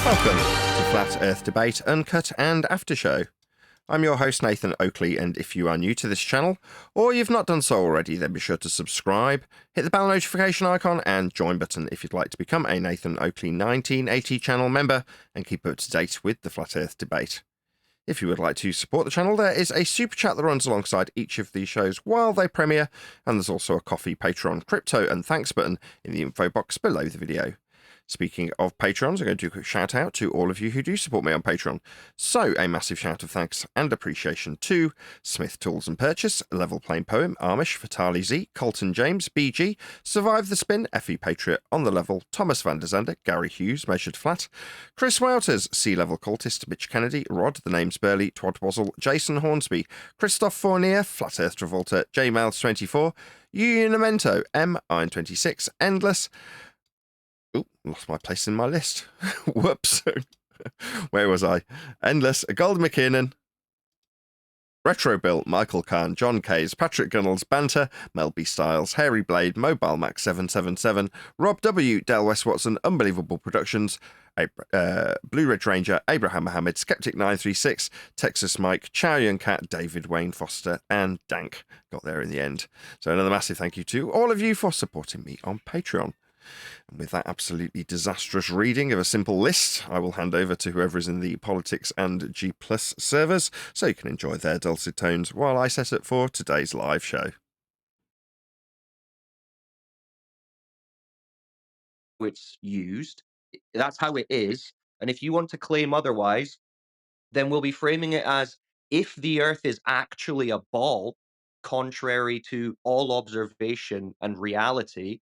Welcome to Flat Earth Debate, Uncut and After Show. I'm your host Nathan Oakley, and if you are new to this channel, or you've not done so already, then be sure to subscribe, hit the bell notification icon and join button if you'd like to become a Nathan Oakley 1980 channel member and keep up to date with the Flat Earth Debate. If you would like to support the channel, there is a super chat that runs alongside each of these shows while they premiere, and there's also a Coffee, Patreon, crypto and thanks button in the info box below the video. Speaking of Patrons, I'm going to do a quick shout out to all of you who do support me on Patreon. So, a massive shout of thanks and appreciation to Smith Tools and Purchase, Level Plain Poem, Amish, Fatali Z, Colton James, BG, Survive the Spin, FE Patriot, On the Level, Thomas van der Zander, Gary Hughes, Measured Flat, Chris Wouters, Sea Level Cultist, Mitch Kennedy, Rod, The Name's Burley, Twodwazzle, Jason Hornsby, Christoph Fournier, Flat Earth Travolta, JMails24, Unimento, M, Iron26, Endless. Oh, lost my place in my list. Whoops. Where was I? Endless, Gold McKinnon, Retro Bill, Michael Kahn, John Kays, Patrick Gunnels, Banter, Mel B. Styles, Hairy Blade, Mobile Max 777, Rob W, Del West Watson, Unbelievable Productions, Blue Ridge Ranger, Abraham Mohammed, Skeptic 936, Texas Mike, Chow Yun Cat, David Wayne Foster, and Dank. Got there in the end. So another massive thank you to all of you for supporting me on Patreon. And with that absolutely disastrous reading of a simple list, I will hand over to whoever is in the Politics and G Plus servers, so you can enjoy their dulcet tones while I set up for today's live show. It's used, that's how it is, and if you want to claim otherwise, then we'll be framing it as if the Earth is actually a ball, contrary to all observation and reality,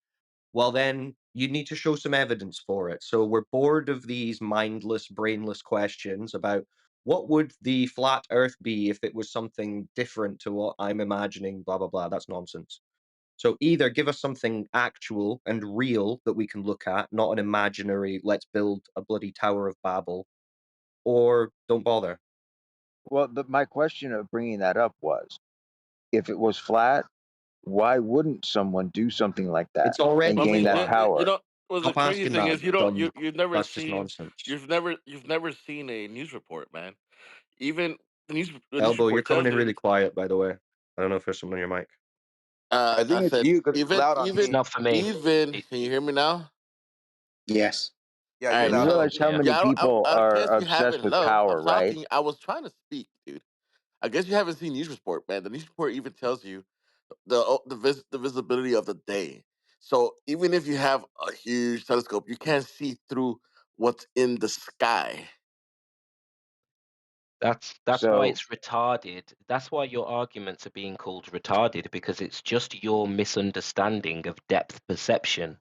well, then you need to show some evidence for it. So we're bored of these mindless, brainless questions about what would the flat Earth be if it was something different to what I'm imagining, blah, blah, blah. That's nonsense. So either give us something actual and real that we can look at, not an imaginary, let's build a bloody Tower of Babel, or don't bother. Well, my question of bringing that up was, if it was flat, why wouldn't someone do something like that It's already and gain that flat. power? You know, well, the Stop crazy asking thing that is, you've never that's just seen, nonsense. you've never seen a news report, man. Even the news Elbow, you're report coming tells in you. really quiet, by the way. I don't know if there's someone on your mic. I think I it's said you because it's loud on It's me. not for me. Can you hear me now? Yes. Yeah, All you right, realize how yeah. many yeah, people I are guess you obsessed haven't. with Low. I'm power, right? talking. I was trying to speak, dude. I guess you haven't seen news report, man. The news report even tells you the visibility of the day. So even if you have a huge telescope, you can't see through what's in the sky. That's why So, it's retarded. That's why your arguments are being called retarded, because it's just your misunderstanding of depth perception.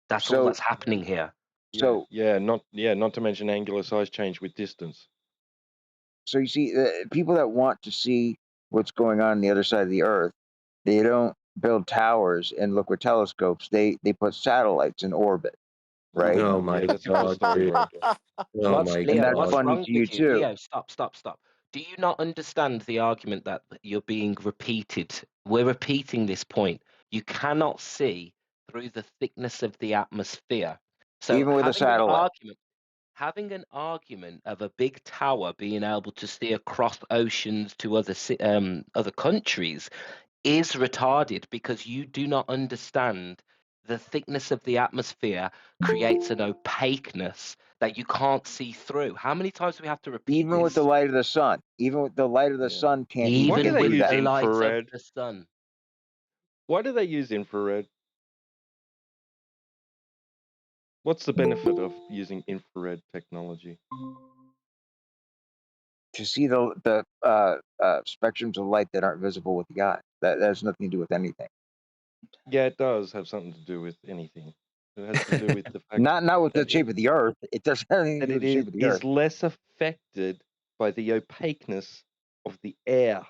That's all so, that's happening here. so, not to mention angular size change with distance. so you see, people that want to see what's going on the other side of the Earth, they don't build towers and look with telescopes. They put satellites in orbit, right? Oh my Yeah, that's a different God, story, dude. bro. Oh my And Leo, that's God. what's funny wrong to you with you? too. Leo, stop. Do you not understand the argument that you're being repeated? We're repeating this point. You cannot see through the thickness of the atmosphere. So Even with a satellite. having an argument of a big tower being able to see across oceans to other countries is retarded, because you do not understand the thickness of the atmosphere creates an opaqueness that you can't see through. How many times do we have to repeat Even with the this? light of the sun. Even with the light of the Yeah. sun can't Why even do Even they do with use that. the light of infrared? the sun. Why do they use infrared? What's the benefit of using infrared technology? To see the spectrums of light that aren't visible with the eye. That has nothing to do with anything. Yeah, it does have something to do with anything. It has to do with the fact Not with the that shape of the Earth. It doesn't have anything to that do with it the shape of the Earth. is less affected by the opaqueness of the air.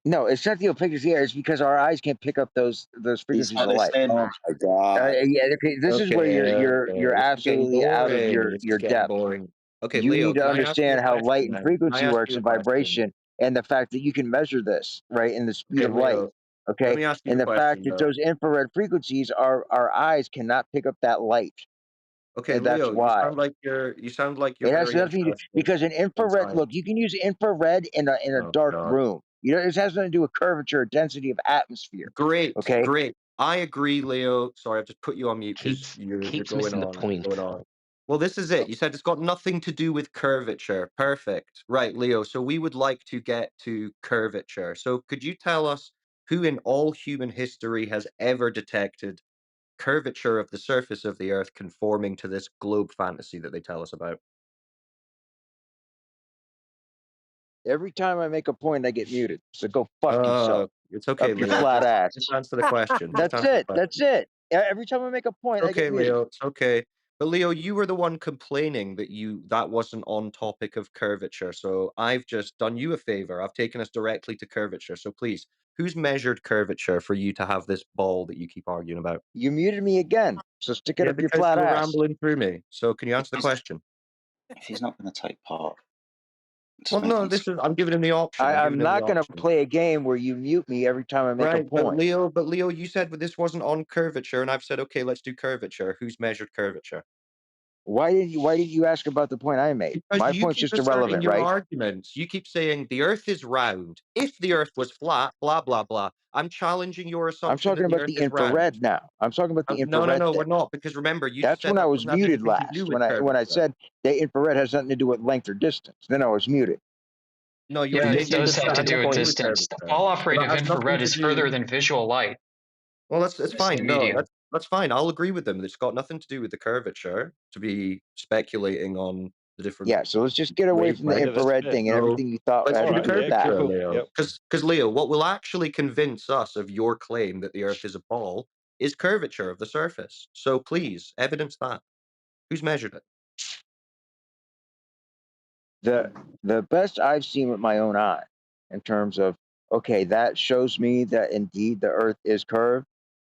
No, it's not the opaqueness of the air. It's because our eyes can't pick up those frequencies of light. Understand. Oh my God. yeah, okay. This is where you're This is getting absolutely out of boring. This is your getting depth. boring. Okay, You Leo, need to can I ask you a understand how light question, and man? Can I frequency ask works you a and question? vibration, and the fact that you can measure this right in the speed Okay, of light. Leo, let Okay, me ask you and a the fact question, that though. those infrared frequencies, our eyes cannot pick up that light. Okay, and that's Leo, why. you sound like you're It has very nothing to do interested because an in infrared science. look, you can use infrared in a Oh dark God. room. You know, it has nothing to do with curvature or density of atmosphere. Great, Okay. great. I agree, Leo. Sorry, I've just put you on mute because Keeps you're keeps going missing the on. You're point. going on. Well, this is it. You said it's got nothing to do with curvature. Perfect. Right, Leo. So we would like to get to curvature. So could you tell us who in all human history has ever detected curvature of the surface of the Earth conforming to this globe fantasy that they tell us about? Every time I make a point, I get muted. So go fuck yourself It's okay, up your Leo. flat Just ass. answer the question. Just That's answer the it. question. That's it. Every time I make a point, I get Okay, muted. Leo, it's okay. But Leo, you were the one complaining that wasn't on topic of curvature. So I've just done you a favor. I've taken us directly to curvature. So please, who's measured curvature for you to have this ball that you keep arguing about? You muted me again. So stick it Yeah, up your because flat you were ass. rambling through me. So can you If answer the he's question? if he's not going to take part, Well, just make no, answer. I'm giving him the option. I'm I'm giving him the not going to option. play a game where you mute me every time I make a Right, but point. Leo, you said this wasn't on curvature, and I've said, okay, let's do curvature. Who's measured curvature? Why didn't you ask about the point I made? Because My you point's keep just asserting irrelevant, your right? arguments. You keep saying the Earth is round. If the Earth was flat, blah blah blah. I'm challenging your I'm assumption talking that the about Earth the is round. infrared now. I'm talking about the No, no, infrared no, thing. we're not. Because remember, you just That's said when I that was doesn't have muted anything to do last. with When I curvature. said the infrared has nothing to do with length or distance. Then I was muted. No, you were Yeah, saying it it does doesn't have have to do with anything to do with distance. The curvature. fall off But rate that of has nothing infrared to is do. further than visual light. Well, that's It's the fine. No, medium. that's fine. I'll agree with them. It's got nothing to do with the curvature to be speculating on the different Yeah, so let's just get away from the wavelengths. Yeah, that's infrared fair. thing and So everything you thought let's had All do to the right. do with Yeah. that. curvature, Cool. Leo. Yep. Because Leo, what will actually convince us of your claim that the Earth is a ball is curvature of the surface. So please, evidence that. Who's measured it? The best I've seen with my own eye in terms of okay, that shows me that indeed the earth is curved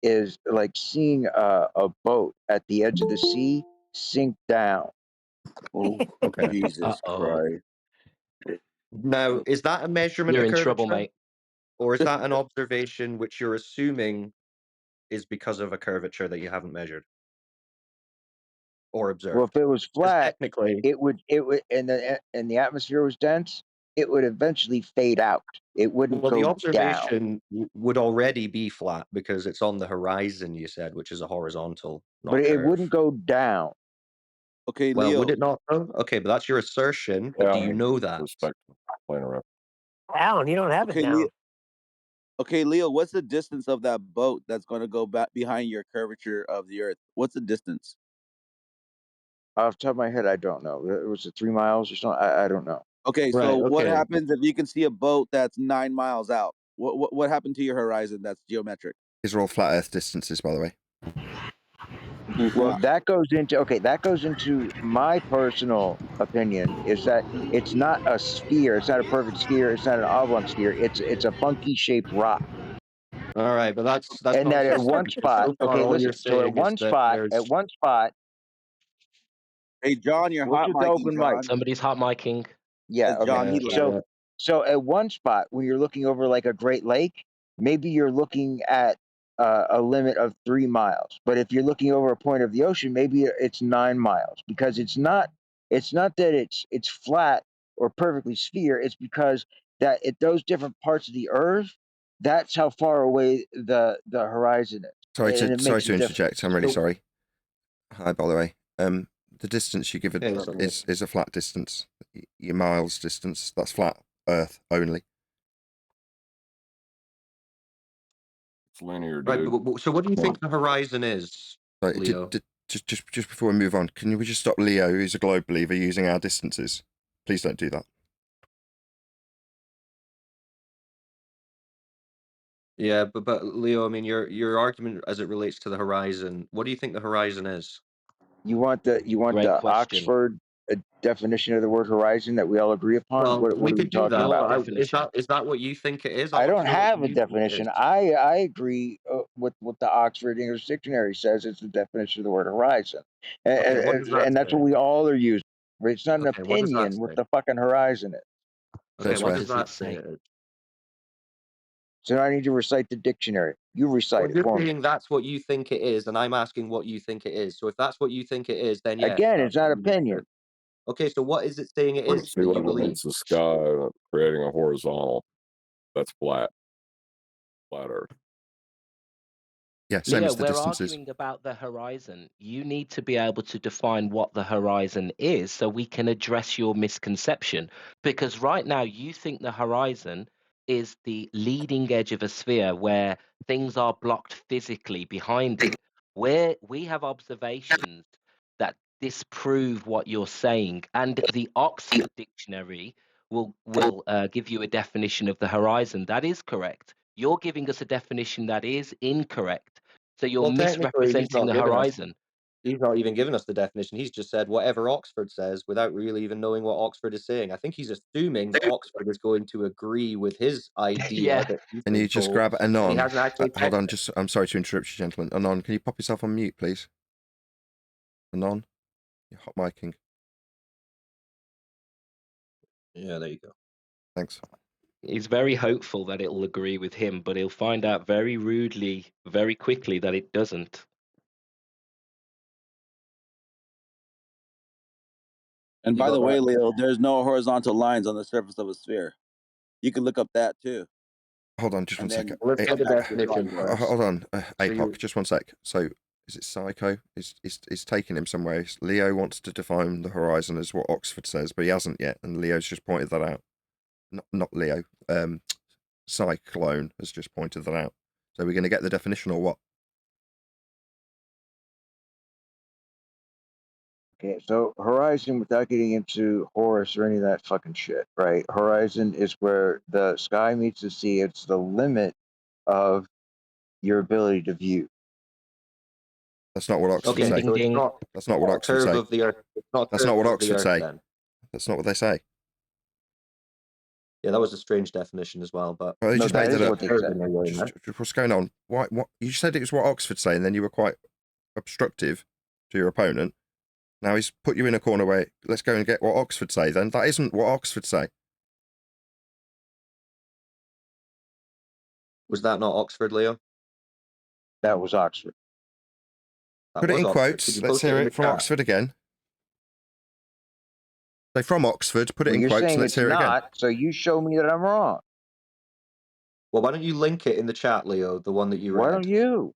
is like seeing a boat at the edge of the sea sink down. Oh, Okay. Jesus Uh-oh. Christ. Now, is that a measurement You're of in trouble, curvature? mate. Or is that an observation which you're assuming is because of a curvature that you haven't measured or Well, observed? if it was Because flat, technically, it would and the atmosphere was dense, it would eventually fade out. It wouldn't well, the go down. observation would already be flat because it's on the horizon, you said, which is a horizontal, not But a it curve. wouldn't go down. Okay, Well, would Leo. it not though? Okay, but that's your assertion, but do you know that? Respect. Playing around. Alan, you don't have it Okay, Leo. down. Okay, Leo. What's the distance of that boat that's going to go back behind your curvature of the Earth? What's the distance? Off the top of my head, I don't know. Was it 3 miles or something? I don't know. Okay, Right, so what okay. happens if you can see a boat that's 9 miles out? What happened to your horizon that's geometric? These are all flat Earth distances, by the way. Well, Uh, that goes into my personal opinion is that it's not a sphere, it's not a perfect sphere, it's not an oblong sphere, it's a funky shaped rock. All right, but that's And that at nonsense then, one because spot, so far okay, all you're listen, so saying is that at there's one spot, hey, John, you're we'll hot just micing, open mic. John. Somebody's hot micing. Yeah, okay. John, he left. yeah. So at one spot, when you're looking over like a Great Lake, maybe you're looking at a limit of 3 miles. But if you're looking over a point of the ocean, maybe it's 9 miles because it's not that it's flat or perfectly sphere. It's because that at those different parts of the Earth, that's how far away the horizon is, and it Sorry makes a to difference. interject. I'm really So, sorry. Hi, by the way. The distance you give it yeah, what's up, mate? is a flat distance. Your miles distance, that's flat Earth only. It's linear, Right, dude. so what do you Come on. think the horizon is, Sorry, Leo? just before we move on, can we just stop Leo, who's a globe believer, using our distances? Please don't do that. Yeah, but Leo, I mean, your argument as it relates to the horizon, what do you think the horizon is? You want Great the question. Oxford definition of the word horizon that we all agree upon? Well, What we are we could do talking that, Your about? but definition. is that what you think it is? I I want don't to know what have a you think it is. definition. I agree with what the Oxford English Dictionary says. It's the definition of the word horizon, Okay, what does that and that's what say? we all are using. It's not an Okay, what does that opinion what say? the fucking horizon is. Okay, Don't what swear. does Does it that say say? it is? So now I need to recite the dictionary. You recite Well, it you're for me. saying that's what you think it is, and I'm asking what you think it is. So if that's what you think it is, then yes, Again, that's it's not what you need to opinion. do. Okay, so what is it saying it We can is see that what you believe? eliminates the sky, creating a horizontal that's flat Earth. Yeah, same Leo, as the we're distances. arguing about the horizon. You need to be able to define what the horizon is so we can address your misconception. Because right now, you think the horizon is the leading edge of a sphere where things are blocked physically behind it. Where we have observations that disprove what you're saying, and the Oxford Dictionary will give you a definition of the horizon that is correct. You're giving us a definition that is incorrect. So you're Well, technically, misrepresenting the horizon. he's not even given us the definition. He's just said whatever Oxford says without really even knowing what Oxford is saying. I think he's assuming that Oxford is going to agree with his idea Yeah. that he's Can you been just told, grab and he Anon? hasn't actually Hold checked on, it. I'm sorry to interrupt you, gentlemen. Anon, can you pop yourself on mute, please? Anon, you're hot micing. Yeah, there you go. Thanks. He's very hopeful that it'll agree with him, but he'll find out very rudely, very quickly that it doesn't. And You by got the way, that? Leo, there's no horizontal lines on the surface of a sphere. You can look up that too. Hold on, just one And second. then Well, let's come get the back to your definition argument. first. Hold on, So APOC, you, just one sec. So, is it Psycho? Is taking him somewhere. Leo wants to define the horizon as what Oxford says, but he hasn't yet, and Leo's just pointed that out. Not Leo. Cyclone has just pointed that out. So we're going to get the definition or what? Okay, so horizon, without getting into Horus or any of that fucking shit, right? Horizon is where the sky meets the sea. It's the limit of your ability to view. That's not what Oxford okay, say. Ding so it's ding. not That's not what a Oxford curve say. of the Earth. It's not a That's not curve what of the Oxford Earth say. then. That's not what they say. Yeah, that was a strange definition as well, but Well, they No, just that made is that up. what they curve said. in their way, man. What's going on? Why? What? You said it was what Oxford say, and then you were quite obstructive to your opponent. Now he's put you in a corner where let's go and get what Oxford say. Then that isn't what Oxford say. Was that not Oxford, Leo? That was Oxford. That Put it was in Oxford. Could quotes. you Let's post it hear in the it from chat? Oxford again. Say from Oxford. Put it Well, in you're quotes. saying Let's it's hear it again. not, so you show me that I'm wrong. Well, why don't you link it in the chat, Leo, the one that you Why read? don't you? You're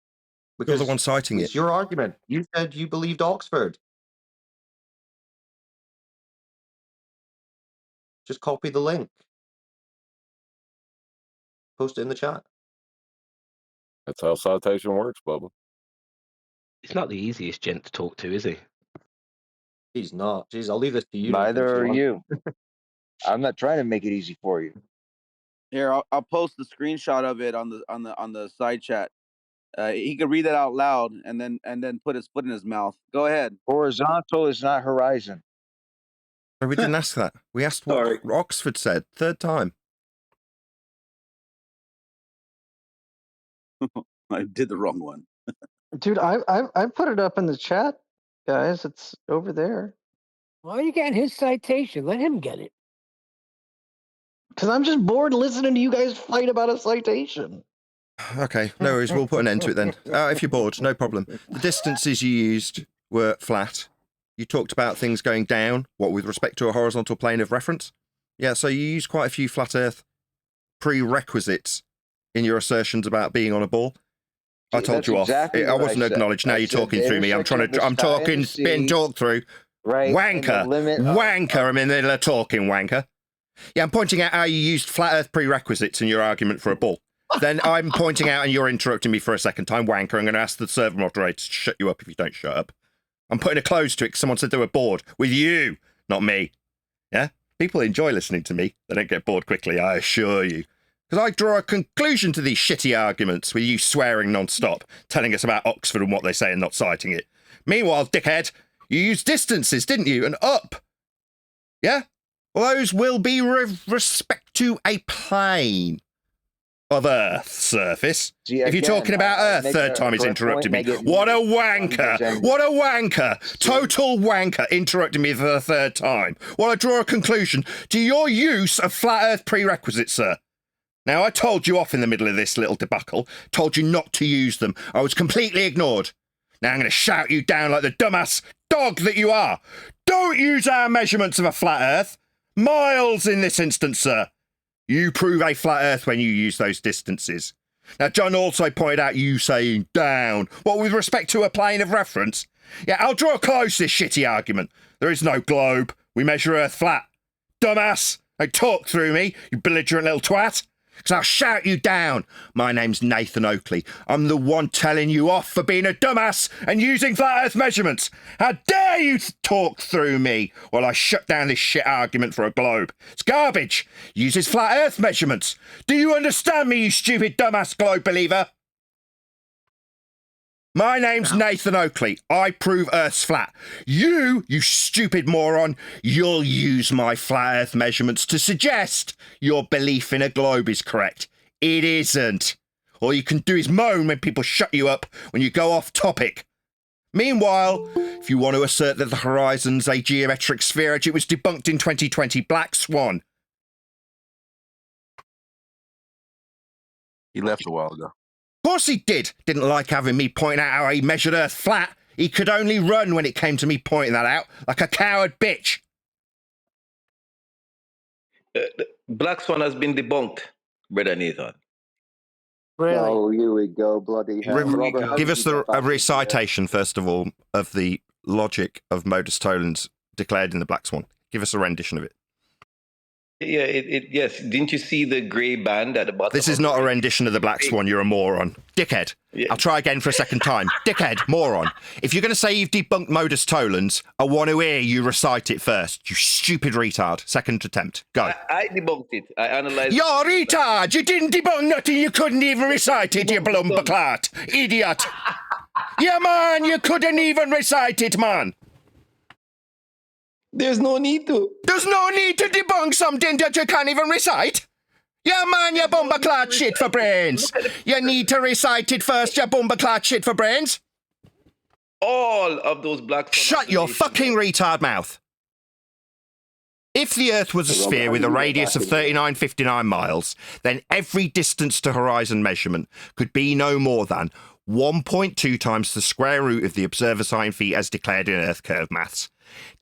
the Because one citing it's it. your argument. You said you believed Oxford. Just copy the link. Post it in the chat. That's how citation works, Bubba. He's not the easiest gent to talk to, is he? He's not. Jeez, I'll leave this to you, Nathan, Neither if you are want. you. I'm not trying to make it easy for you. Here, I'll post the screenshot of it on the side chat. He could read it out loud and then put his foot in his mouth. Go ahead. Horizontal is not horizon. We didn't ask that. We asked what Sorry. Oxford said. Third time. I did the wrong one. Dude, I put it up in the chat, guys. It's over there. Why are you getting his citation? Let him get it. Because I'm just bored listening to you guys fight about a citation. Okay, no worries. We'll put an end to it then. If you're bored, no problem. The distances you used were flat. You talked about things going down, what, with respect to a horizontal plane of reference? Yeah, so you used quite a few flat Earth prerequisites in your assertions about being on a ball. I told That's you exactly off. I what wasn't said. acknowledged. Now I you're said talking the through me. I'm intersection of the I'm sky and talking, the being sea, talked through. right? And the Wanker. limit Wanker. I'm in the middle of talking, wanker. Yeah, I'm pointing out how you used flat Earth prerequisites in your argument for a ball. Then I'm pointing out and you're interrupting me for a second time, wanker. I'm going to ask the server moderator to shut you up if you don't shut up. I'm putting a close to it because someone said they were bored with you, not me. Yeah? People enjoy listening to me. They don't get bored quickly, I assure you. Because I draw a conclusion to these shitty arguments with you swearing non-stop, telling us about Oxford and what they say and not citing it. Meanwhile, dickhead, you used distances, didn't you? And up. Yeah? Well, those will be with respect to a plane of Earth's surface. See, if you're again, talking about I Earth, make third a time he's correct interrupted me. point and I get What a he wanker! gets angry. What a wanker! Total wanker interrupting me for the third time. Well, I draw a conclusion to your use of flat Earth prerequisites, sir. Now, I told you off in the middle of this little debacle, told you not to use them. I was completely ignored. Now I'm going to shout you down like the dumbass dog that you are. Don't use our measurements of a flat Earth. Miles in this instance, sir. You prove a flat Earth when you use those distances. Now, John also pointed out you saying down. What, with respect to a plane of reference? Yeah, I'll draw close this shitty argument. There is no globe. We measure Earth flat. Dumbass. Don't talk through me, you belligerent little twat. Because I'll shout you down. My name's Nathan Oakley. I'm the one telling you off for being a dumbass and using flat Earth measurements. How dare you talk through me while I shut down this shit argument for a globe? It's garbage. Uses flat Earth measurements. Do you understand me, you stupid dumbass globe believer? My name's Nathan Oakley. I prove Earth's flat. You stupid moron, you'll use my flat Earth measurements to suggest your belief in a globe is correct. It isn't. All you can do is moan when people shut you up when you go off topic. Meanwhile, if you want to assert that the horizon's a geometric sphere, it was debunked in 2020, Black Swan. He left a while ago. Of course he did. Didn't like having me point out how he measured Earth flat. He could only run when it came to me pointing that out, like a coward bitch. Black Swan has been debunked, Brother Nathan. Really? Oh, here we go, bloody hell. Robert, how Give did us you get back a into recitation, first of all, of the logic of modus tollens declared in the Black Swan. Give us a rendition of it. Yeah, yes. Didn't you see the grey band at the bottom? This is not a rendition of the Black Swan, you're a moron. Dickhead. Yeah. I'll try again for a second time. Dickhead, moron. If you're going to say you've debunked modus tollens, I want to hear you recite it first. You stupid retard. Second attempt. Go. I debunked it. I analyzed. You're retard! You didn't debunk nothing, you couldn't even recite it, you blumberclart. Idiot. Yeah, man, you couldn't even recite it, man. There's no need to. There's no need to debunk something that you can't even recite. Yeah, man, you bumberclart shit for brains. You need to recite it first, you bumberclart shit for brains. All of those Black Swan. Shut your fucking retard mouth. If the Earth was a sphere with a radius of 3959 miles, then every distance to horizon measurement could be no more than 1.2 times the square root of the observer sine feet as declared in Earth curve maths.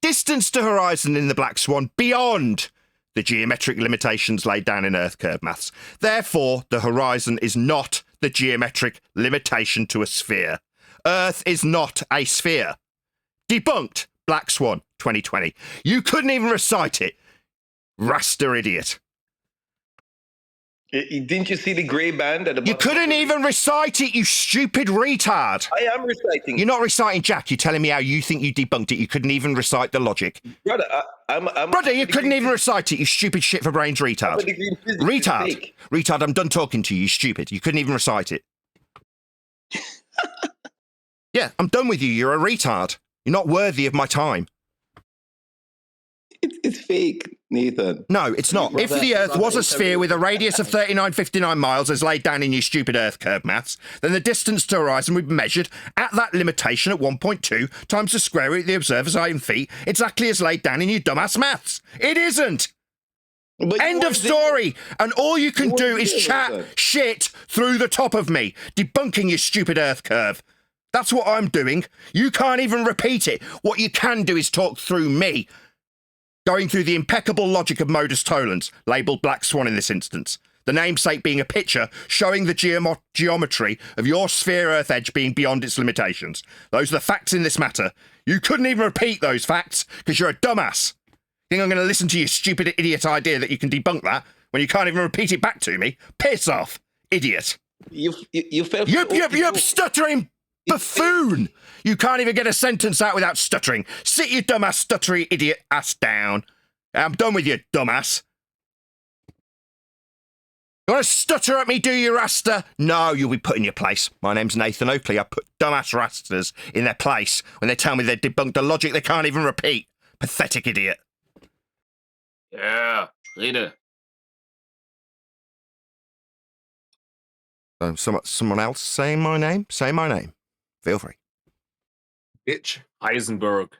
Distance to horizon in the Black Swan beyond the geometric limitations laid down in Earth curve maths. Therefore, the horizon is not the geometric limitation to a sphere. Earth is not a sphere. Debunked. Black Swan 2020. You couldn't even recite it. Raster idiot. Didn't you see the grey band at the bottom? You couldn't even recite it, you stupid retard. I am reciting. You're not reciting Jack. You're telling me how you think you debunked it. You couldn't even recite the logic. Brother, Brother, you couldn't even recite it, you stupid shit for brains retard. Retard. Retard, I'm done talking to you, you stupid. You couldn't even recite it. Yeah, I'm done with you. You're a retard. You're not worthy of my time. It's fake, Nathan. No, it's not. If the Earth was a sphere with a radius of 3959 miles as laid down in your stupid Earth curve maths, then the distance to horizon would be measured at that limitation at 1.2 times the square root of the observer's height in feet, exactly as laid down in your dumbass maths. It isn't. But end of story. And all you can do is chat shit through the top of me, debunking your stupid Earth curve. That's what I'm doing. You can't even repeat it. What you can do is talk through me. Going through the impeccable logic of modus tollens, labelled Black Swan in this instance. The namesake being a picture showing the geometry of your sphere Earth edge being beyond its limitations. Those are the facts in this matter. You couldn't even repeat those facts because you're a dumbass. Think I'm going to listen to your stupid idiot idea that you can debunk that when you can't even repeat it back to me? Piss off, idiot. You fell. Yup, stuttering buffoon. You can't even get a sentence out without stuttering. Sit your dumbass stuttery idiot ass down. I'm done with you, dumbass. You want to stutter at me, do you, Rasta? No, you'll be put in your place. My name's Nathan Oakley. I put dumbass Rastas in their place when they tell me they debunked a logic they can't even repeat. Pathetic idiot. Yeah, rede. Someone else saying my name? Say my name. Feel free. Bitch. Heisenberg.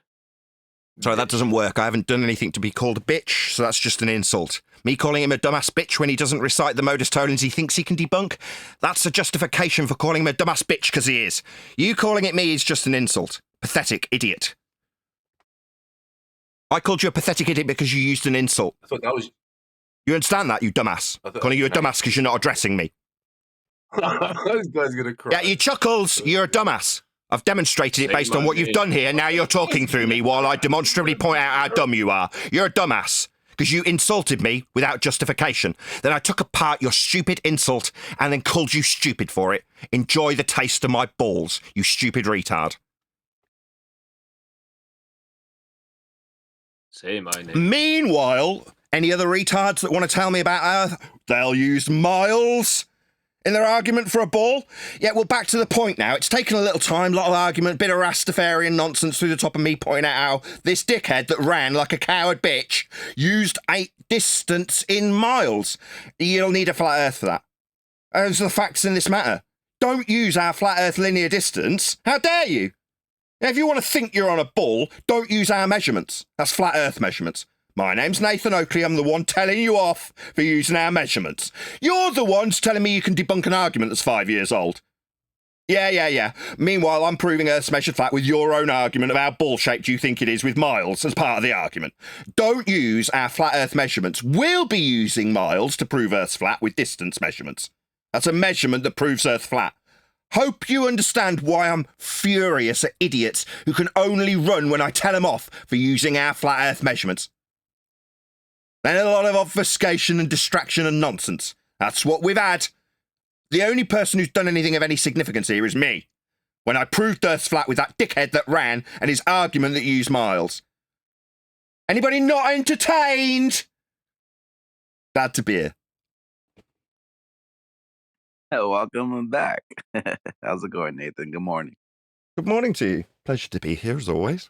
Sorry, that doesn't work. I haven't done anything to be called a bitch, so that's just an insult. Me calling him a dumbass bitch when he doesn't recite the modus tollens he thinks he can debunk, that's a justification for calling him a dumbass bitch because he is. You calling it me is just an insult. Pathetic idiot. I called you a pathetic idiot because you used an insult. I thought that was. You understand that, you dumbass? Calling you a dumbass because you're not addressing me. This guy's gonna cry. Yeah, you chuckles, you're a dumbass. I've demonstrated it based on what you've done here. Now you're talking through me while I demonstrably point out how dumb you are. You're a dumbass because you insulted me without justification. Then I took apart your stupid insult and then called you stupid for it. Enjoy the taste of my balls, you stupid retard. Say my name. Meanwhile, any other retards that want to tell me about Earth, they'll use miles in their argument for a ball. Yeah, well, back to the point now. It's taken a little time, a lot of argument, a bit of Rastafarian nonsense through the top of me pointing out how this dickhead that ran like a coward bitch used a distance in miles. You'll need a flat Earth for that. Those are the facts in this matter. Don't use our flat Earth linear distance. How dare you? If you want to think you're on a ball, don't use our measurements. That's flat Earth measurements. My name's Nathan Oakley. I'm the one telling you off for using our measurements. You're the ones telling me you can debunk an argument that's 5 years old. Yeah. Meanwhile, I'm proving Earth's measured flat with your own argument of how ball-shaped you think it is with miles as part of the argument. Don't use our flat Earth measurements. We'll be using miles to prove Earth's flat with distance measurements. That's a measurement that proves Earth flat. Hope you understand why I'm furious at idiots who can only run when I tell them off for using our flat Earth measurements. And a lot of obfuscation and distraction and nonsense. That's what we've had. The only person who's done anything of any significance here is me. When I proved Earth's flat with that dickhead that ran and his argument that used miles. Anybody not entertained? Glad to be here. Welcome back. How's it going, Nathan? Good morning. Good morning to you. Pleasure to be here as always.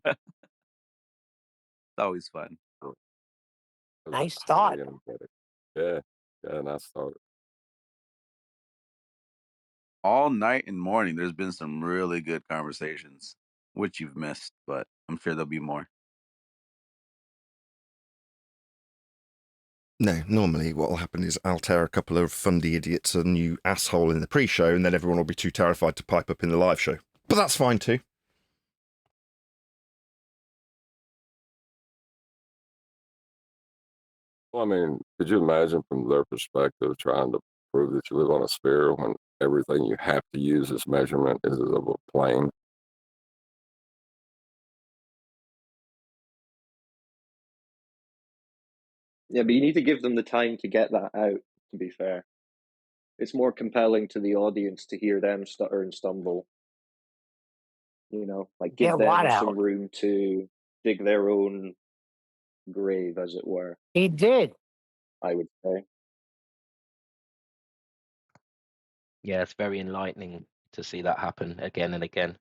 It's always fun. Nice thought. Yeah, nice thought. All night and morning, there's been some really good conversations, which you've missed, but I'm sure there'll be more. No, normally what will happen is I'll tear a couple of fundy idiots a new asshole in the pre-show and then everyone will be too terrified to pipe up in the live show. But that's fine too. Well, I mean, could you imagine from their perspective trying to prove that you live on a sphere when everything you have to use as measurement is of a plane? Yeah, but you need to give them the time to get that out, to be fair. It's more compelling to the audience to hear them stutter and stumble. You know, like give Get them what some out? room to dig their own grave, as it were, He did. I would say. Yeah, it's very enlightening to see that happen again and again.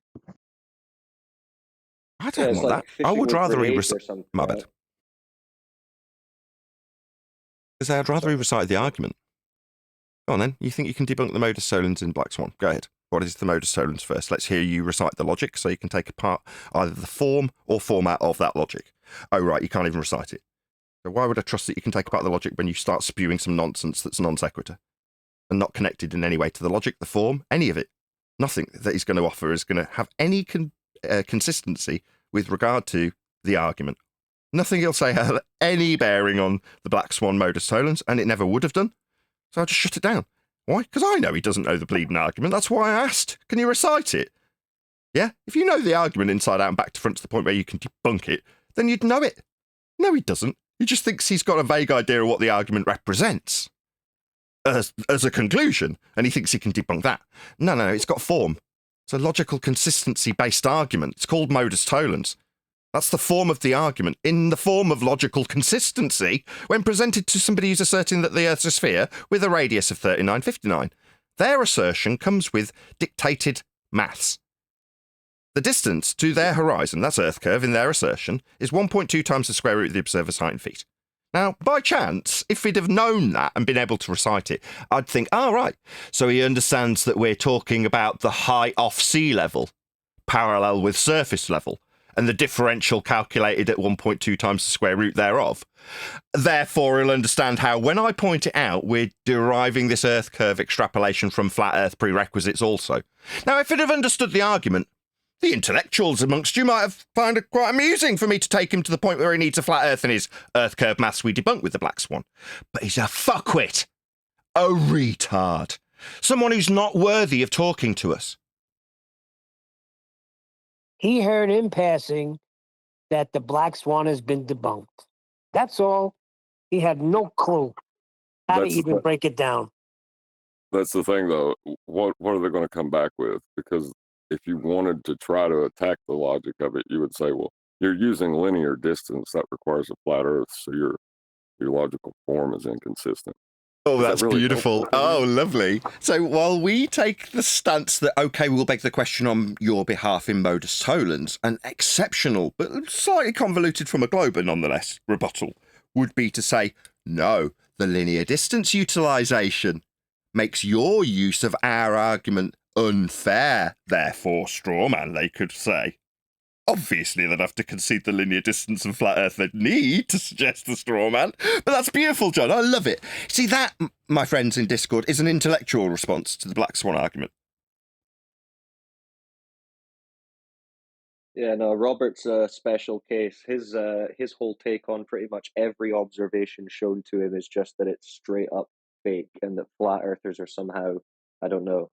I Yeah, don't it's want like that. I fishing would with rather he grenades or recited... something. My bad. Because I'd rather he recited the argument. Go on then. You think you can debunk the modus tollens in Black Swan? Go ahead. What is the modus tollens first? Let's hear you recite the logic so you can take apart either the form or format of that logic. Oh, right, you can't even recite it. So why would I trust that you can take apart the logic when you start spewing some nonsense that's non sequitur and not connected in any way to the logic, the form, any of it? Nothing that he's going to offer is going to have any consistency with regard to the argument. Nothing he'll say had any bearing on the Black Swan modus tollens, and it never would have done. So I just shut it down. Why? Because I know he doesn't know the bleeding argument. That's why I asked. Can you recite it? Yeah? If you know the argument inside out and back to front to the point where you can debunk it, then you'd know it. No, he doesn't. He just thinks he's got a vague idea of what the argument represents as a conclusion, and he thinks he can debunk that. No, it's got form. It's a logical consistency-based argument. It's called modus tollens. That's the form of the argument, in the form of logical consistency, when presented to somebody who's asserting that the Earth's a sphere with a radius of 3959. Their assertion comes with dictated maths. The distance to their horizon, that's Earth curve in their assertion, is 1.2 times the square root of the observer's height in feet. Now, by chance, if he'd have known that and been able to recite it, I'd think, right, so he understands that we're talking about the height off sea level, parallel with surface level, and the differential calculated at 1.2 times the square root thereof. Therefore, he'll understand how, when I point it out, we're deriving this Earth curve extrapolation from flat Earth prerequisites also. Now, if he'd have understood the argument, the intellectuals amongst you might have found it quite amusing for me to take him to the point where he needs a flat Earth in his Earth curve maths we debunk with the Black Swan. But he's a fuckwit, a retard, someone who's not worthy of talking to us. He heard in passing that the Black Swan has been debunked. That's all. He had no clue how to even break it down. That's the thing, though. What are they going to come back with? Because if you wanted to try to attack the logic of it, you would say, well, you're using linear distance. That requires a flat Earth, so your logical form is inconsistent. Oh, that's really beautiful. Oh, lovely. So while we take the stance that, okay, we'll beg the question on your behalf in modus tollens, an exceptional, but slightly convoluted from a globe, but nonetheless, rebuttal would be to say, no, the linear distance utilisation makes your use of our argument unfair. Therefore, strawman, they could say. Obviously, they'd have to concede the linear distance and flat Earth they'd need to suggest the straw man. But that's beautiful, John. I love it. See, that, my friends in Discord, is an intellectual response to the Black Swan argument. Yeah, no, Robert's a special case. His whole take on pretty much every observation shown to him is just that it's straight up fake and that flat earthers are somehow, I don't know,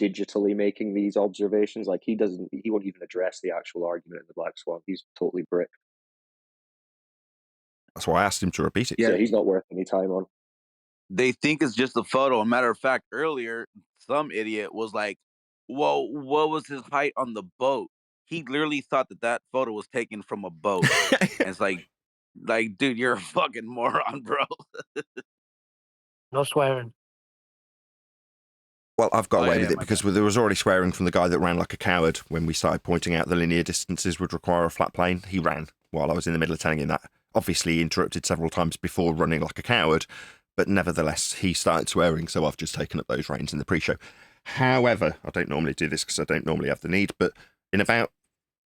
digitally making these observations. Like he won't even address the actual argument in the Black Swan. He's totally bricked. That's why I asked him to repeat it. Yeah, he's not worth any time on. They think it's just a photo. A matter of fact, earlier, some idiot was like, whoa, what was his height on the boat? He literally thought that photo was taken from a boat. And it's like, dude, you're a fucking moron, bro. No swearing. Well, I've got away with it because there was already swearing from the guy that ran like a coward when we started pointing out the linear distances would require a flat plane. He ran while I was in the middle of telling him that. Obviously, he interrupted several times before running like a coward, but nevertheless, he started swearing, so I've just taken up those reins in the pre-show. However, I don't normally do this because I don't normally have the need, but in about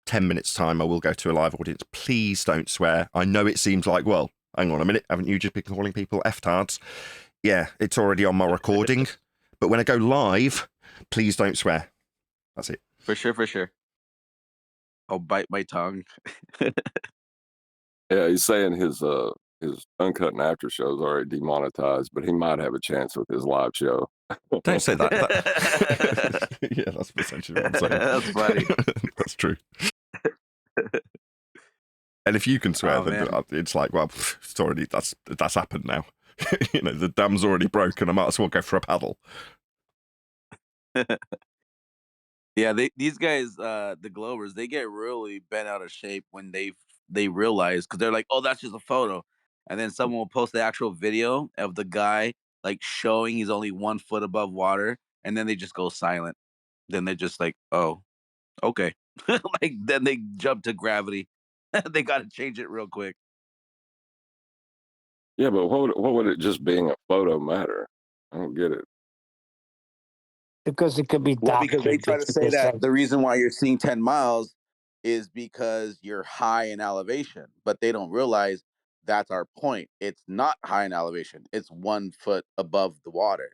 10 minutes' time, I will go to a live audience. Please don't swear. I know it seems like, well, hang on a minute, haven't you just been calling people F-tards? Yeah, it's already on my recording. But when I go live, please don't swear. That's it. For sure. I'll bite my tongue. Yeah, he's saying his Uncut and After show is already demonetized, but he might have a chance with his live show. Don't say that. Yeah, that's essentially what I'm saying. That's funny. That's true. And if you can swear, then it's like, well, it's already that's happened now. You know, the dam's already broken. I might as well go for a paddle. Yeah, these guys, the Globers, they get really bent out of shape when they realize, because they're like, oh, that's just a photo, and then someone will post the actual video of the guy like showing he's only 1 foot above water, and then they just go silent. Then they're just like, oh, okay. Like then they jump to gravity. They got to change it real quick. Yeah, but what would it just being a photo matter? I don't get it. Because it could be doctored. Well, because they try to say that the reason why you're seeing 10 miles is because you're high in elevation, but they don't realize that's our point. It's not high in elevation. It's 1 foot above the water.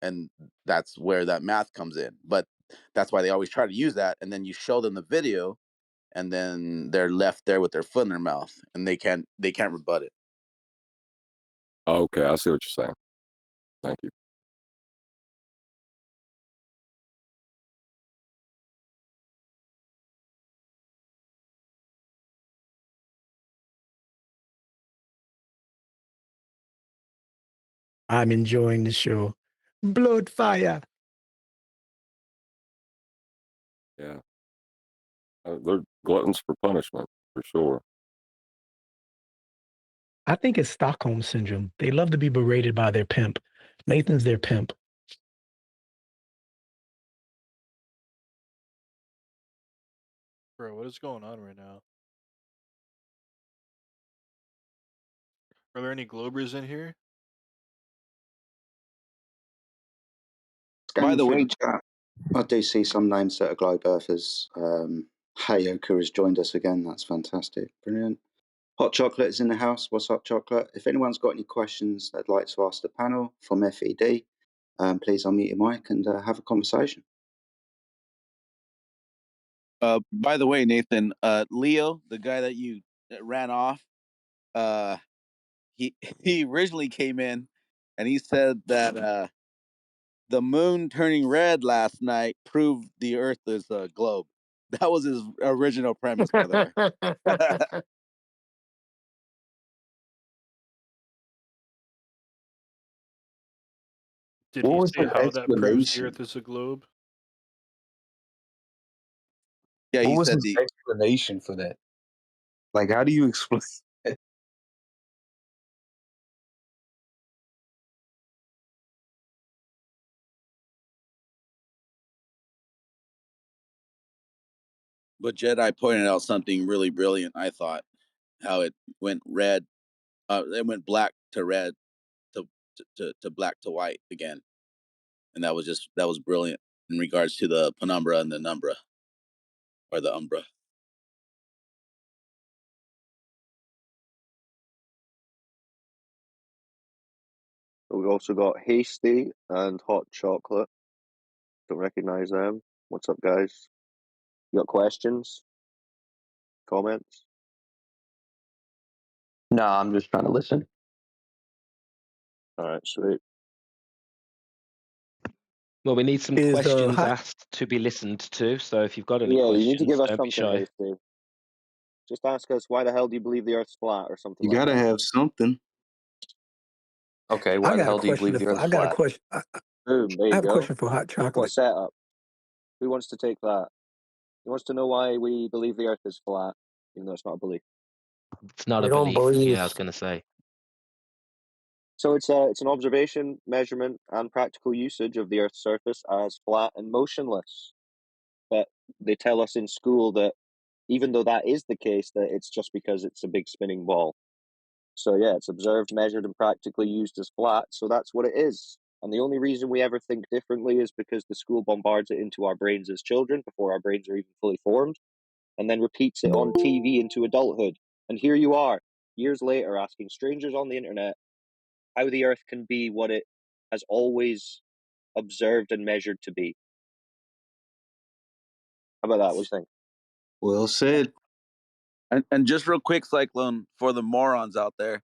And that's where that math comes in. But that's why they always try to use that. And then you show them the video, and then they're left there with their foot in their mouth, and they can't rebut it. Okay, I see what you're saying. Thank you. I'm enjoying the show. Blood fire. Yeah. They're gluttons for punishment, for sure. I think it's Stockholm syndrome. They love to be berated by their pimp. Nathan's their pimp. Bro, what is going on right now? Are there any Globers in here? By the way, chat, I do see some names that are globe earthers. Hayoka has joined us again. That's fantastic. Brilliant. Hot Chocolate is in the house. What's Hot Chocolate? If anyone's got any questions they'd like to ask the panel from FED, please unmute your mic and have a conversation. By the way, Nathan, Leo, the guy that you ran off, he he originally came in and he said that the moon turning red last night proved the Earth is a globe. That was his original premise, by the way. Did What he was say his how that proves the explanation? Earth is a globe? Yeah, What he was said his explanation for that? Like, how do you explain it? But Jedi pointed out something really brilliant. I thought how it went red, it went black to red to black to white again, and that was brilliant in regards to the penumbra and the numbra, or the umbra. We've also got Hasty and Hot Chocolate. Don't recognize them. What's up, guys? You got questions? Comments? No, I'm just trying to listen. All right, sweet. Well, we need some Is questions hot asked to be listened to. So if you've got any Yeah, you need to questions, give us don't be something, shy. Hasty. Just ask us, why the hell do you believe the Earth's flat, or something You like gotta that. have something. Okay, I why the got a hell do you believe question. the Earth's I got a flat? question. Boom, there I you have a go. question for hot What chocolate. setup? Who wants to take that? Who wants to know why we believe the Earth is flat, even though it's not a belief? It's not We a don't belief. believe. Yeah, I was going to say. So it's an observation, measurement, and practical usage of the Earth's surface as flat and motionless. But they tell us in school that even though that is the case, that it's just because it's a big spinning ball. So yeah, it's observed, measured, and practically used as flat. So that's what it is. And the only reason we ever think differently is because the school bombards it into our brains as children before our brains are even fully formed, and then repeats it on TV into adulthood. And here you are, years later, asking strangers on the internet how the Earth can be what it has always observed and measured to be. How about that? What do you think? Well said. And just real quick, Cyclone, for the morons out there,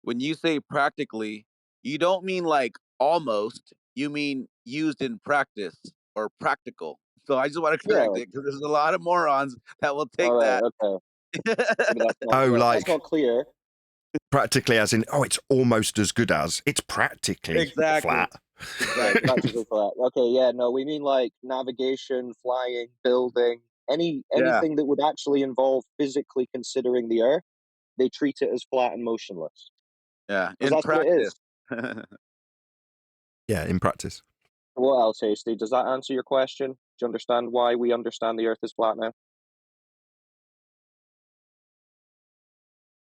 when you say practically, you don't mean like almost. You mean used in practice or practical. So I just want to Yeah. correct it because there's a lot of morons that will take All right. that. Okay. Maybe that's not. Oh, That's not like clear. practically as in, oh, it's almost as good as. It's practically Exactly. flat. Right, practically flat. Okay, yeah, no, we mean like navigation, flying, building, Yeah. anything that would actually involve physically considering the Earth. They treat it as flat and motionless Yeah. because In that's what it practice. is. Yeah, in practice. What else, Hasty? Does that answer your question? Do you understand why we understand the Earth is flat now?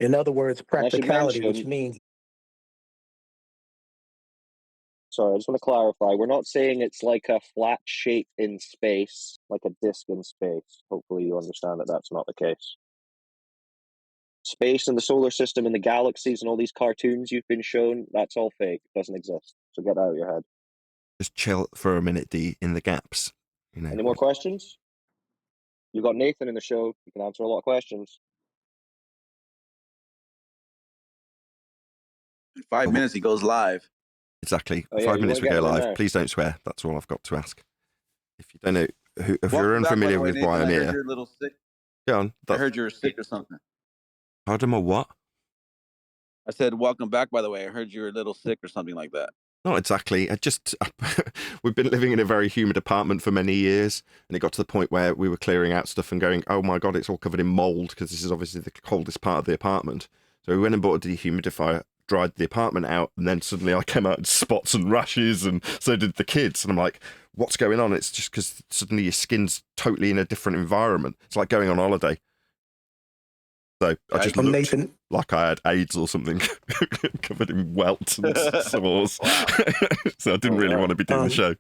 In other words, And I should practicality, which mention, means sorry, I just want to clarify. We're not saying it's like a flat shape in space, like a disk in space. Hopefully, you understand that that's not the case. Space and the solar system and the galaxies and all these cartoons you've been shown, that's all fake. It doesn't exist. So get that out of your head. Just chill for a minute, D, in the gaps. You know. Any more questions? You've got Nathan in the show. You can answer a lot of questions. In 5 minutes, he goes live. Exactly. Oh, yeah, 5 you minutes want to we get go him in live. there? Please don't swear. That's all I've got to ask. If you don't know, if you're Welcome back, by unfamiliar the way, with why Nathan. I'm I heard here, you're a little sick. go on. I heard you were sick or something. Pardon my what? I said, welcome back, by the way. I heard you were a little sick or something like that. Not exactly. We've been living in a very humid apartment for many years, and it got to the point where we were clearing out stuff and going, oh my God, it's all covered in mold, because this is obviously the coldest part of the apartment. So we went and bought a dehumidifier, dried the apartment out, and then suddenly I came out in spots and rashes, and so did the kids. And I'm like, what's going on? It's just because suddenly your skin's totally in a different environment. It's like going on holiday. So I just looked Nathan. like I had AIDS or something, covered in welts and sores. So I didn't really want to be doing the show.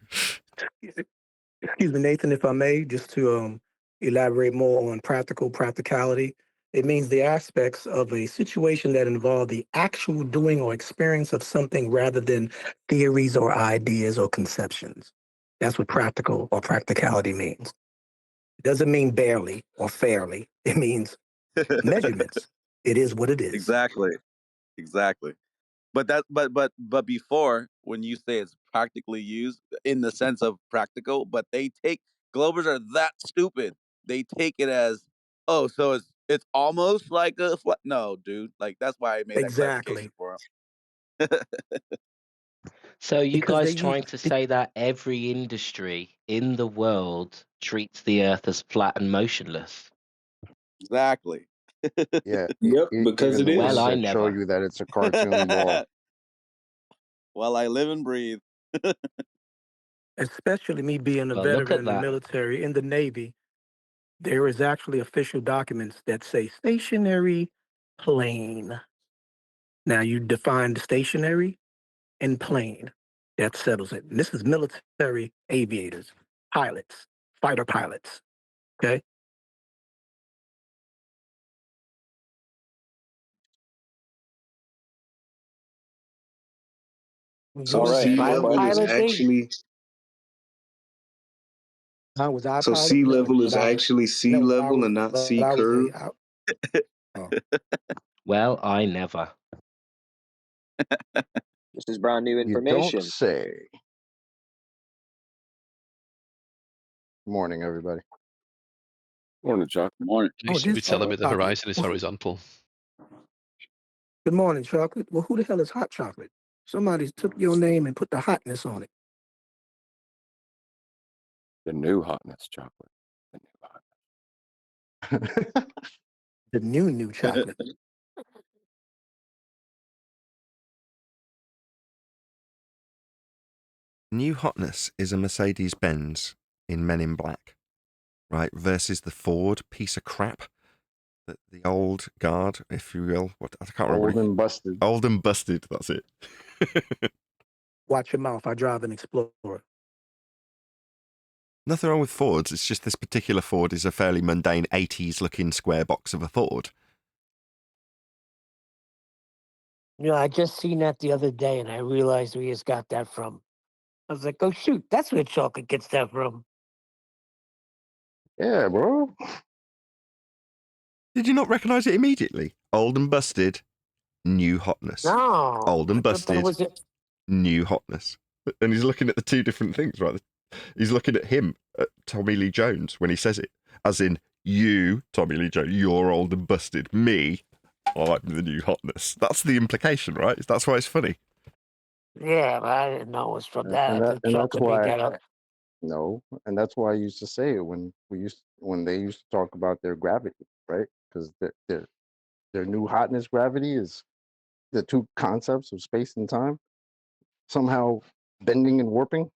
Excuse me, Nathan, if I may, just to elaborate more on practicality. It means the aspects of a situation that involve the actual doing or experience of something rather than theories or ideas or conceptions. That's what practical or practicality means. It doesn't mean barely or fairly. It means measurements. It is what it is. Exactly. But before, when you say it's practically used in the sense of practical, but they take Globers are that stupid. They take it as, oh, so it's almost like a flat. No, dude. Like that's why I made that Exactly. clarification for him. So you Because they guys use trying to say that every industry in the world treats the Earth as flat and motionless? Exactly. Yeah, Yep, because even it the Well, ones is. I that show never. you that it's a cartoon ball. While I live and breathe. especially me being a Well, look veteran at in the that. military, in the Navy, there is actually official documents that say stationary plane. Now you define stationary and plane. That settles it. And this is military aviators, pilots, fighter pilots. Okay. So You All was a right. sea Next fighter level is question. pilot, Dave? actually Huh? Was I a so pilot? sea No, level is but actually sea no, level and not but sea I was curve. oh. Well, I never. This is brand new You don't information. say. Morning, everybody. Morning, Chuck. Morning. Oh, Should be this telling me the chocolate. horizon is horizontal. Good morning, chocolate. Well, who the hell is hot chocolate? Somebody took your name and put the hotness on it. The new hotness chocolate. The new hotness. The new chocolate. New hotness is a Mercedes Benz in Men in Black, right? Versus the Ford piece of crap. The old guard, if you will. What I can't remember. Old and busted. Old and busted. That's it. Watch your mouth. I drive an Explorer. Nothing wrong with Fords. It's just this particular Ford is a fairly mundane 80s looking square box of a Ford. You know, I just seen that the other day, and I realized where he just got that from. I was like, oh shoot, that's where chocolate gets that from. Yeah, bro. Did you not recognise it immediately? Old and busted, new hotness. No, Old I and thought that busted, was it. new hotness. And he's looking at the two different things, right? He's looking at him, at Tommy Lee Jones, when he says it, as in, you, Tommy Lee Jones, you're old and busted. Me, I'm the new hotness. That's the implication, right? That's why it's funny. Yeah, but I didn't know it was from that. I thought And that's chocolate made why that up. no, and that's why I used to say it when they used to talk about their gravity, right? Because their new hotness gravity is the two concepts of space and time somehow bending and warping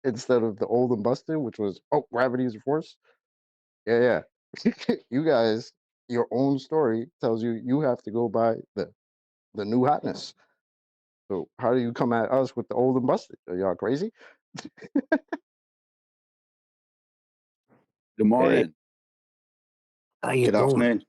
instead of the old and busted, which was gravity is a force. Yeah. You guys, your own story tells you you have to go by the new hotness. So how do you come at us with the old and busted? Are y'all crazy? Good morning. How you Good doing? afternoon.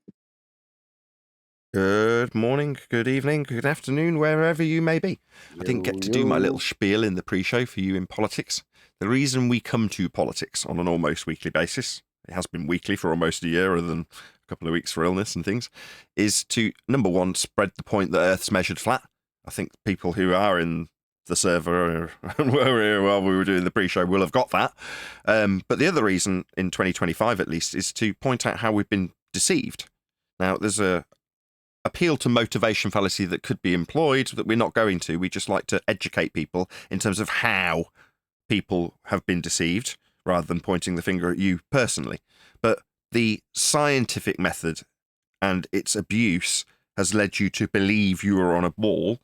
Good morning, good evening, good afternoon, wherever you may be. I didn't get to do my little spiel in the pre-show for you in politics. The reason we come to politics on an almost weekly basis, it has been weekly for almost a year other than a couple of weeks for illness and things, is to, number one, spread the point that Earth's measured flat. I think people who are in the server and were here while we were doing the pre-show will have got that. But the other reason, in 2025 at least, is to point out how we've been deceived. Now, there's a appeal to motivation fallacy that could be employed that we're not going to. We just like to educate people in terms of how people have been deceived rather than pointing the finger at you personally. But the scientific method and its abuse has led you to believe you are on a ball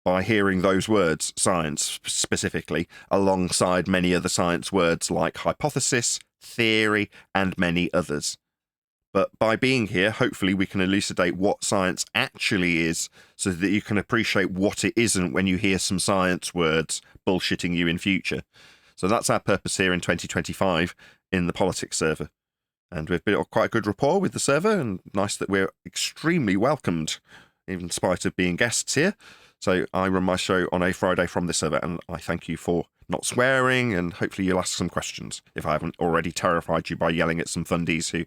by hearing those words, science specifically, alongside many other science words like hypothesis, theory, and many others. But by being here, hopefully we can elucidate what science actually is so that you can appreciate what it isn't when you hear some science words bullshitting you in future. So that's our purpose here in 2025 in the politics server. And we've built quite a good rapport with the server, and nice that we're extremely welcomed, in spite of being guests here. So I run my show on a Friday from this server, and I thank you for not swearing, and hopefully you'll ask some questions if I haven't already terrified you by yelling at some fundies who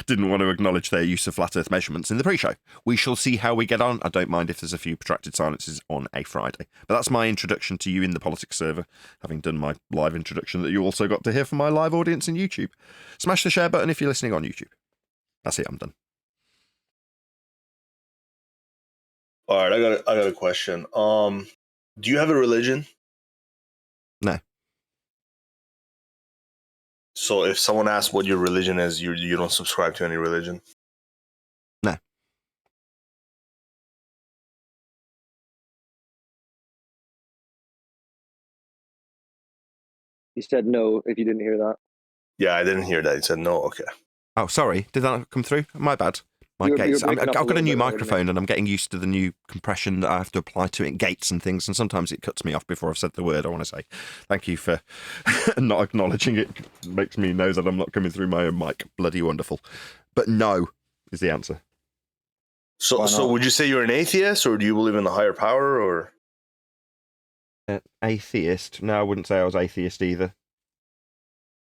didn't want to acknowledge their use of flat earth measurements in the pre-show. We shall see how we get on. I don't mind if there's a few protracted silences on a Friday. But that's my introduction to you in the politics server, having done my live introduction that you also got to hear from my live audience in YouTube. Smash the share button if you're listening on YouTube. That's it, I'm done. All right, I got a question. Do you have a religion? No. So if someone asks what your religion is, you don't subscribe to any religion? No. You said no if you didn't hear that. Yeah, I didn't hear that. You said no. Okay. Oh, sorry. Did that not come through? My bad. My gates. I've got a new microphone and I'm getting used to the new compression that I have to apply to it, gates and things, and sometimes it cuts me off before I've said the word I want to say. Thank you for not acknowledging it. It makes me know that I'm not coming through my own mic. Bloody wonderful. But no is the answer. So would you say you're an atheist, or do you believe in a higher power, or? Atheist? No, I wouldn't say I was atheist either.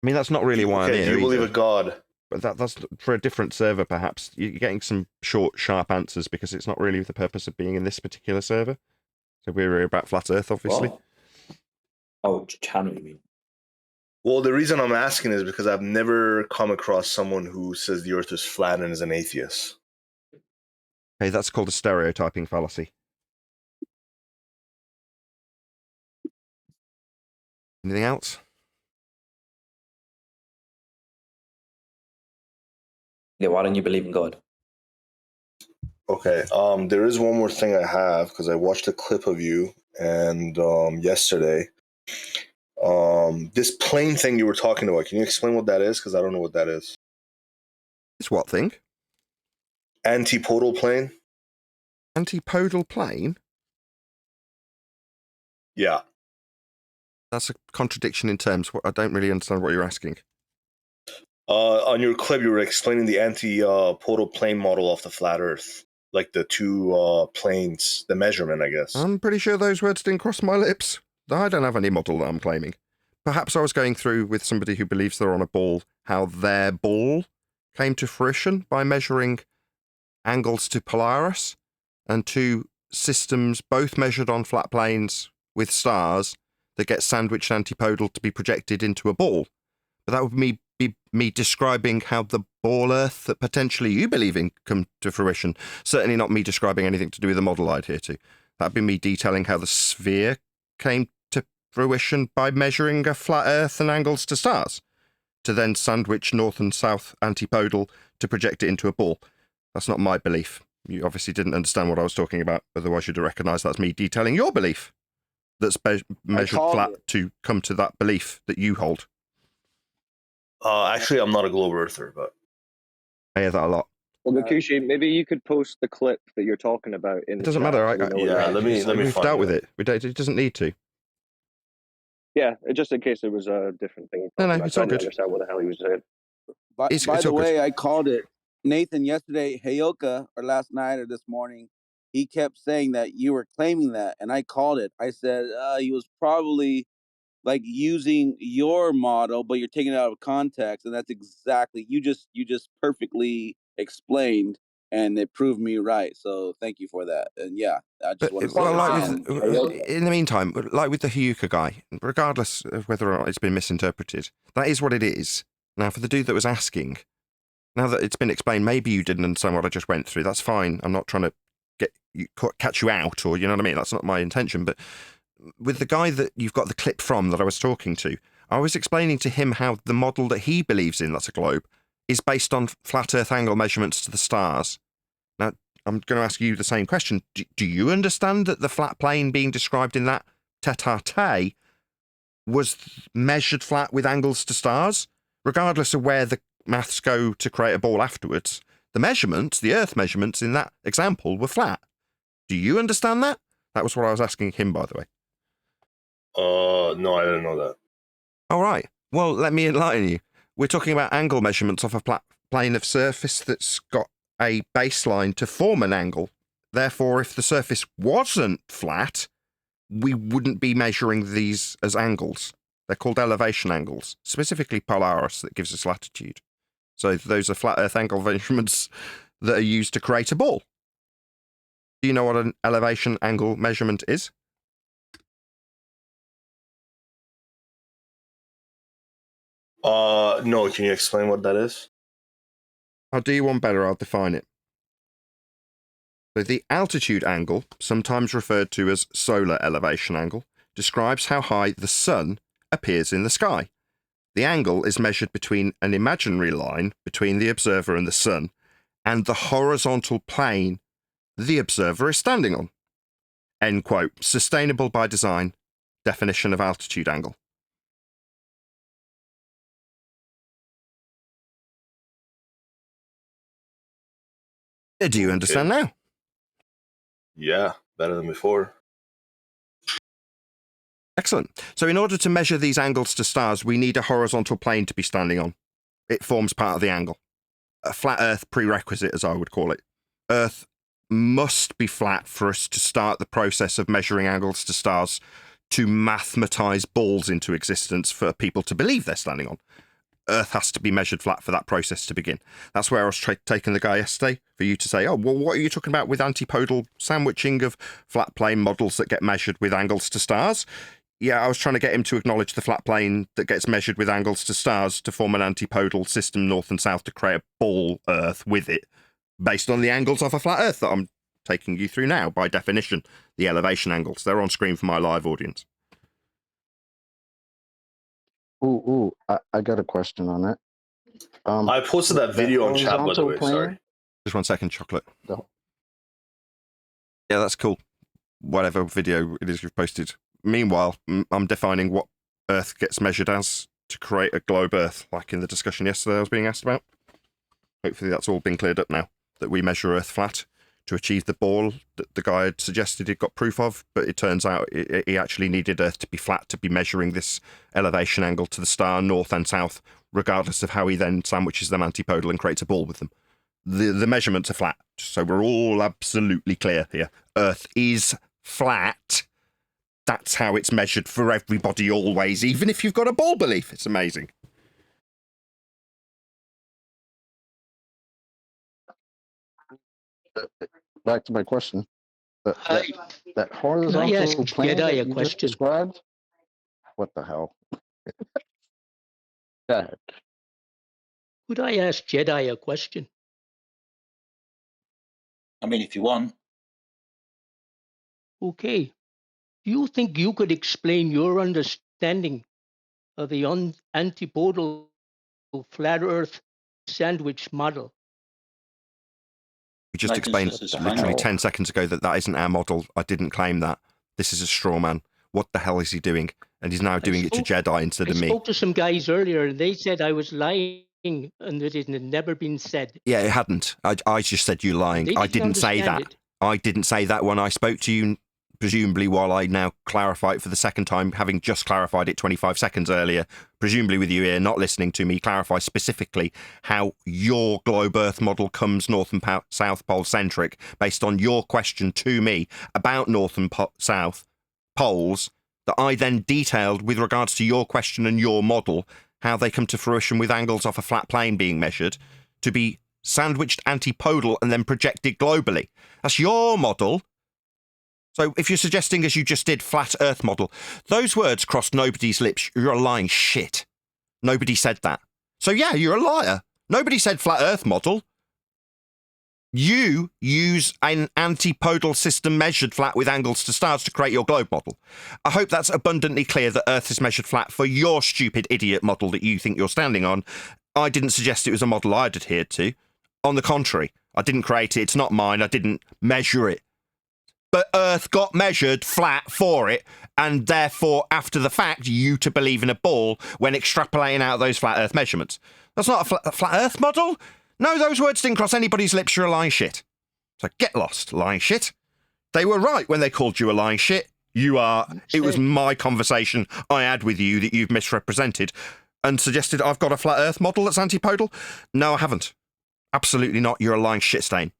I mean, that's not really why I'm here. Do you believe in God? But that's for a different server, perhaps. You're getting some short, sharp answers because it's not really the purpose of being in this particular server. So we're about flat Earth, obviously. What? Oh, channel, you mean? Well, the reason I'm asking is because I've never come across someone who says the Earth is flat and is an atheist. Hey, that's called a stereotyping fallacy. Anything else? Yeah, why don't you believe in God? Okay. There is one more thing I have, because I watched a clip of you and yesterday. This plane thing you were talking about. Can you explain what that is? Because I don't know what that is. It's what thing? Antipodal plane. Antipodal plane? Yeah. That's a contradiction in terms. I don't really understand what you're asking. On your clip, you were explaining the antipodal plane model of the flat Earth, like the two planes, the measurement, I guess. I'm pretty sure those words didn't cross my lips. I don't have any model that I'm claiming. Perhaps I was going through with somebody who believes they're on a ball, how their ball came to fruition by measuring angles to Polaris, and two systems both measured on flat planes with stars that get sandwiched antipodal to be projected into a ball. But that would be me describing how the ball Earth that potentially you believe in come to fruition. Certainly not me describing anything to do with the model I'd adhere to. That'd be me detailing how the sphere came to fruition by measuring a flat Earth and angles to stars, to then sandwich north and south antipodal to project it into a ball. That's not my belief. You obviously didn't understand what I was talking about, otherwise you'd have recognised that's me detailing your belief that's measured flat to come to that belief that you hold. Actually, I'm not a globe earther, but I hear that a lot. Well, Gakushi, maybe you could post the clip that you're talking about in the It doesn't chat. matter. let me We've find dealt it. with it. It doesn't need to. Yeah, just in case it was a different thing. No, I it's all good. understand what the hell he was saying. By the way, I called it. Nathan yesterday, Heyoka, or last night or this morning, he kept saying that you were claiming that, and I called it. I said he was probably like using your model, but you're taking it out of context, and that's exactly you just perfectly explained, and it proved me right. So thank you for that. And yeah, I just want to say, in the meantime, like with the Hyuka guy, regardless of whether or not it's been misinterpreted, that is what it is. Now, for the dude that was asking, now that it's been explained, maybe you didn't understand what I just went through. That's fine. I'm not trying to catch you out, or you know what I mean. That's not my intention. But with the guy that you've got the clip from that I was talking to, I was explaining to him how the model that he believes in, that's a globe, is based on flat Earth angle measurements to the stars. Now, I'm going to ask you the same question. Do you understand that the flat plane being described in that tete-a-tete was measured flat with angles to stars? Regardless of where the maths go to create a ball afterwards, the measurements, the Earth measurements in that example were flat. Do you understand that? That was what I was asking him, by the way. No, I didn't know that. All right. Well, let me enlighten you. We're talking about angle measurements off a plane of surface that's got a baseline to form an angle. Therefore, if the surface wasn't flat, we wouldn't be measuring these as angles. They're called elevation angles, specifically Polaris, that gives us latitude. So those are flat Earth angle measurements that are used to create a ball. Do you know what an elevation angle measurement is? No, can you explain what that is? I'll do you one better, I'll define it. So the altitude angle, sometimes referred to as solar elevation angle, describes how high the sun appears in the sky. The angle is measured between an imaginary line between the observer and the sun and the horizontal plane the observer is standing on. End quote. Sustainable by design. Definition of altitude angle. Do you understand now? Yeah, better than before. Excellent. So in order to measure these angles to stars, we need a horizontal plane to be standing on. It forms part of the angle. A flat Earth prerequisite, as I would call it. Earth must be flat for us to start the process of measuring angles to stars to mathematize balls into existence for people to believe they're standing on. Earth has to be measured flat for that process to begin. That's where I was taking the guy yesterday for you to say, oh, well, what are you talking about with antipodal sandwiching of flat plane models that get measured with angles to stars? Yeah, I was trying to get him to acknowledge the flat plane that gets measured with angles to stars to form an antipodal system north and south to create a ball Earth with it, based on the angles of a flat Earth that I'm taking you through now, by definition, the elevation angles. They're on screen for my live audience. I got a question on that. I posted that video on chat, by the way. plane, Sorry. Just 1 second, Chocolate. No. Yeah, that's cool. Whatever video it is you've posted. Meanwhile, I'm defining what Earth gets measured as to create a globe Earth, like in the discussion yesterday I was being asked about. Hopefully that's all been cleared up now, that we measure Earth flat to achieve the ball that the guy had suggested he'd got proof of, but it turns out he actually needed Earth to be flat to be measuring this elevation angle to the star, north and south, regardless of how he then sandwiches them antipodal and creates a ball with them. The measurements are flat, so we're all absolutely clear here. Earth is flat. That's how it's measured for everybody always, even if you've got a ball belief. It's amazing. Back to my question. That Can I horizontal ask plane Jedi that a you just question? described? What the hell? Go ahead. Could I ask Jedi a question? I mean, if you want. Okay. Do you think you could explain your understanding of the antipodal flat Earth sandwich model? We just explained literally 10 seconds ago that isn't our model. I didn't claim that. This is a straw man. What the hell is he doing? And he's now doing it to Jedi instead of me. I spoke to some guys earlier, and they said I was lying and that it had never been said. Yeah, it hadn't. I just said you lying. I didn't say that. I didn't say that when I spoke to you, presumably while I now clarify it for the second time, having just clarified it 25 seconds earlier, presumably with you here not listening to me clarify specifically how your globe Earth model comes North and South Pole centric based on your question to me about North and South poles that I then detailed with regards to your question and your model, how they come to fruition with angles off a flat plane being measured to be sandwiched antipodal and then projected globally. That's your model. So if you're suggesting, as you just did, flat Earth model, those words crossed nobody's lips. You're a lying shit. Nobody said that. So yeah, you're a liar. Nobody said flat Earth model. You use an antipodal system measured flat with angles to stars to create your globe model. I hope that's abundantly clear that Earth is measured flat for your stupid idiot model that you think you're standing on. I didn't suggest it was a model I'd adhered to. On the contrary, I didn't create it. It's not mine. I didn't measure it. But Earth got measured flat for it, and therefore, after the fact, you to believe in a ball when extrapolating out those flat Earth measurements. That's not a flat Earth model. No, those words didn't cross anybody's lips. You're a lying shit. So get lost, lying shit. They were right when they called you a lying shit. You are. It was my conversation I had with you that you've misrepresented. and suggested I've got a flat Earth model that's antipodal? No, I haven't. Absolutely not. You're a lying shit stain.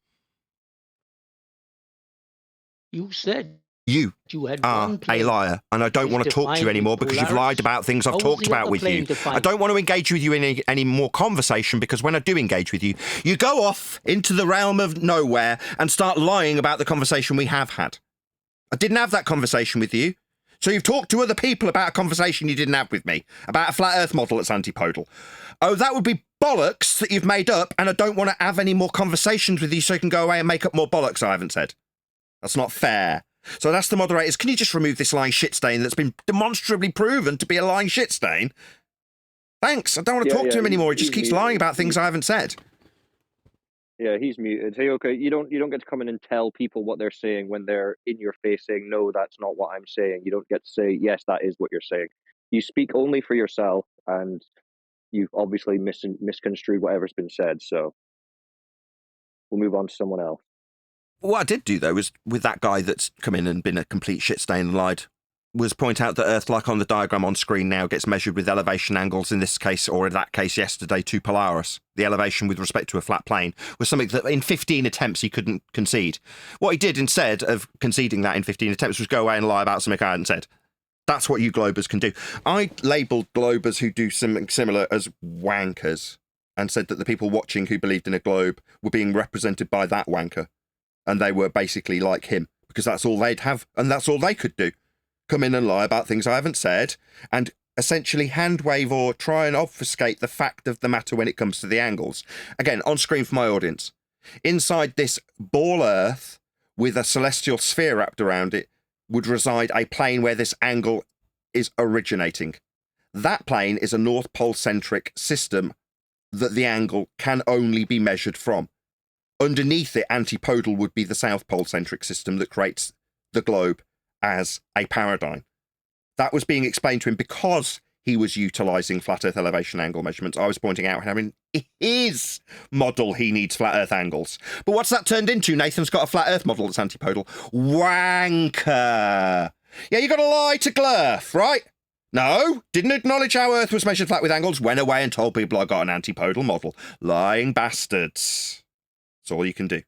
You said you had are one a plane. liar, and I don't want to talk to you defined anymore with because you've polarities. lied about things I've How was talked the about other with plane you. defined? I don't want to engage with you in any more conversation because when I do engage with you, you go off into the realm of nowhere and start lying about the conversation we have had. I didn't have that conversation with you. So you've talked to other people about a conversation you didn't have with me, about a flat Earth model that's antipodal. Oh, that would be bollocks that you've made up, and I don't want to have any more conversations with you so you can go away and make up more bollocks I haven't said. That's not fair. So that's the moderators. Can you just remove this lying shit stain that's been demonstrably proven to be a lying shit stain? Thanks. I don't want to talk to him anymore. He just keeps lying about things I haven't said. Yeah, he's muted. Hey, okay, you don't get to come in and tell people what they're saying when they're in your face saying, no, that's not what I'm saying. You don't get to say, yes, that is what you're saying. You speak only for yourself, and you've obviously misconstrued whatever's been said, so we'll move on to someone else. What I did do, though, was with that guy that's come in and been a complete shit stain and lied, was point out that Earth, like on the diagram on screen now, gets measured with elevation angles, in this case, or in that case yesterday, to Polaris. The elevation with respect to a flat plane was something that in 15 attempts he couldn't concede. What he did instead of conceding that in 15 attempts was go away and lie about something I hadn't said. That's what you globers can do. I labelled globers who do something similar as wankers and said that the people watching who believed in a globe were being represented by that wanker. And they were basically like him, because that's all they'd have, and that's all they could do. Come in and lie about things I haven't said, and essentially hand wave or try and obfuscate the fact of the matter when it comes to the angles. Again, on screen for my audience. Inside this ball Earth, with a celestial sphere wrapped around it, would reside a plane where this angle is originating. That plane is a North Pole-centric system that the angle can only be measured from. Underneath it, antipodal would be the South Pole-centric system that creates the globe as a paradigm. That was being explained to him because he was utilising flat Earth elevation angle measurements. I was pointing out how in his model he needs flat Earth angles. But what's that turned into? Nathan's got a flat Earth model that's antipodal. Wanker! Yeah, you got to lie to Glurf, right? No, didn't acknowledge how Earth was measured flat with angles, went away and told people I got an antipodal model. Lying bastards. That's all you can do.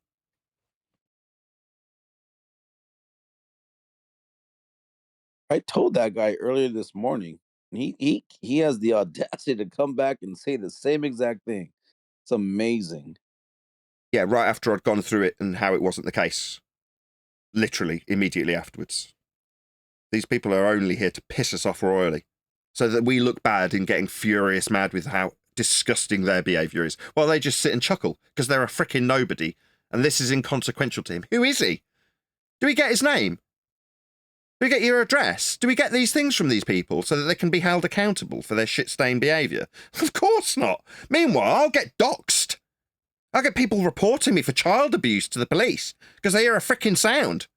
I told that guy earlier this morning. He has the audacity to come back and say the same exact thing. It's amazing. Yeah, right after I'd gone through it and how it wasn't the case. Literally, immediately afterwards. These people are only here to piss us off royally, so that we look bad in getting furious mad with how disgusting their behaviour is. Well, they just sit and chuckle, because they're a frickin' nobody, and this is inconsequential to him. Who is he? Do we get his name? Do we get your address? Do we get these things from these people so that they can be held accountable for their shit-stained behaviour? Of course not. Meanwhile, I'll get doxxed. I'll get people reporting me for child abuse to the police because they hear a frickin' sound.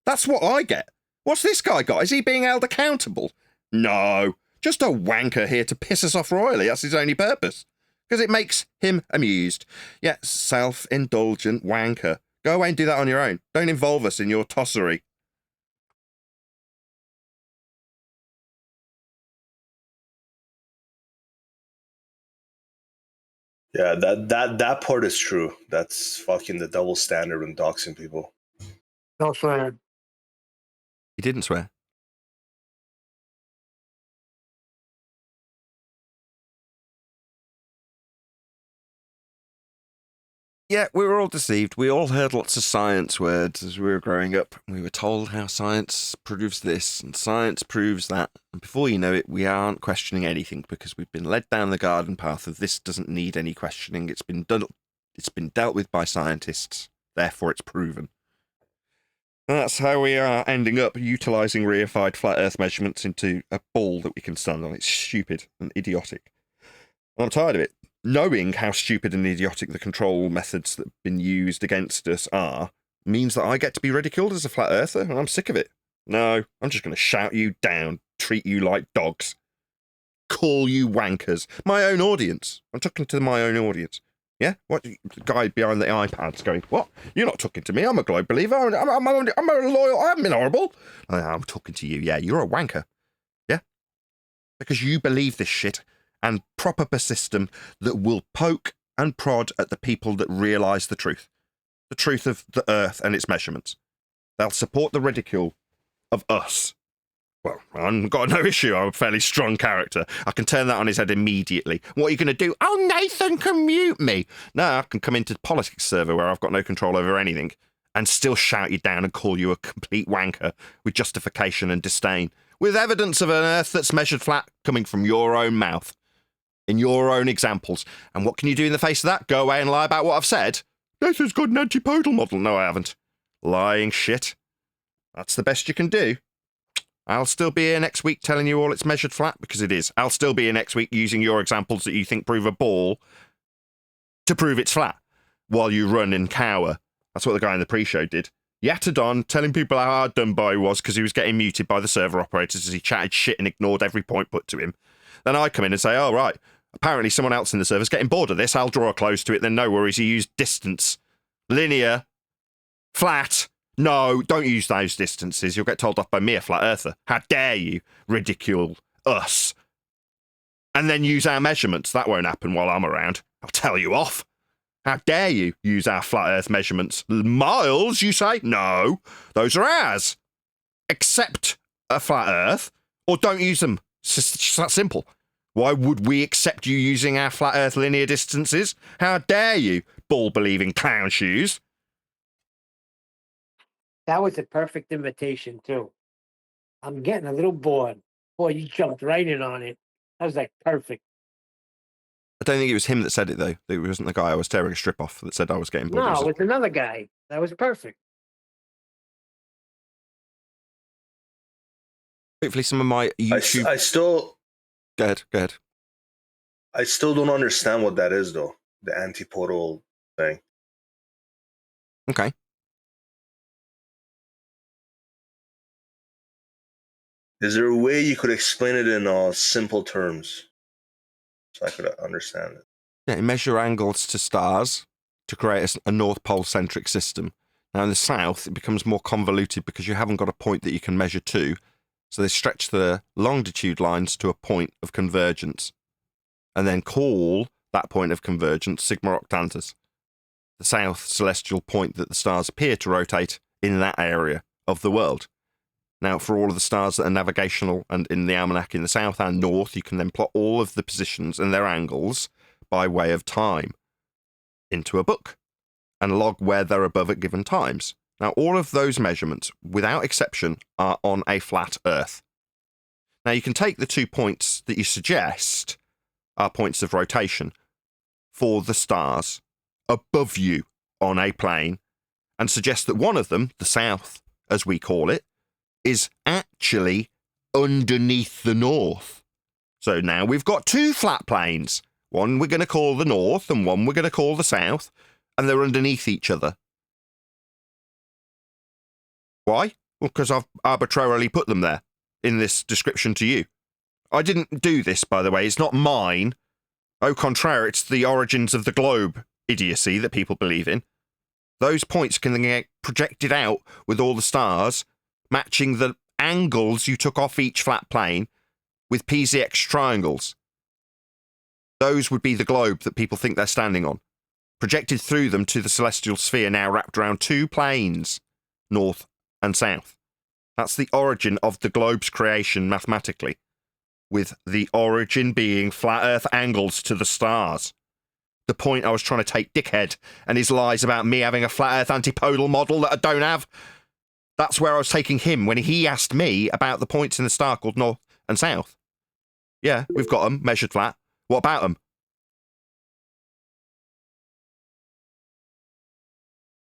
That's what I get. What's this guy got? Is he being held accountable? No. Just a wanker here to piss us off royally. That's his only purpose. Because it makes him amused. Yeah, self-indulgent wanker. Go away and do that on your own. Don't involve us in your tossery. Yeah, that part is true. That's fucking the double standard when doxing people. No swear. He didn't swear. Yeah, we were all deceived. We all heard lots of science words as we were growing up. We were told how science proves this and science proves that. And before you know it, we aren't questioning anything because we've been led down the garden path of this doesn't need any questioning. It's been done. It's been dealt with by scientists. Therefore, it's proven. That's how we are ending up utilising reified flat Earth measurements into a ball that we can stand on. It's stupid and idiotic. And I'm tired of it. Knowing how stupid and idiotic the control methods that have been used against us are means that I get to be ridiculed as a flat earther, and I'm sick of it. No, I'm just going to shout you down, treat you like dogs, call you wankers. My own audience. I'm talking to my own audience. Yeah? What? The guy behind the iPad's going, what? You're not talking to me. I'm a globe believer. I'm a loyal. I haven't been horrible. I'm talking to you. Yeah, you're a wanker. Yeah? Because you believe this shit. and prop up a system that will poke and prod at the people that realise the truth of the Earth and its measurements. They'll support the ridicule of us. Well, I've got no issue. I'm a fairly strong character. I can turn that on his head immediately. What are you going to do? Oh, Nathan can mute me. No, I can come into the politics server where I've got no control over anything and still shout you down and call you a complete wanker with justification and disdain, with evidence of an Earth that's measured flat coming from your own mouth, in your own examples. And what can you do in the face of that? Go away and lie about what I've said? Nathan's got an antipodal model. No, I haven't. Lying shit. That's the best you can do. I'll still be here next week telling you all it's measured flat, because it is. I'll still be here next week using your examples that you think prove a ball to prove it's flat, while you run and cower. That's what the guy in the pre-show did. Yattered on, telling people how hard done by he was because he was getting muted by the server operators as he chatted shit and ignored every point put to him. Then I come in and say, oh, right, apparently someone else in the server's getting bored of this. I'll draw close to it, then no worries, you use distance. Linear. Flat. No, don't use those distances. You'll get told off by me, a flat earther. How dare you ridicule us? And then use our measurements. That won't happen while I'm around. I'll tell you off. How dare you use our flat earth measurements? Miles, you say? No, those are ours. Accept a flat earth or don't use them. It's just that simple. Why would we accept you using our flat earth linear distances? How dare you, ball-believing clown shoes? That was a perfect invitation, too. I'm getting a little bored. Boy, you jumped right in on it. That was like perfect. I don't think it was him that said it, though. It wasn't the guy I was tearing a strip off that said I was getting bored. No, it was another guy. That was perfect. Hopefully some of my YouTube... I still... Go ahead. I still don't understand what that is, though. The antipodal thing. Okay. Is there a way you could explain it in simple terms so I could understand it? Yeah, you measure angles to stars to create a North Pole-centric system. Now, in the south, it becomes more convoluted because you haven't got a point that you can measure to. So they stretch the longitude lines to a point of convergence and then call that point of convergence Sigma Octantis, the south celestial point that the stars appear to rotate in that area of the world. Now, for all of the stars that are navigational and in the almanac in the south and north, you can then plot all of the positions and their angles by way of time into a book and log where they're above at given times. Now, all of those measurements, without exception, are on a flat Earth. Now, you can take the 2 points that you suggest are points of rotation for the stars above you on a plane and suggest that one of them, the south, as we call it, is actually underneath the north. So now we've got 2 flat planes. One we're going to call the north and one we're going to call the south, and they're underneath each other. Why? Well, because I've arbitrarily put them there in this description to you. I didn't do this, by the way. It's not mine. Au contraire, it's the origins of the globe idiocy that people believe in. Those points can then get projected out with all the stars, matching the angles you took off each flat plane with PZX triangles. Those would be the globe that people think they're standing on, projected through them to the celestial sphere now wrapped around 2 planes, north and south. That's the origin of the globe's creation mathematically, with the origin being flat Earth angles to the stars. The point I was trying to take dickhead and his lies about me having a flat Earth antipodal model that I don't have. That's where I was taking him when he asked me about the points in the star called north and south. Yeah, we've got them measured flat. What about them?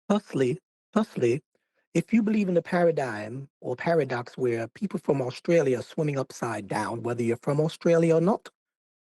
Thusly, if you believe in the paradigm or paradox where people from Australia are swimming upside down, whether you're from Australia or not,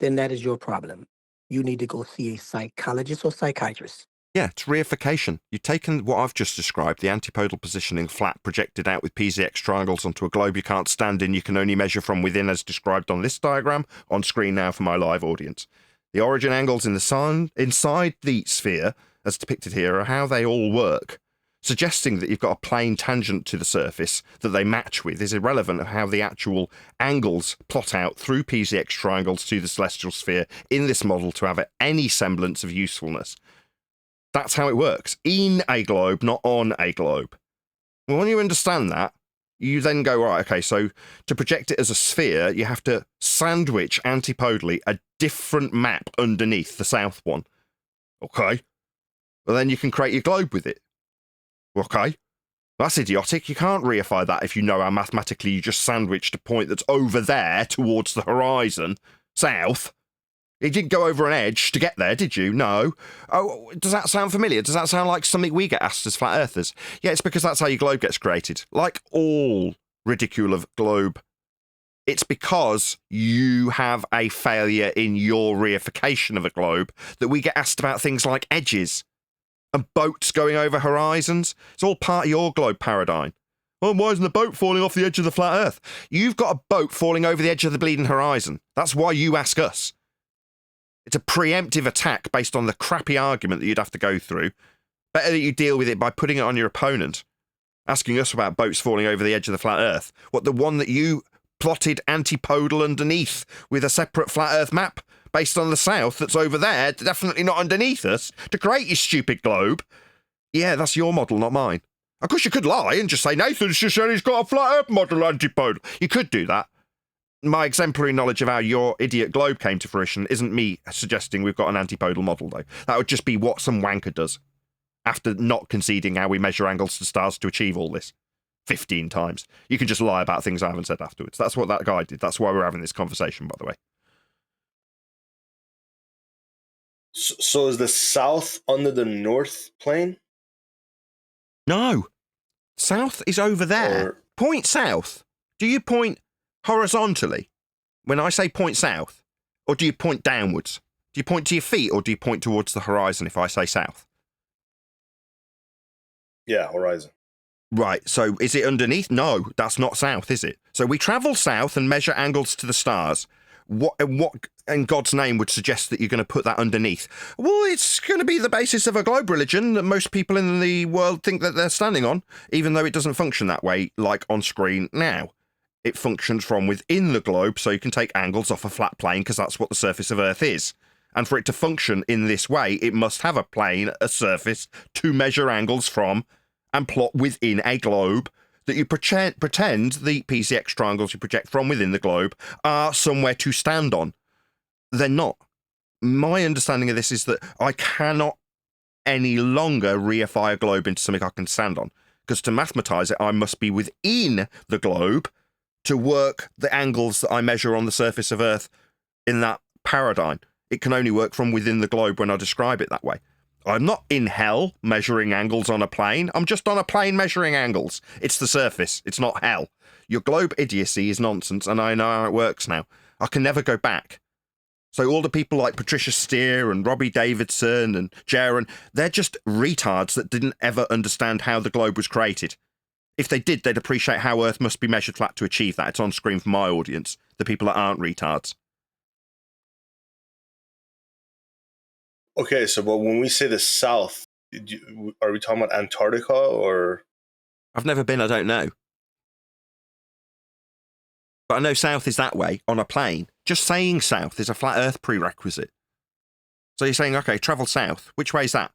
then that is your problem. You need to go see a psychologist or psychiatrist. Yeah, it's reification. You've taken what I've just described, the antipodal positioning flat projected out with PZX triangles onto a globe you can't stand in, you can only measure from within as described on this diagram, on screen now for my live audience. The origin angles in the sun, inside the sphere, as depicted here, are how they all work. Suggesting that you've got a plane tangent to the surface that they match with is irrelevant of how the actual angles plot out through PZX triangles to the celestial sphere in this model to have any semblance of usefulness. That's how it works. In a globe, not on a globe. Well, when you understand that, you then go, right, okay, so to project it as a sphere, you have to sandwich antipodally a different map underneath the south one. Okay. Well, then you can create your globe with it. Okay. That's idiotic. You can't reify that if you know how mathematically you just sandwiched a point that's over there towards the horizon, south. You didn't go over an edge to get there, did you? No. Oh, does that sound familiar? Does that sound like something we get asked as flat earthers? Yeah, it's because that's how your globe gets created. Like all ridicule of globe, it's because you have a failure in your reification of a globe that we get asked about things like edges and boats going over horizons. It's all part of your globe paradigm. Oh, why isn't the boat falling off the edge of the flat earth? You've got a boat falling over the edge of the bleeding horizon. That's why you ask us. It's a preemptive attack based on the crappy argument that you'd have to go through. Better that you deal with it by putting it on your opponent. Asking us about boats falling over the edge of the flat earth. What, the one that you plotted antipodal underneath with a separate flat earth map based on the south that's over there, definitely not underneath us, to create your stupid globe? Yeah, that's your model, not mine. Of course, you could lie and just say, Nathan's just said he's got a flat earth model antipodal. You could do that. My exemplary knowledge of how your idiot globe came to fruition isn't me suggesting we've got an antipodal model, though. That would just be what some wanker does, after not conceding how we measure angles to stars to achieve all this 15 times. You can just lie about things I haven't said afterwards. That's what that guy did. That's why we're having this conversation, by the way. So is the south under the north plane? No. South is over there. Or... Point south. Do you point horizontally when I say point south? Or do you point downwards? Do you point to your feet or do you point towards the horizon if I say south? Yeah, horizon. Right, so is it underneath? No, that's not south, is it? So we travel south and measure angles to the stars. What in God's name would suggest that you're going to put that underneath? Well, it's going to be the basis of a globe religion that most people in the world think that they're standing on, even though it doesn't function that way, like on screen now. It functions from within the globe, so you can take angles off a flat plane, because that's what the surface of Earth is. And for it to function in this way, it must have a plane, a surface, to measure angles from and plot within a globe that you pretend the PCX triangles you project from within the globe are somewhere to stand on. They're not. My understanding of this is that I cannot any longer reify a globe into something I can stand on, because to mathematise it, I must be within the globe to work the angles that I measure on the surface of Earth in that paradigm. It can only work from within the globe when I describe it that way. I'm not in hell measuring angles on a plane. I'm just on a plane measuring angles. It's the surface. It's not hell. Your globe idiocy is nonsense, and I know how it works now. I can never go back. So all the people like Patricia Steer and Robbie Davidson and Jaron, they're just retards that didn't ever understand how the globe was created. If they did, they'd appreciate how Earth must be measured flat to achieve that. It's on screen for my audience, the people that aren't retards. Okay, so but when we say the south, are we talking about Antarctica or? I've never been, I don't know. But I know south is that way on a plane. Just saying south is a flat Earth prerequisite. So you're saying, okay, travel south. Which way is that?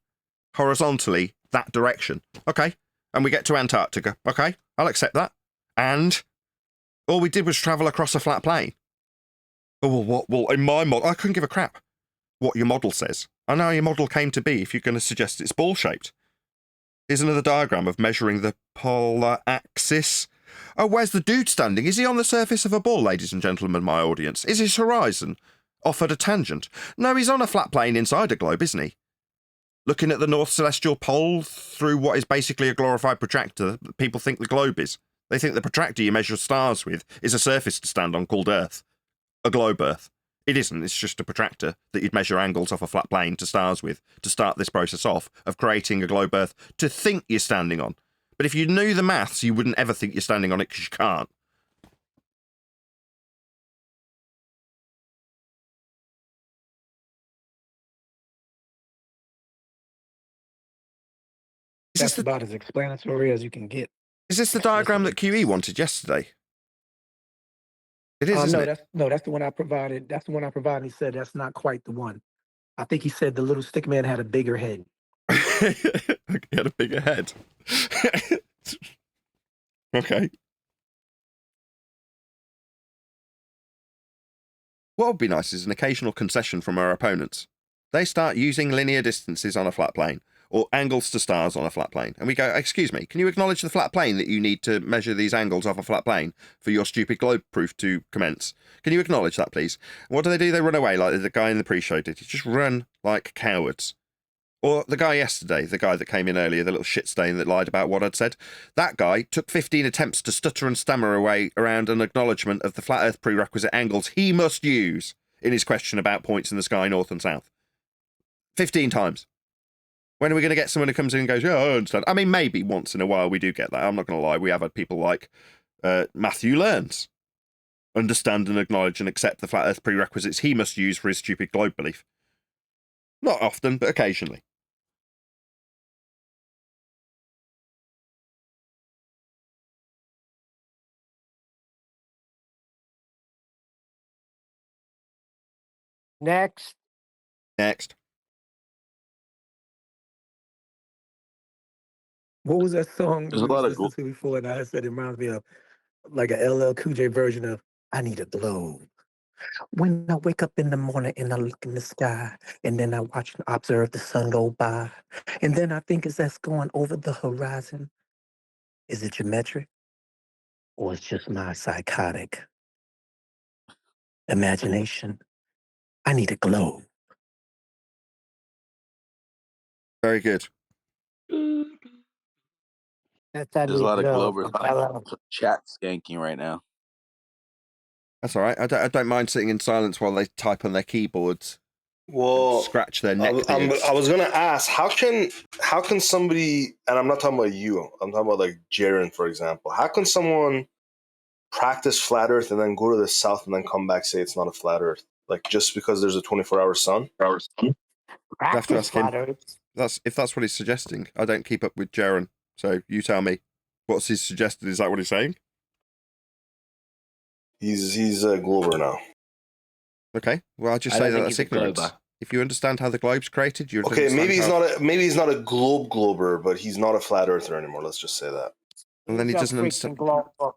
Horizontally, that direction. Okay. And we get to Antarctica. Okay, I'll accept that. And all we did was travel across a flat plane. Oh, well, what? Well, in my model, I couldn't give a crap what your model says. I know how your model came to be if you're going to suggest it's ball-shaped. Here's another diagram of measuring the polar axis. Oh, where's the dude standing? Is he on the surface of a ball, ladies and gentlemen, my audience? Is his horizon offered a tangent? No, he's on a flat plane inside a globe, isn't he? Looking at the North Celestial Pole through what is basically a glorified protractor that people think the globe is. They think the protractor you measure stars with is a surface to stand on called Earth. A globe Earth. It isn't, it's just a protractor that you'd measure angles off a flat plane to stars with to start this process off of creating a globe Earth to think you're standing on. But if you knew the maths, you wouldn't ever think you're standing on it because you can't. That's about as explanatory as you can get. Is this the diagram that QE wanted yesterday? It is, isn't it? That's the one I provided. That's the one I provided. He said that's not quite the one. I think he said the little stick man had a bigger head. He had a bigger head. Okay. What would be nice is an occasional concession from our opponents. They start using linear distances on a flat plane, or angles to stars on a flat plane, and we go, excuse me, can you acknowledge the flat plane that you need to measure these angles off a flat plane for your stupid globe proof to commence? Can you acknowledge that, please? And what do? They run away like the guy in the pre-show did. He just run like cowards. Or the guy yesterday, the guy that came in earlier, the little shit stain that lied about what I'd said, that guy took 15 attempts to stutter and stammer away around an acknowledgement of the flat earth prerequisite angles he must use in his question about points in the sky north and south. 15 times. When are we going to get someone who comes in and goes, yeah, I understand? I mean, maybe once in a while we do get that. I'm not going to lie. We have had people like Matthew Learns understand and acknowledge and accept the flat earth prerequisites he must use for his stupid globe belief. Not often, but occasionally. Next. What was that song There's we a lot was of listening to before? And I said it reminds me of like a LL Cool J version of "I Need a Globe." When I wake up in the morning and I look in the sky, and then I watch and observe the sun go by, and then I think as that's going over the horizon, is it geometric or it's just my psychotic imagination? I need a globe. Very good. There's a lot of Globers chat skanking right now. That's all right. I don't mind sitting in silence while they type on their keyboards. Well, scratch their neck. I was gonna ask, how can somebody, and I'm not talking about you, I'm talking about like Jaren, for example. How can someone practice flat Earth and then go to the south and then come back say it's not a flat Earth? Like just because there's a 24-hour sun? You have to ask him. Flat Earth. If that's what he's suggesting. I don't keep up with Jaren, so you tell me. What's he suggested? Is that what he's saying? He's a glober now. Okay, well I'll just say that that's ignorance. If you understand how the globe's created, you okay. Maybe he's not a glober, but he's not a flat earther anymore. Let's just say that. And then he doesn't understand. Well,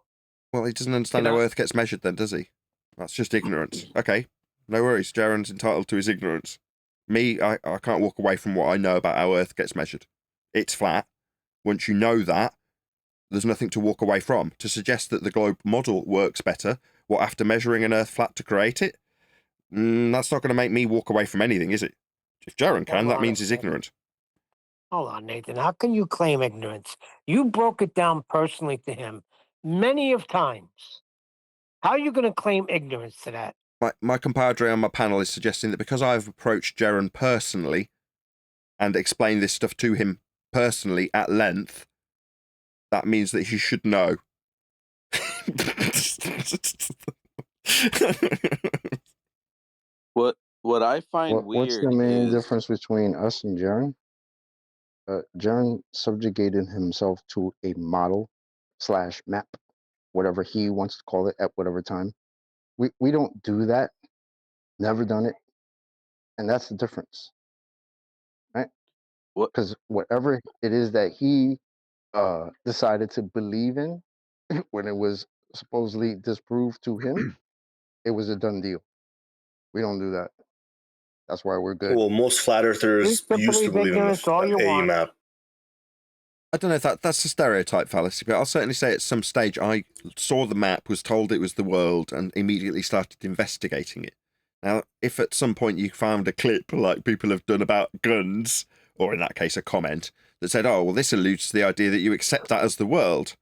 he doesn't understand how Earth gets measured, then, does he? That's just ignorance. Okay, no worries. Jaren's entitled to his ignorance. Me, I can't walk away from what I know about how Earth gets measured. It's flat. Once you know that, there's nothing to walk away from. To suggest that the globe model works better, what, after measuring an Earth flat to create it? That's not going to make me walk away from anything, is it? If Jaren can, that means he's ignorant. Hold on, Nathan. How can you claim ignorance? You broke it down personally to him many of times. How are you going to claim ignorance to that? My compadre on my panel is suggesting that because I've approached Jaren personally and explained this stuff to him personally at length, that means that he should know. What I find weird. What's the main difference between us and Jaren? Jaren subjugated himself to a model / map, whatever he wants to call it at whatever time. We don't do that. Never done it. And that's the difference. Right? Because whatever it is that he decided to believe in when it was supposedly disproved to him, it was a done deal. We don't do that. That's why we're good. Well, most flat earthers used to believe in the A map. I don't know if that's a stereotype fallacy, but I'll certainly say at some stage I saw the map, was told it was the world, and immediately started investigating it. Now, if at some point you found a clip like people have done about guns, or in that case a comment, that said, oh, well, this alludes to the idea that you accept that as the world.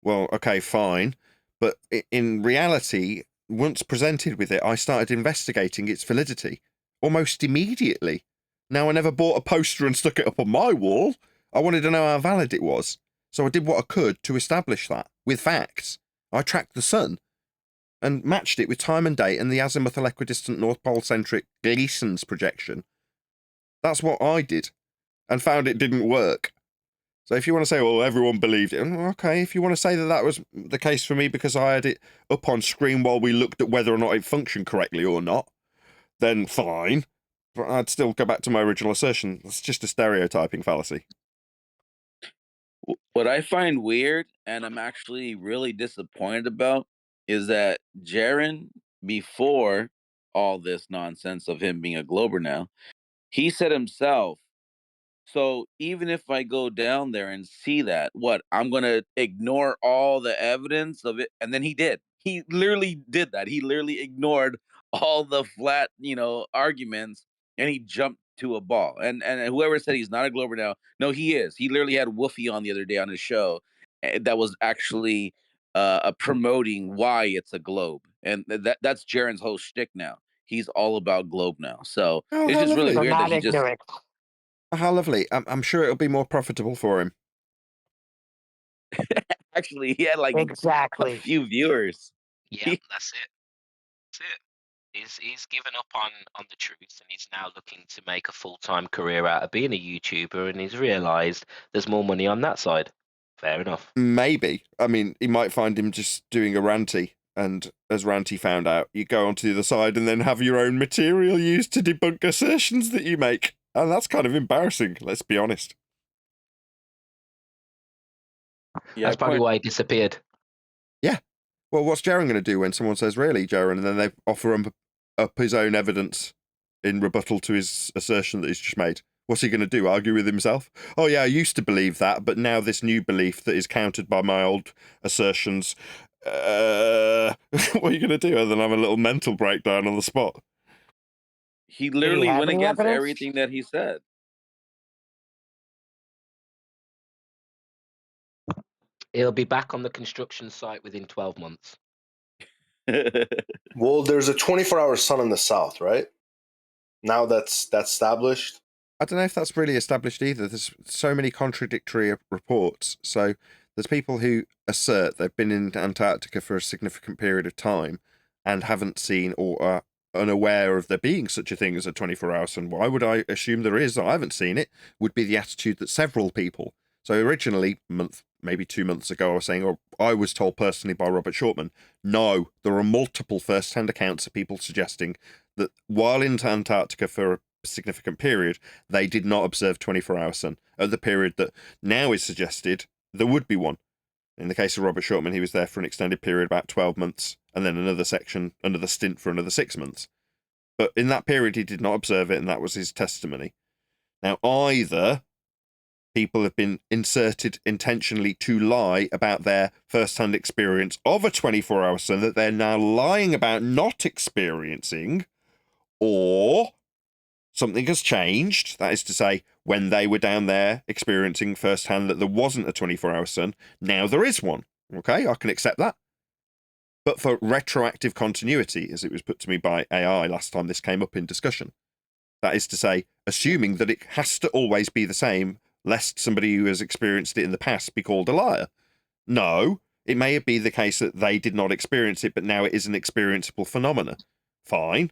Well, okay, fine. But in reality, once presented with it, I started investigating its validity almost immediately. Now, I never bought a poster and stuck it up on my wall. I wanted to know how valid it was. So I did what I could to establish that with facts. I tracked the sun and matched it with time and date and the azimuthal equidistant North Pole centric Gleason's projection. That's what I did, and found it didn't work. So if you want to say, well, everyone believed it, okay. If you want to say that that was the case for me because I had it up on screen while we looked at whether or not it functioned correctly or not, then fine. But I'd still go back to my original assertion. It's just a stereotyping fallacy. What I find weird, and I'm actually really disappointed about, is that Jaren, before all this nonsense of him being a Glober now, he said himself, so even if I go down there and see that, what, I'm going to ignore all the evidence of it? And then he did. He literally did that. He literally ignored all the flat, arguments, and he jumped to a ball. And whoever said he's not a Glober now, no, he is. He literally had Woofy on the other day on his show that was actually promoting why it's a globe. And that's Jaren's whole shtick now. He's all about globe now. So Oh, it's how just really lovely. They're weird that not he just ignorant. How lovely. I'm sure it'll be more profitable for him. actually he had like a Exactly. few viewers. Yeah, that's it. That's it. He's given up on the truth, and he's now looking to make a full-time career out of being a YouTuber, and he's realised there's more money on that side. Fair enough. Maybe. I mean, he might find him just doing a ranty, and as Ranty found out, you go onto the other side and then have your own material used to debunk assertions that you make. And that's kind of embarrassing, let's be honest. Yeah, That's probably why he disappeared. Yeah. Well, what's Jaren going to do when someone says, really, Jaren? And then they offer him up his own evidence in rebuttal to his assertion that he's just made. What's he going to do? Argue with himself? Oh, yeah, I used to believe that, but now this new belief that is countered by my old assertions. What are you going to do other than have a little mental breakdown on the spot? He literally have went any against evidence? everything that he said. He'll be back on the construction site within 12 months. Well, there's a 24-hour sun in the south, right? Now that's established. I don't know if that's really established either. There's so many contradictory reports. So there's people who assert they've been in Antarctica for a significant period of time and haven't seen or are unaware of there being such a thing as a 24-hour sun. Why would I assume there is? I haven't seen it. Would be the attitude that several people. So originally, maybe 2 months ago, I was saying, or I was told personally by Robert Shortman, no, there are multiple first-hand accounts of people suggesting that while in Antarctica for a significant period, they did not observe 24-hour sun. At the period that now is suggested, there would be one. In the case of Robert Shortman, he was there for an extended period, about 12 months, and then another stint for another 6 months. But in that period, he did not observe it, and that was his testimony. Now, either people have been inserted intentionally to lie about their first-hand experience of a 24-hour sun that they're now lying about not experiencing, or something has changed. That is to say, when they were down there experiencing firsthand that there wasn't a 24-hour sun, now there is one. Okay, I can accept that. But for retroactive continuity, as it was put to me by AI last time this came up in discussion, that is to say, assuming that it has to always be the same, lest somebody who has experienced it in the past be called a liar. No, it may be the case that they did not experience it, but now it is an experienceable phenomena. Fine.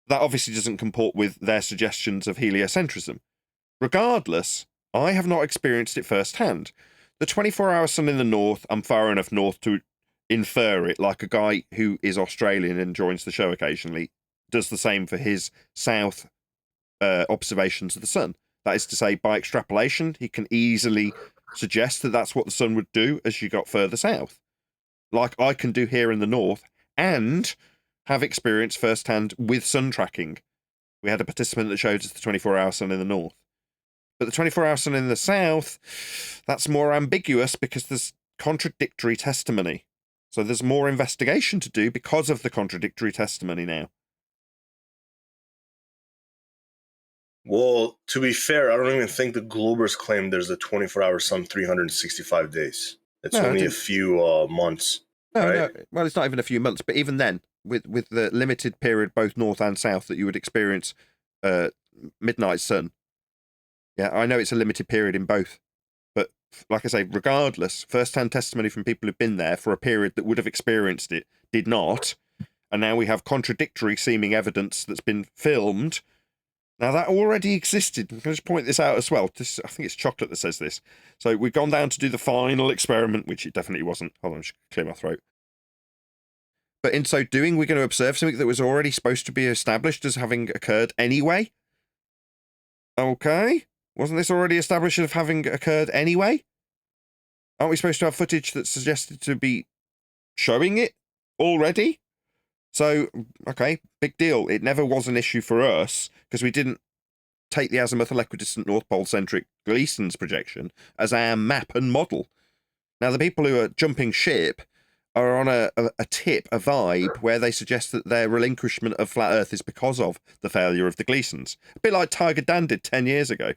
That obviously doesn't comport with their suggestions of heliocentrism. Regardless, I have not experienced it firsthand. The 24-hour sun in the north, I'm far enough north to infer it, like a guy who is Australian and joins the show occasionally does the same for his south observations of the sun. That is to say, by extrapolation, he can easily suggest that that's what the sun would do as you got further south. Like I can do here in the north, and have experience firsthand with sun tracking. We had a participant that showed us the 24-hour sun in the north. But the 24-hour sun in the south, that's more ambiguous because there's contradictory testimony. So there's more investigation to do because of the contradictory testimony now. Well, to be fair, I don't even think the Globers claim there's a 24-hour sun 365 days. It's only a few months. No, right? no. Well, it's not even a few months, but even then, with the limited period, both north and south, that you would experience midnight sun. Yeah, I know it's a limited period in both, but like I say, regardless, first-hand testimony from people who've been there for a period that would have experienced it did not, and now we have contradictory seeming evidence that's been filmed Now, that already existed. I'm going to just point this out as well. I think it's Chocolate that says this. So we've gone down to do the final experiment, which it definitely wasn't. Hold on, I should clear my throat. But in so doing, we're going to observe something that was already supposed to be established as having occurred anyway. Okay. Wasn't this already established as having occurred anyway? Aren't we supposed to have footage that's suggested to be showing it already? So, okay, big deal. It never was an issue for us because we didn't take the azimuthal equidistant North Pole centric Gleason's projection as our map and model. Now, the people who are jumping ship are on a vibe where they suggest that their relinquishment of flat Earth is because of the failure of the Gleasons. A bit like Tiger Dan did 10 years ago.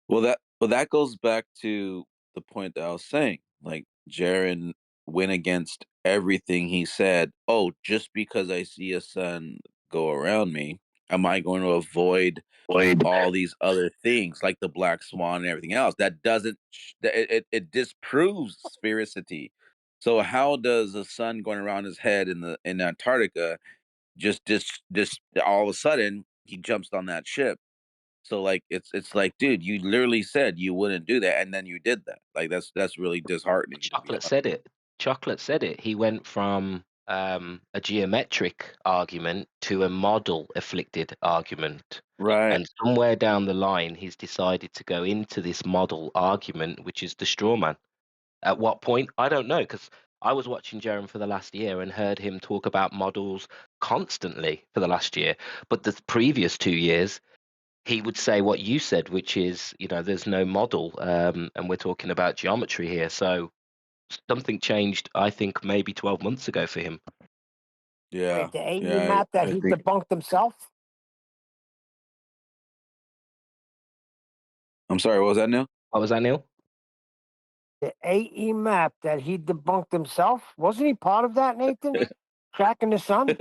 Well, that goes back to the point that I was saying. Like, Jaren went against everything he said. Oh, just because I see a sun go around me, am I going to avoid all these other things like the black swan and everything else? That doesn't. It disproves sphericity. So how does a sun going around his head in Antarctica just all of a sudden he jumps on that ship? So like it's like, dude, you literally said you wouldn't do that, and then you did that. Like that's really disheartening, to be Chocolate honest. said it. Chocolate said it. He went from a geometric argument to a model afflicted argument. Right. And somewhere down the line, he's decided to go into this model argument, which is the straw man. At what point? I don't know, because I was watching Jerem for the last year and heard him talk about models constantly for the last year. But the previous 2 years, he would say what you said, which is, there's no model, and we're talking about geometry here. So something changed, I think, maybe 12 months ago for him. Yeah. Wait, the AE Yeah. map that I he think. debunked himself? I'm sorry. What was that, Neil? What was that, Neil? The AE map that he debunked himself? Wasn't he part of that, Nathan? Tracking the sun?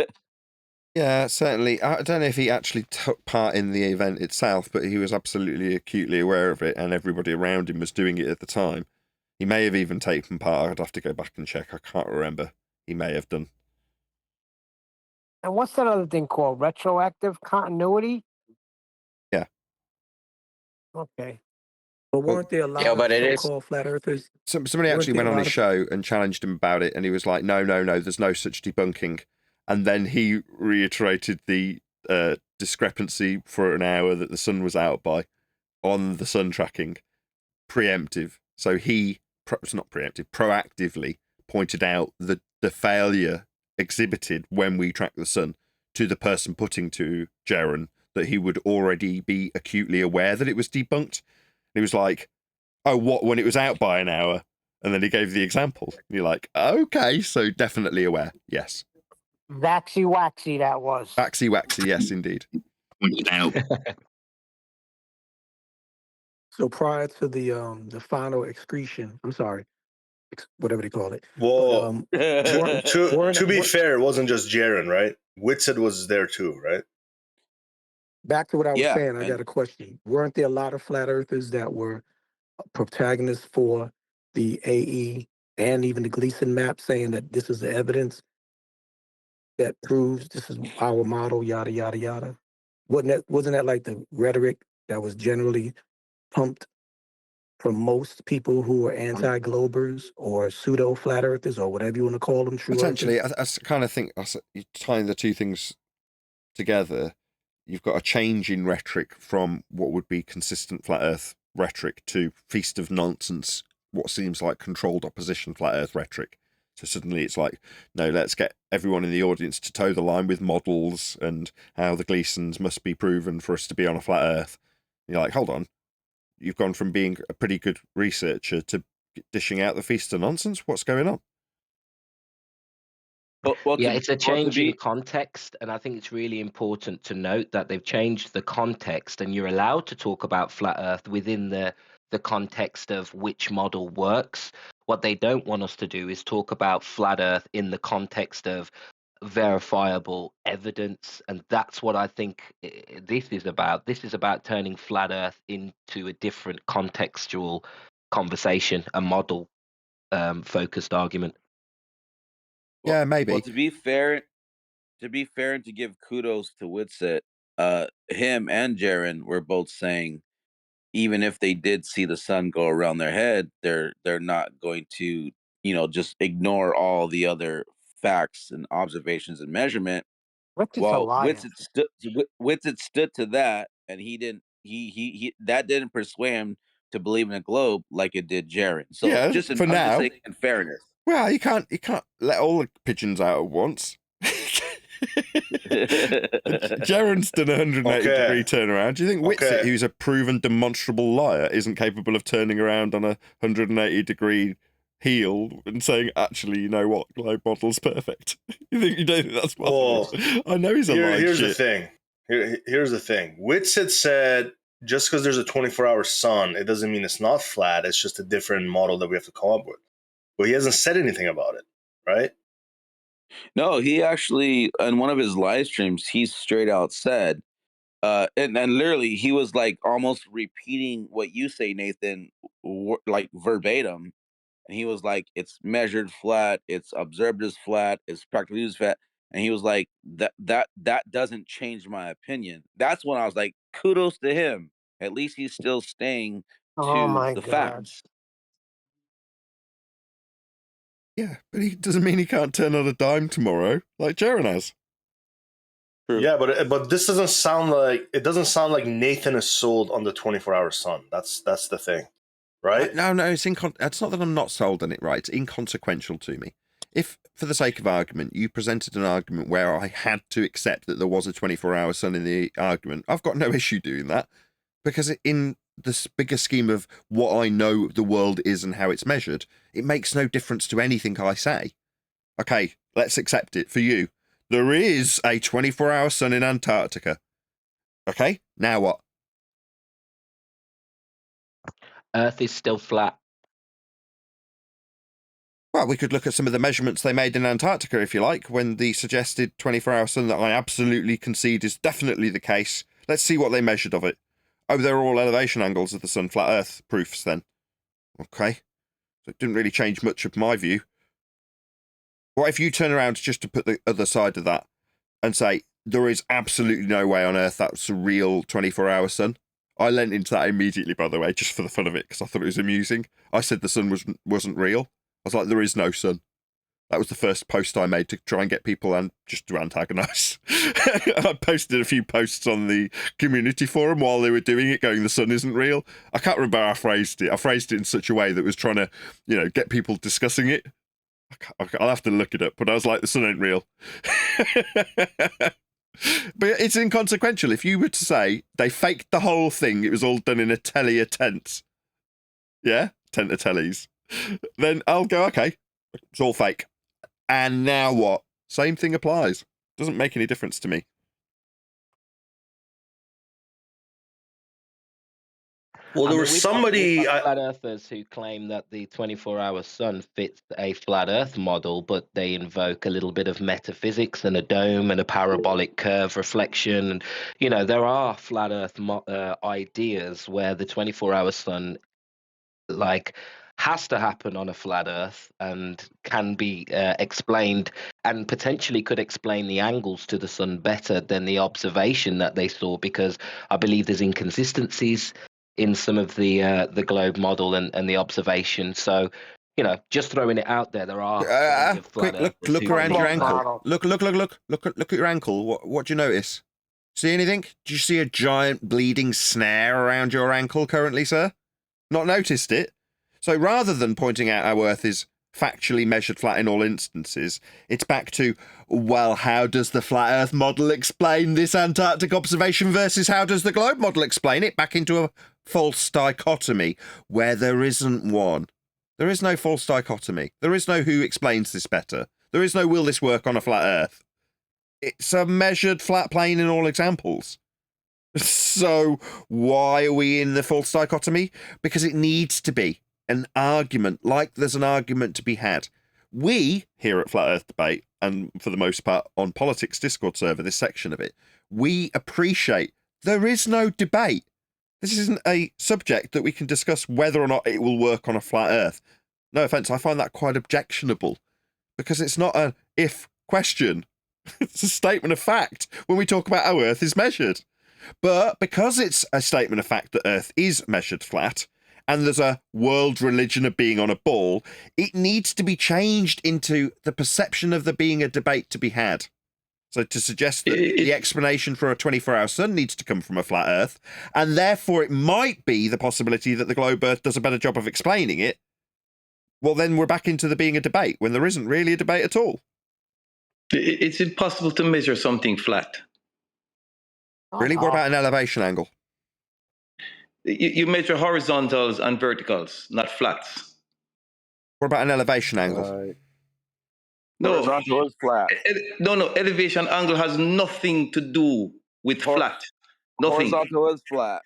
Yeah, certainly. I don't know if he actually took part in the event itself, but he was absolutely acutely aware of it, and everybody around him was doing it at the time. He may have even taken part. I'd have to go back and check. I can't remember. He may have done. And what's that other thing called? Retroactive continuity? Yeah. Okay. But weren't there a lot of but it is. so-called flat earthers? Somebody Weren't actually there went a on lot his of show and challenged him about it, and he was like, no, there's no such debunking. And then he reiterated the discrepancy for an hour that the sun was out by on the sun tracking, preemptive. So he, it's not preemptive, proactively pointed out the failure exhibited when we track the sun to the person putting to Jaren that he would already be acutely aware that it was debunked. And he was like, oh, what, when it was out by an hour? And then he gave the example. You're like, okay, so definitely aware. Yes. Waxy waxy that was. Waxy waxy, yes, indeed. So prior to the final excretion, I'm sorry, whatever they call it. Well, But, to be fair, it wasn't just Jaren, right? Whitsett was there too, right? back to what I was Yeah. saying, I got a question. Weren't there a lot of flat earthers that were protagonists for the AE and even the Gleason map, saying that this is the evidence that proves this is our model, yada yada yada? Wasn't that like the rhetoric that was generally pumped from most people who were anti-globers or pseudo flat earthers or whatever you want to call them, true Potentially, earthers? I kind of think tying the two things together, you've got a change in rhetoric from what would be consistent flat earth rhetoric to feast of nonsense, what seems like controlled opposition flat earth rhetoric. So suddenly it's like, no, let's get everyone in the audience to toe the line with models and how the Gleasons must be proven for us to be on a flat earth. You're like, hold on, you've gone from being a pretty good researcher to dishing out the feast of nonsense. What's going on? Yeah, it's a change in context, and I think it's really important to note that they've changed the context, and you're allowed to talk about flat Earth within the context of which model works. What they don't want us to do is talk about flat Earth in the context of verifiable evidence, and that's what I think this is about. This is about turning flat Earth into a different contextual conversation, a model focused argument. Yeah, maybe. Well, to be fair, To be fair and to give kudos to Witsit, him and Jaren were both saying even if they did see the sun go around their head, they're not going to, just ignore all the other facts and observations and measurement. Richard's a Well, liar. Witsit stood to that, and he didn't. He that didn't persuade him to believe in a globe like it did Jaren. So Yeah, for I'm just now. saying in fairness. Well, you can't let all the pigeons out at once. Jaren's done a 180-degree turnaround. Do you think Witsit, who's a proven demonstrable liar, isn't capable of turning around on a 180-degree heel and saying, actually, you know what, globe model's perfect? You don't think that's possible? Well, I know he's a liar. Here's the thing. Here's the thing. Witsit said just because there's a 24-hour sun, it doesn't mean it's not flat. It's just a different model that we have to come up with. But he hasn't said anything about it, right? No, he actually, in one of his live streams, he straight out said, and literally he was like almost repeating what you say, Nathan, like verbatim. And he was like, it's measured flat, it's observed as flat, it's practically used flat. And he was like, that doesn't change my opinion. That's when I was like, kudos to him. At least he's still staying Oh to my the God. facts. Yeah, but he doesn't mean he can't turn on a dime tomorrow, like Jaren has. True. Yeah, but this doesn't sound like Nathan is sold on the 24-hour sun. That's the thing, right? No, it's it's not that I'm not sold on it, right? It's inconsequential to me. If, for the sake of argument, you presented an argument where I had to accept that there was a 24-hour sun in the argument, I've got no issue doing that, because in this bigger scheme of what I know the world is and how it's measured, it makes no difference to anything I say. Okay, let's accept it for you. There is a 24-hour sun in Antarctica. Okay, now what? Earth is still flat. Well, we could look at some of the measurements they made in Antarctica, if you like, when the suggested 24-hour sun that I absolutely concede is definitely the case. Let's see what they measured of it. Oh, they're all elevation angles of the sun, flat Earth proofs then. Okay. So it didn't really change much of my view. What if you turn around just to put the other side of that and say, there is absolutely no way on Earth that's a real 24-hour sun? I lent into that immediately, by the way, just for the fun of it, because I thought it was amusing. I said the sun wasn't real. I was like, there is no sun. That was the first post I made to try and get people and just to antagonise. I posted a few posts on the community forum while they were doing it, going, the sun isn't real. I can't remember how I phrased it. I phrased it in such a way that was trying to, get people discussing it. I'll have to look it up, but I was like, the sun ain't real. But it's inconsequential. If you were to say they faked the whole thing, it was all done in a telly of tents. Yeah? Tent of tellies. Then I'll go, okay, it's all fake. And now what? Same thing applies. Doesn't make any difference to me. Well, there was somebody... flat earthers who claim that the 24-hour sun fits a flat earth model, but they invoke a little bit of metaphysics and a dome and a parabolic curve reflection. And, there are flat earth ideas where the 24-hour sun, has to happen on a flat earth and can be explained and potentially could explain the angles to the sun better than the observation that they saw, because I believe there's inconsistencies in some of the globe model and the observation. So, just throwing it out there, there are plenty of flat quick, look around your ankle. Look at your ankle. What do you notice? See anything? Do you see a giant bleeding snare around your ankle currently, sir? Not noticed it? So rather than pointing out how Earth is factually measured flat in all instances, it's back to, well, how does the flat Earth model explain this Antarctic observation versus how does the globe model explain it? Back into a false dichotomy where there isn't one. There is no false dichotomy. There is no who explains this better. There is no will this work on a flat Earth. It's a measured flat plane in all examples. So why are we in the false dichotomy? Because it needs to be an argument, like there's an argument to be had. We, here at Flat Earth Debate, and for the most part on Politics Discord server, this section of it, we appreciate there is no debate. This isn't a subject that we can discuss whether or not it will work on a flat Earth. No offence, I find that quite objectionable, because it's not an if question. It's a statement of fact when we talk about how Earth is measured. But because it's a statement of fact that Earth is measured flat, and there's a world religion of being on a ball, it needs to be changed into the perception of there being a debate to be had. So to suggest that the explanation for a 24-hour sun needs to come from a flat Earth, and therefore it might be the possibility that the globe Earth does a better job of explaining it, well, then we're back into there being a debate when there isn't really a debate at all. It's impossible to measure something flat. Really? What about an elevation angle? You measure horizontals and verticals, not flats. What about an elevation angle? No, horizontal is flat. No. Elevation angle has nothing to do with flat. Nothing. Horizontal is flat.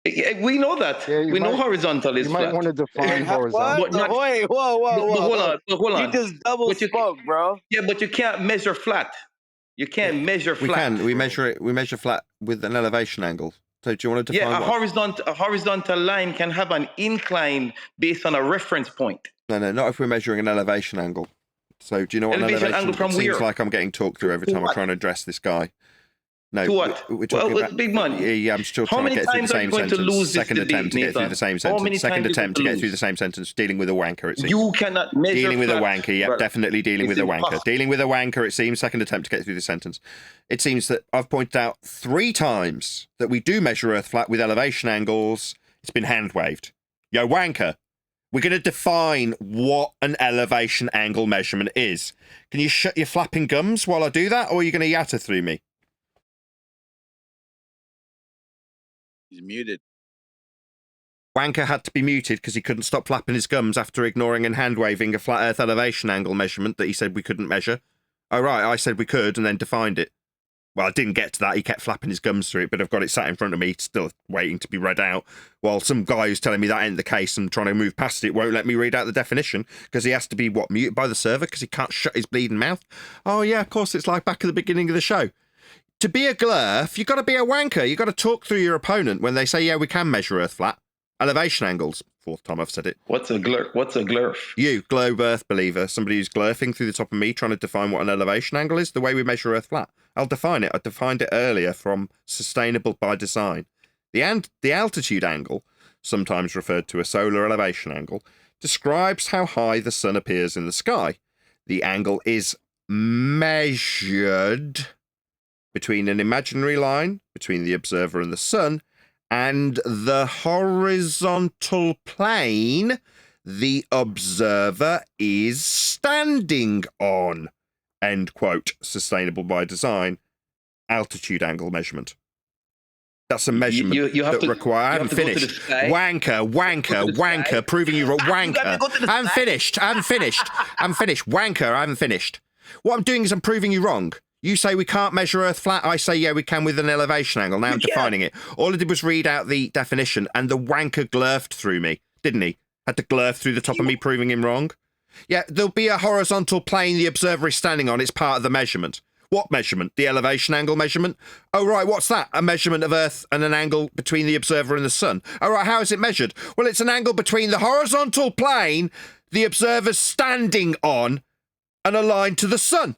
We know that. We know horizontal is you flat. might want to define horizontal. What? Wait, whoa. Hold on. You just double spoke, bro. Yeah, but you can't measure flat. You can't measure flat. We measure it. We measure flat with an elevation angle. So do you want to define? Yeah, a horizontal line can have an incline based on a reference point. No, not if we're measuring an elevation angle. So do you know what elevation an elevation angle from it seems where? like I'm getting talked through every time I'm trying to address this guy. No, to what? We're talking about big man. Yeah, I'm still trying to get through the same sentence. Second attempt to get through the same sentence. Second attempt to get through the same sentence. Dealing with a wanker, it seems. You cannot measure dealing with a flat, wanker. Yep, brother. definitely dealing with a wanker. Dealing with a wanker, it seems. Second attempt to get through the sentence. It seems that I've pointed out 3 times that we do measure Earth flat with elevation angles. It's been hand waved. Yo, wanker. We're going to define what an elevation angle measurement is. Can you shut your flapping gums while I do that, or are you going to yatter through me? He's muted. Wanker had to be muted because he couldn't stop flapping his gums after ignoring and hand-waving a flat Earth elevation angle measurement that he said we couldn't measure. Oh, right, I said we could and then defined it. Well, I didn't get to that. He kept flapping his gums through it, but I've got it sat in front of me, still waiting to be read out, while some guy who's telling me that ain't the case and trying to move past it won't let me read out the definition because he has to be, muted by the server because he can't shut his bleeding mouth? Oh, yeah, of course, it's like back at the beginning of the show. To be a glurf, you've got to be a wanker. You've got to talk through your opponent when they say, yeah, we can measure Earth flat. Elevation angles. 4th time I've said it. What's a glurf? You, globe Earth believer. Somebody who's glurfing through the top of me trying to define what an elevation angle is, the way we measure Earth flat. I'll define it. I defined it earlier from sustainable by design. The altitude angle, sometimes referred to as solar elevation angle, describes how high the sun appears in the sky. The angle is measured between an imaginary line between the observer and the sun and the horizontal plane the observer is standing on. End quote. Sustainable by design. Altitude angle measurement. That's a measurement that require. I haven't finished. Wanker, proving you wrong. Wanker. I'm finished. Wanker, I haven't finished. What I'm doing is I'm proving you wrong. You say we can't measure Earth flat. I say, yeah, we can with an elevation angle. Now I'm defining it. All I did was read out the definition, and the wanker glurfed through me, didn't he? Had to glurf through the top of me, proving him wrong. Yeah, there'll be a horizontal plane the observer is standing on. It's part of the measurement. What measurement? The elevation angle measurement? Oh, right, what's that? A measurement of Earth and an angle between the observer and the sun. Oh, right, how is it measured? Well, it's an angle between the horizontal plane the observer's standing on and a line to the sun.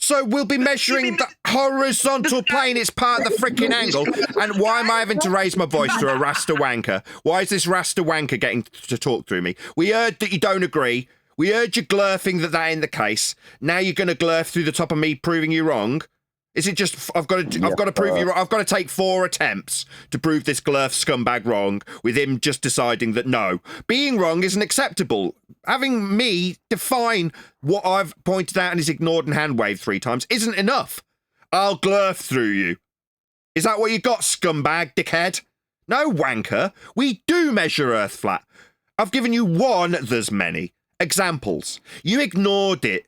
So we'll be measuring the horizontal plane. It's part of the freaking angle. And why am I having to raise my voice to a Rasta wanker? Why is this Rasta wanker getting to talk through me? We heard that you don't agree. We heard you glurfing that ain't the case. Now you're going to glurf through the top of me, proving you wrong. Is it just I've got to prove you wrong? I've got to take 4 attempts to prove this glurf scumbag wrong, with him just deciding that no, being wrong isn't acceptable. Having me define what I've pointed out and is ignored and hand waved 3 times isn't enough. I'll glurf through you. Is that what you got, scumbag, dickhead? No, wanker. We do measure Earth flat. I've given you one, there's many examples. You ignored it,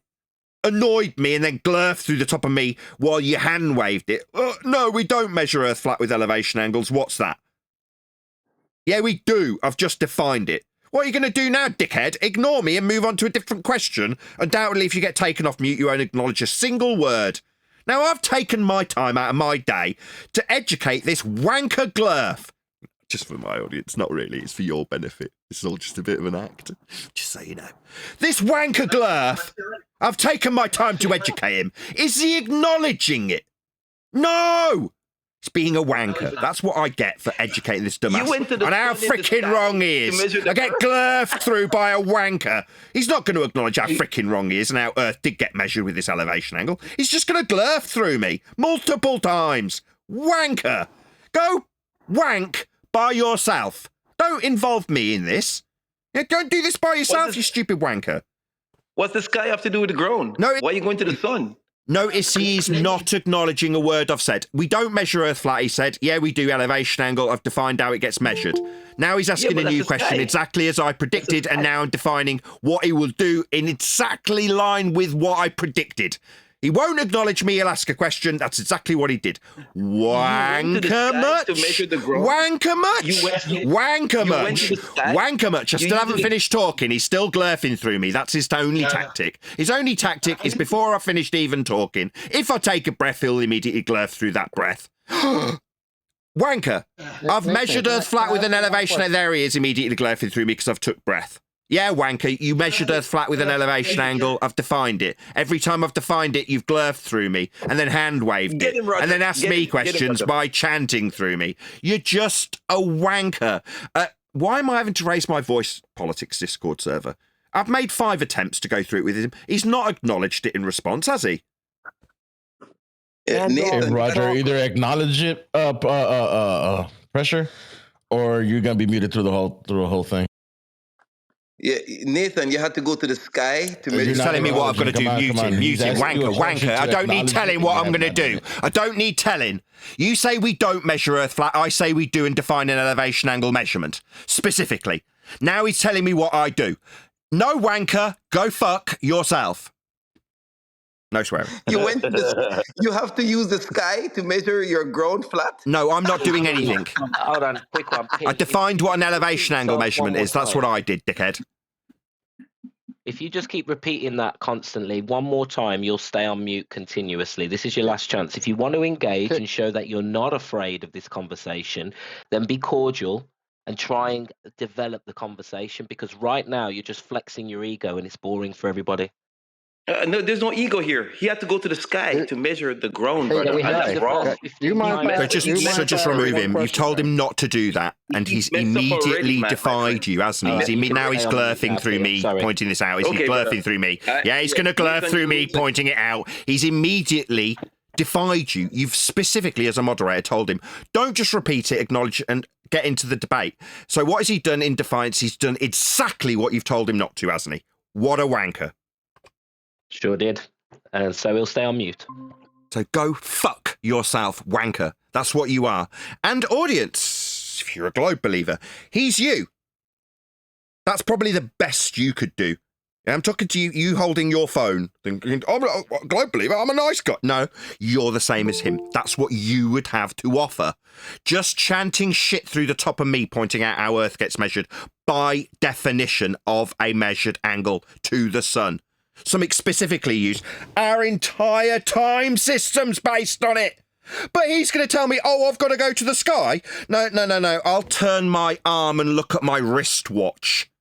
annoyed me, and then glurfed through the top of me while you hand waved it. No, we don't measure Earth flat with elevation angles. What's that? Yeah, we do. I've just defined it. What are you going to do now, dickhead? Ignore me and move on to a different question? Undoubtedly, if you get taken off mute, you won't acknowledge a single word. Now, I've taken my time out of my day to educate this wanker glurf. Just for my audience, not really. It's for your benefit. It's all just a bit of an act. Just so you know. This wanker Glurf, I've taken my time to educate him. Is he acknowledging it? No! It's being a wanker. That's what I get for educating this dumbass. And how freaking wrong he is. I get glurfed through by a wanker. He's not going to acknowledge how freaking wrong he is and how Earth did get measured with this elevation angle. He's just going to glurf through me multiple times. Wanker. Go wank by yourself. Don't involve me in this. Yeah, don't do this by yourself, you stupid wanker. What's the sky have to do with the ground? No, why are you going to the sun? Notice he's not acknowledging a word I've said. We don't measure Earth flat, he said. Yeah, we do elevation angle. I've defined how it gets measured. Now he's asking a new question exactly as I predicted, and now I'm defining what he will do in exactly line with what I predicted. He won't acknowledge me, he'll ask a question. That's exactly what he did. Wanker much? Wanker much? Wanker much? Wanker much? I still haven't finished talking. He's still glurfing through me. That's his only tactic. His only tactic is before I've finished even talking. If I take a breath, he'll immediately glurf through that breath. Wanker. I've measured Earth flat with an elevation. There he is, immediately glurfing through me because I've took breath. Yeah, wanker, you measured Earth flat with an elevation angle. I've defined it. Every time I've defined it, you've glurfed through me and then hand-waved it and then asked me questions by chanting through me. You're just a wanker. Why am I having to raise my voice, Politics Discord server? I've made 5 attempts to go through it with him. He's not acknowledged it in response, has he? Nathan, Roger, either acknowledge it, pressure, or you're gonna be muted through the whole thing. Yeah, Nathan, you had to go to the sky to measure. He's telling me what I've got to do. Muting, wanker. I don't need telling what I'm going to do. I don't need telling. You say we don't measure Earth flat. I say we do and define an elevation angle measurement. Specifically. Now he's telling me what I do. No, wanker. Go fuck yourself. No swearing. You have to use the sky to measure your ground flat? No, I'm not doing anything. Hold on, quick one. I defined what an elevation angle measurement is. That's what I did, dickhead. If you just keep repeating that constantly, one more time, you'll stay on mute continuously. This is your last chance. If you want to engage and show that you're not afraid of this conversation, then be cordial and try and develop the conversation, because right now you're just flexing your ego and it's boring for everybody. No, there's no ego here. He had to go to the sky to measure the ground, brother. That's wrong. So just remove him. You've told him not to do that, and he's immediately defied you, hasn't he? Now he's glurfing through me, pointing this out. He's glurfing through me. Yeah, he's going to glurf through me, pointing it out. He's immediately defied you. You've specifically, as a moderator, told him, don't just repeat it, acknowledge and get into the debate. So what has he done in defiance? He's done exactly what you've told him not to, hasn't he? What a wanker. Sure did. And so he'll stay on mute. So go fuck yourself, wanker. That's what you are. And audience, if you're a globe believer, he's you. That's probably the best you could do. I'm talking to you holding your phone, thinking, I'm a globe believer, I'm a nice guy. No, you're the same as him. That's what you would have to offer. Just chanting shit through the top of me, pointing out how Earth gets measured by definition of a measured angle to the sun. Something specifically used. Our entire time system's based on it. But he's going to tell me, oh, I've got to go to the sky. No. I'll turn my arm and look at my wristwatch.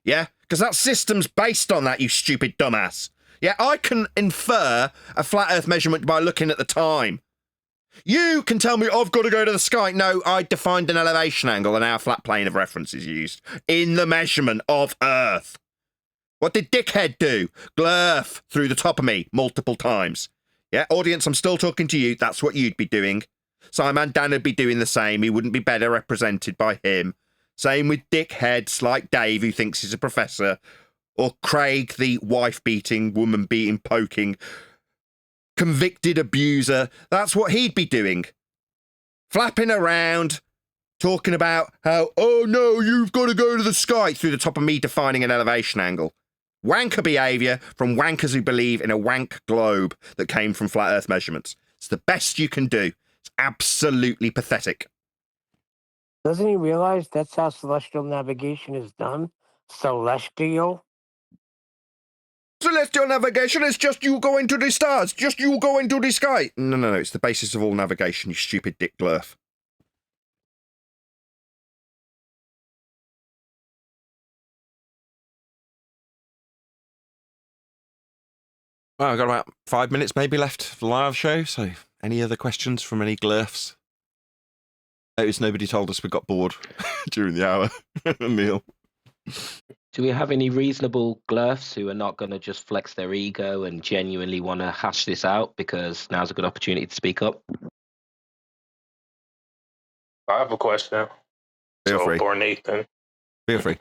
Yeah? Because that system's based on that, you stupid dumbass. Yeah, I can infer a flat Earth measurement by looking at the time. You can tell me, I've got to go to the sky. No, I defined an elevation angle and our flat plane of reference is used in the measurement of Earth. What did dickhead do? Glurf through the top of me multiple times. Yeah, audience, I'm still talking to you. That's what you'd be doing. Simon Dan would be doing the same. He wouldn't be better represented by him. Same with dickheads like Dave, who thinks he's a professor, or Craig, the wife-beating, woman-beating, poking, convicted abuser. That's what he'd be doing. Flapping around, talking about how, oh no, you've got to go to the sky, through the top of me defining an elevation angle. Wanker behaviour from wankers who believe in a wank globe that came from flat Earth measurements. It's the best you can do. It's absolutely pathetic. Doesn't he realize that's how celestial navigation is done? Celestial? Celestial navigation is just you going to the stars. Just you going to the sky. No. It's the basis of all navigation, you stupid dick glurf. Well, I've got about 5 minutes maybe left for the live show, so any other questions from any glurfs? Notice nobody told us we got bored during the hour. Neil. Do we have any reasonable glurfs who are not going to just flex their ego and genuinely want to hash this out, because now's a good opportunity to speak up? I have a question. Feel free. For Nathan. Feel free.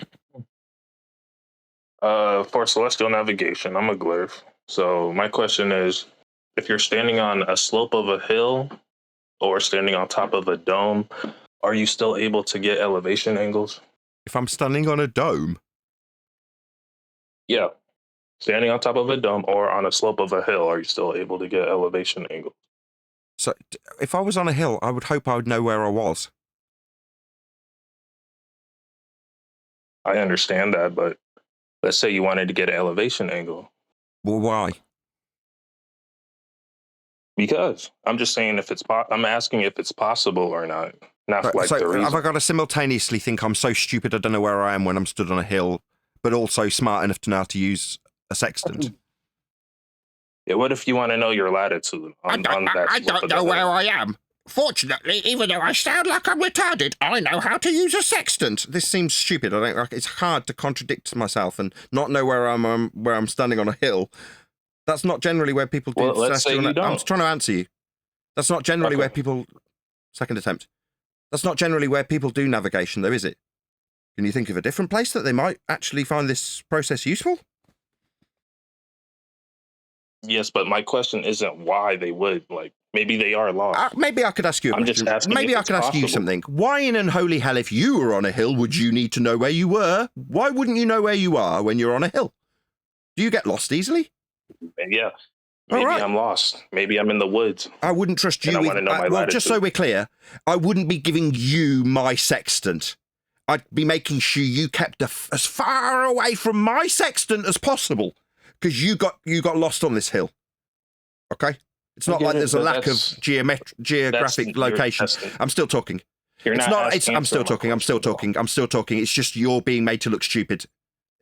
For celestial navigation, I'm a glyph. So my question is, if you're standing on a slope of a hill or standing on top of a dome, are you still able to get elevation angles? If I'm standing on a dome? Yeah. Standing on top of a dome or on a slope of a hill, are you still able to get elevation angles? So if I was on a hill, I would hope I would know where I was. I understand that, but let's say you wanted to get an elevation angle. Well, why? Because I'm just saying if it's I'm asking if it's possible or not. Not like so the reason. have I got to simultaneously think I'm so stupid I don't know where I am when I'm stood on a hill, but also smart enough to know how to use a sextant? Yeah, what if you want to know your latitude? I don't know where I am. Fortunately, even though I sound like I'm retarded, I know how to use a sextant. This seems stupid. I don't. It's hard to contradict myself and not know where I'm standing on a hill. That's not generally where people do. Well, let's say you don't. I'm trying to answer you. That's not generally where people. Second attempt. That's not generally where people do navigation, though, is it? Can you think of a different place that they might actually find this process useful? Yes, but my question isn't why they would. Like, maybe they are lost. Maybe I could ask you a question. Just asking maybe I could ask you something. Why in unholy hell, if you were on a hill, would you need to know where you were? Why wouldn't you know where you are when you're on a hill? Do you get lost easily? Yeah. Maybe I'm lost. Maybe I'm in the woods. I wouldn't trust you. I want to know my well, latitude. just so we're clear, I wouldn't be giving you my sextant. I'd be making sure you kept as far away from my sextant as possible, because you got lost on this hill. Okay? It's not like there's a lack of geographic location. I'm still talking. I'm still talking. It's just you're being made to look stupid.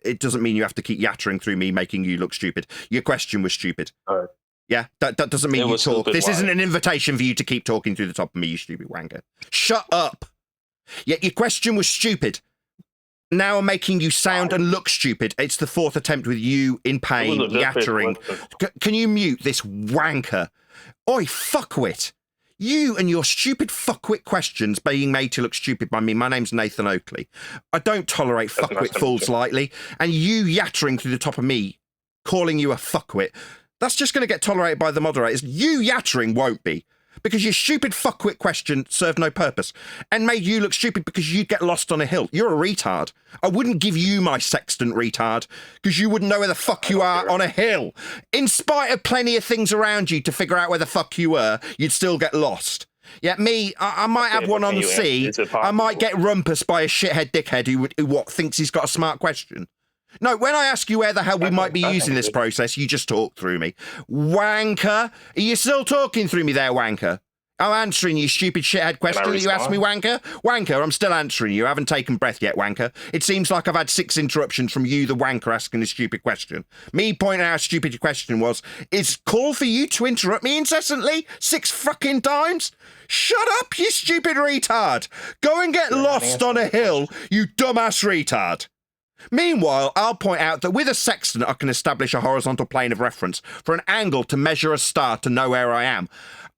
It doesn't mean you have to keep yattering through me making you look stupid. Your question was stupid. Yeah, that doesn't mean you talk. This isn't an invitation for you to keep talking through the top of me, you stupid wanker. Shut up. Yet your question was stupid. Now I'm making you sound and look stupid. It's the fourth attempt with you in pain, yattering. Can you mute this wanker? Oi, fuckwit. You and your stupid fuckwit questions being made to look stupid by me. My name's Nathan Oakley. I don't tolerate fuckwit fools lightly. And you yattering through the top of me, calling you a fuckwit, that's just going to get tolerated by the moderators. You yattering won't be. Because your stupid fuckwit question served no purpose and made you look stupid because you'd get lost on a hill. You're a retard. I wouldn't give you my sextant, retard, because you wouldn't know where the fuck you are on a hill. In spite of plenty of things around you to figure out where the fuck you were, you'd still get lost. Yet me, I might have one on the sea. I might get rumpus by a shithead dickhead who thinks he's got a smart question. No, when I ask you where the hell we might be using this process, you just talk through me. Wanker! Are you still talking through me there, wanker? I'm answering you, stupid shithead question that you asked me, wanker. Wanker, I'm still answering you. I haven't taken breath yet, wanker. It seems like I've had 6 interruptions from you, the wanker, asking a stupid question. Me pointing out how stupid your question was. It's call for you to interrupt me incessantly 6 fucking times? Shut up, you stupid retard! Go and get lost on a hill, you dumbass retard! Meanwhile, I'll point out that with a sextant I can establish a horizontal plane of reference for an angle to measure a star to know where I am.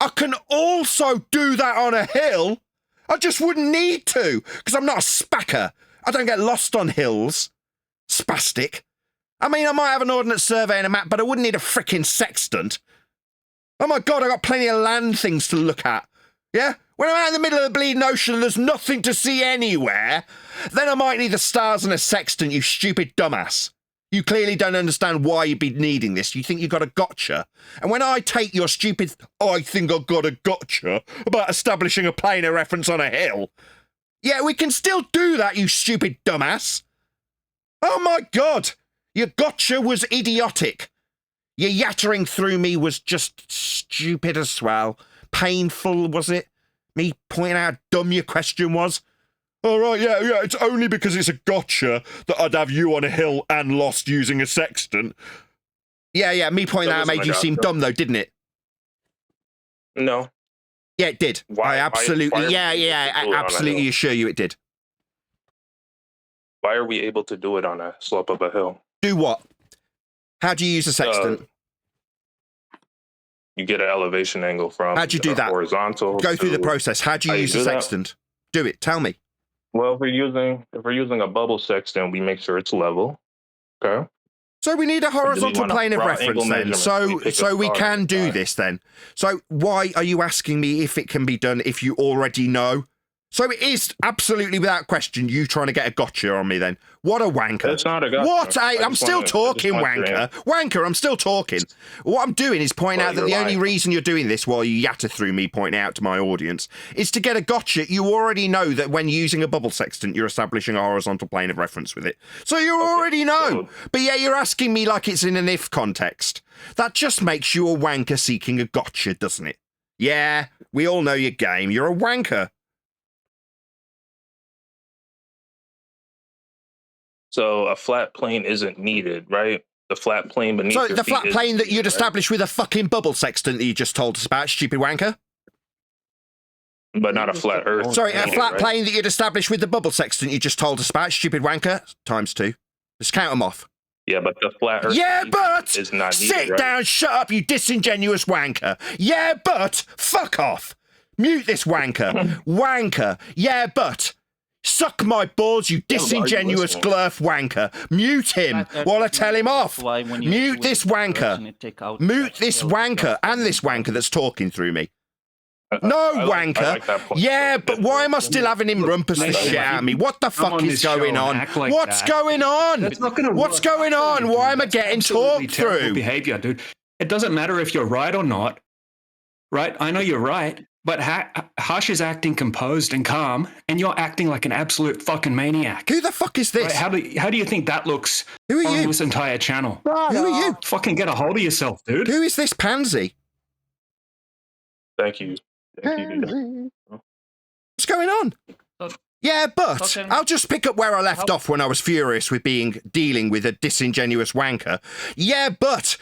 I can also do that on a hill. I just wouldn't need to, because I'm not a spacker. I don't get lost on hills. Spastic. I mean, I might have an ordnance survey and a map, but I wouldn't need a frickin' sextant. Oh my God, I got plenty of land things to look at. Yeah? When I'm out in the middle of the bleeding ocean and there's nothing to see anywhere, then I might need the stars and a sextant, you stupid dumbass. You clearly don't understand why you'd be needing this. You think you got a gotcha. And when I take your stupid, I think I've got a gotcha about establishing a plane of reference on a hill, yeah, we can still do that, you stupid dumbass. Oh my God, your gotcha was idiotic. Your yattering through me was just stupid as well. Painful, was it? Me pointing out how dumb your question was? All right, yeah, it's only because it's a gotcha that I'd have you on a hill and lost using a sextant. Yeah, me pointing that out made you seem dumb, though, didn't it? No. Yeah, it did. Why? I absolutely, I absolutely assure you it did. Why are we able to do it on a slope of a hill? Do what? How do you use a sextant? You get an elevation angle from. How'd you do that? Horizontal. Go through the process. How do you use a sextant? Do it. Tell me. Well, if we're using a bubble sextant, we make sure it's level. Okay. So we need a horizontal plane of reference then. So we can do this then. So why are you asking me if it can be done if you already know? So it is absolutely without question you trying to get a gotcha on me then. What a wanker. It's not a gotcha. What? I'm still talking, wanker. Wanker, I'm still talking. What I'm doing is pointing out that the only reason you're doing this while you yatter through me pointing out to my audience is to get a gotcha. You already know that when using a bubble sextant, you're establishing a horizontal plane of reference with it. So you already know. But yeah, you're asking me like it's in an if context. That just makes you a wanker seeking a gotcha, doesn't it? Yeah, we all know your game. You're a wanker. So a flat plane isn't needed, right? The flat plane beneath So your the feet flat plane that needed, you'd establish with a fucking bubble sextant that you just told us about, stupid wanker? But not a flat earth. Sorry, a flat plane that you'd establish with the bubble sextant you just told us about, stupid wanker? ×2. Just count them off. Yeah, but the flat earth is not needed, sit down, shut up, you disingenuous wanker. Yeah, but fuck off. Mute this wanker. Wanker. Yeah, but suck my balls, you disingenuous glurf wanker. Mute him while I tell him off. Mute this wanker. Mute this wanker and this wanker that's talking through me. No, wanker. Yeah, but why am I still having him rumpus the shit out of me? What the fuck is going on? What's going on? What's going on? Why am I getting talked through? Behavior, dude. It doesn't matter if you're right or not. Right? I know you're right. But Hush is acting composed and calm, and you're acting like an absolute fucking maniac. Who the fuck is this? Right, how do you think that looks on this entire channel? Who are you? Fucking get a hold of yourself, dude. Who is this pansy? Thank you. What's going on? Yeah, but I'll just pick up where I left off when I was furious with dealing with a disingenuous wanker. Yeah, but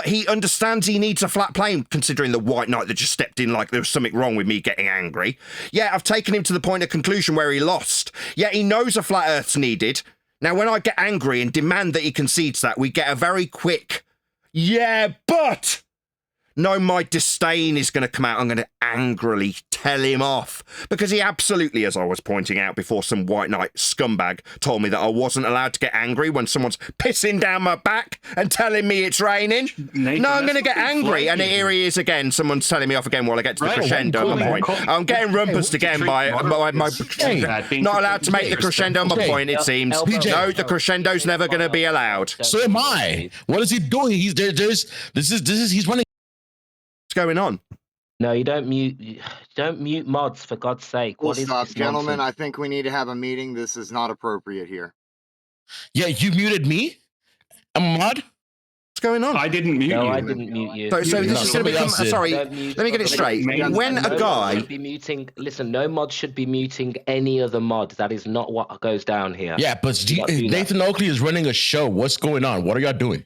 he understands he needs a flat plane, considering the white knight that just stepped in like there was something wrong with me getting angry. Yeah, I've taken him to the point of conclusion where he lost. Yeah, he knows a flat earth's needed. Now, when I get angry and demand that he concedes that, we get a very quick, yeah, but... No, my disdain is going to come out. I'm going to angrily tell him off. Because he absolutely, as I was pointing out before, some white knight scumbag told me that I wasn't allowed to get angry when someone's pissing down my back and telling me it's raining. Nathan, no, I'm going to get angry. And here he is again. Someone's telling me off again while I get to the crescendo of my point. I'm getting rumpused again by my not allowed to make the crescendo of my point, it seems. No, the crescendo's never going to be allowed. So am I. What is he doing? He's he's running. Going on? No, you don't mute mods, for God's sake. We'll what is stop, this gentlemen. nonsense? I think we need to have a meeting. This is not appropriate here. Yeah, you muted me? I'm a mod? What's going on? I didn't mute you. No, I didn't mute you. So this is going to become... Sorry, let me get it straight. When a guy... Be muting, listen, no mod should be muting any other mod. That is not what goes down here. Yeah, but Nathan Oakley is running a show. What's going on? What are y'all doing?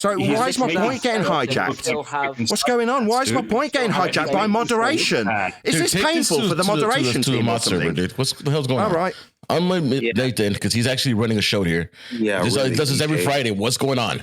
So why is my point getting hijacked? What's going on? Why is my point getting hijacked by moderation? Is this painful for the moderation team or something? Dude. What's the hell's going on? All right. I'm going to admit Nathan, because he's actually running a show here. Yeah, he does this every Friday. What's going on?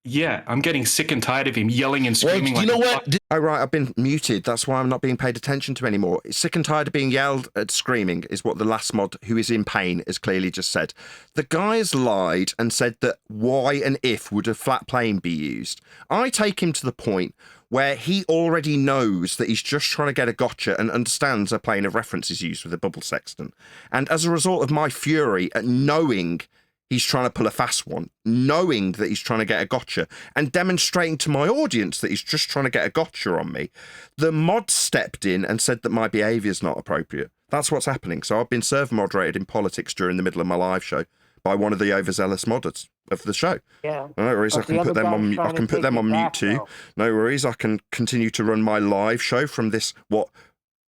Yeah, I'm getting sick and tired of him yelling and screaming. Well, you know what? Oh, right, I've been muted. That's why I'm not being paid attention to anymore. Sick and tired of being yelled at, screaming, is what the last mod, who is in pain, has clearly just said. The guy has lied and said that why and if would a flat plane be used. I take him to the point where he already knows that he's just trying to get a gotcha and understands a plane of reference is used with a bubble sextant. And as a result of my fury at knowing he's trying to pull a fast one, knowing that he's trying to get a gotcha, and demonstrating to my audience that he's just trying to get a gotcha on me, the mod stepped in and said that my behaviour is not appropriate. That's what's happening. So I've been server moderated in politics during the middle of my live show by one of the overzealous modders of the show. Yeah. No worries, I can put them on. I can put them on mute too. No worries, I can continue to run my live show from this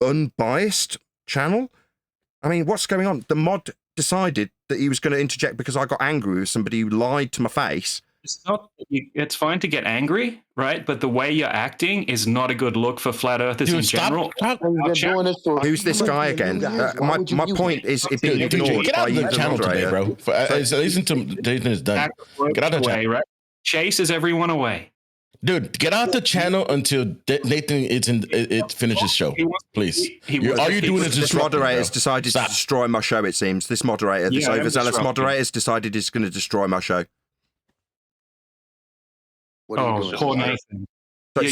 unbiased channel. I mean, what's going on? The mod decided that he was going to interject because I got angry with somebody who lied to my face It's not. It's fine to get angry, right? But the way you're acting is not a good look for flat earthers in general. Who's this guy again? My point is it being Dude, ignored get by out of you, the the channel today, moderator. bro. Listen to Nathan is done. Get out of the way, channel. right? Chases everyone away. Dude, get out the channel until Nathan it finishes show, please. All you're doing is this disrupting, moderator bro. has decided Stop. to destroy my show. It seems this moderator, this Yeah, I am overzealous disrupting. moderator, has decided he's going to destroy my show. What are you doing? Poor Nathan.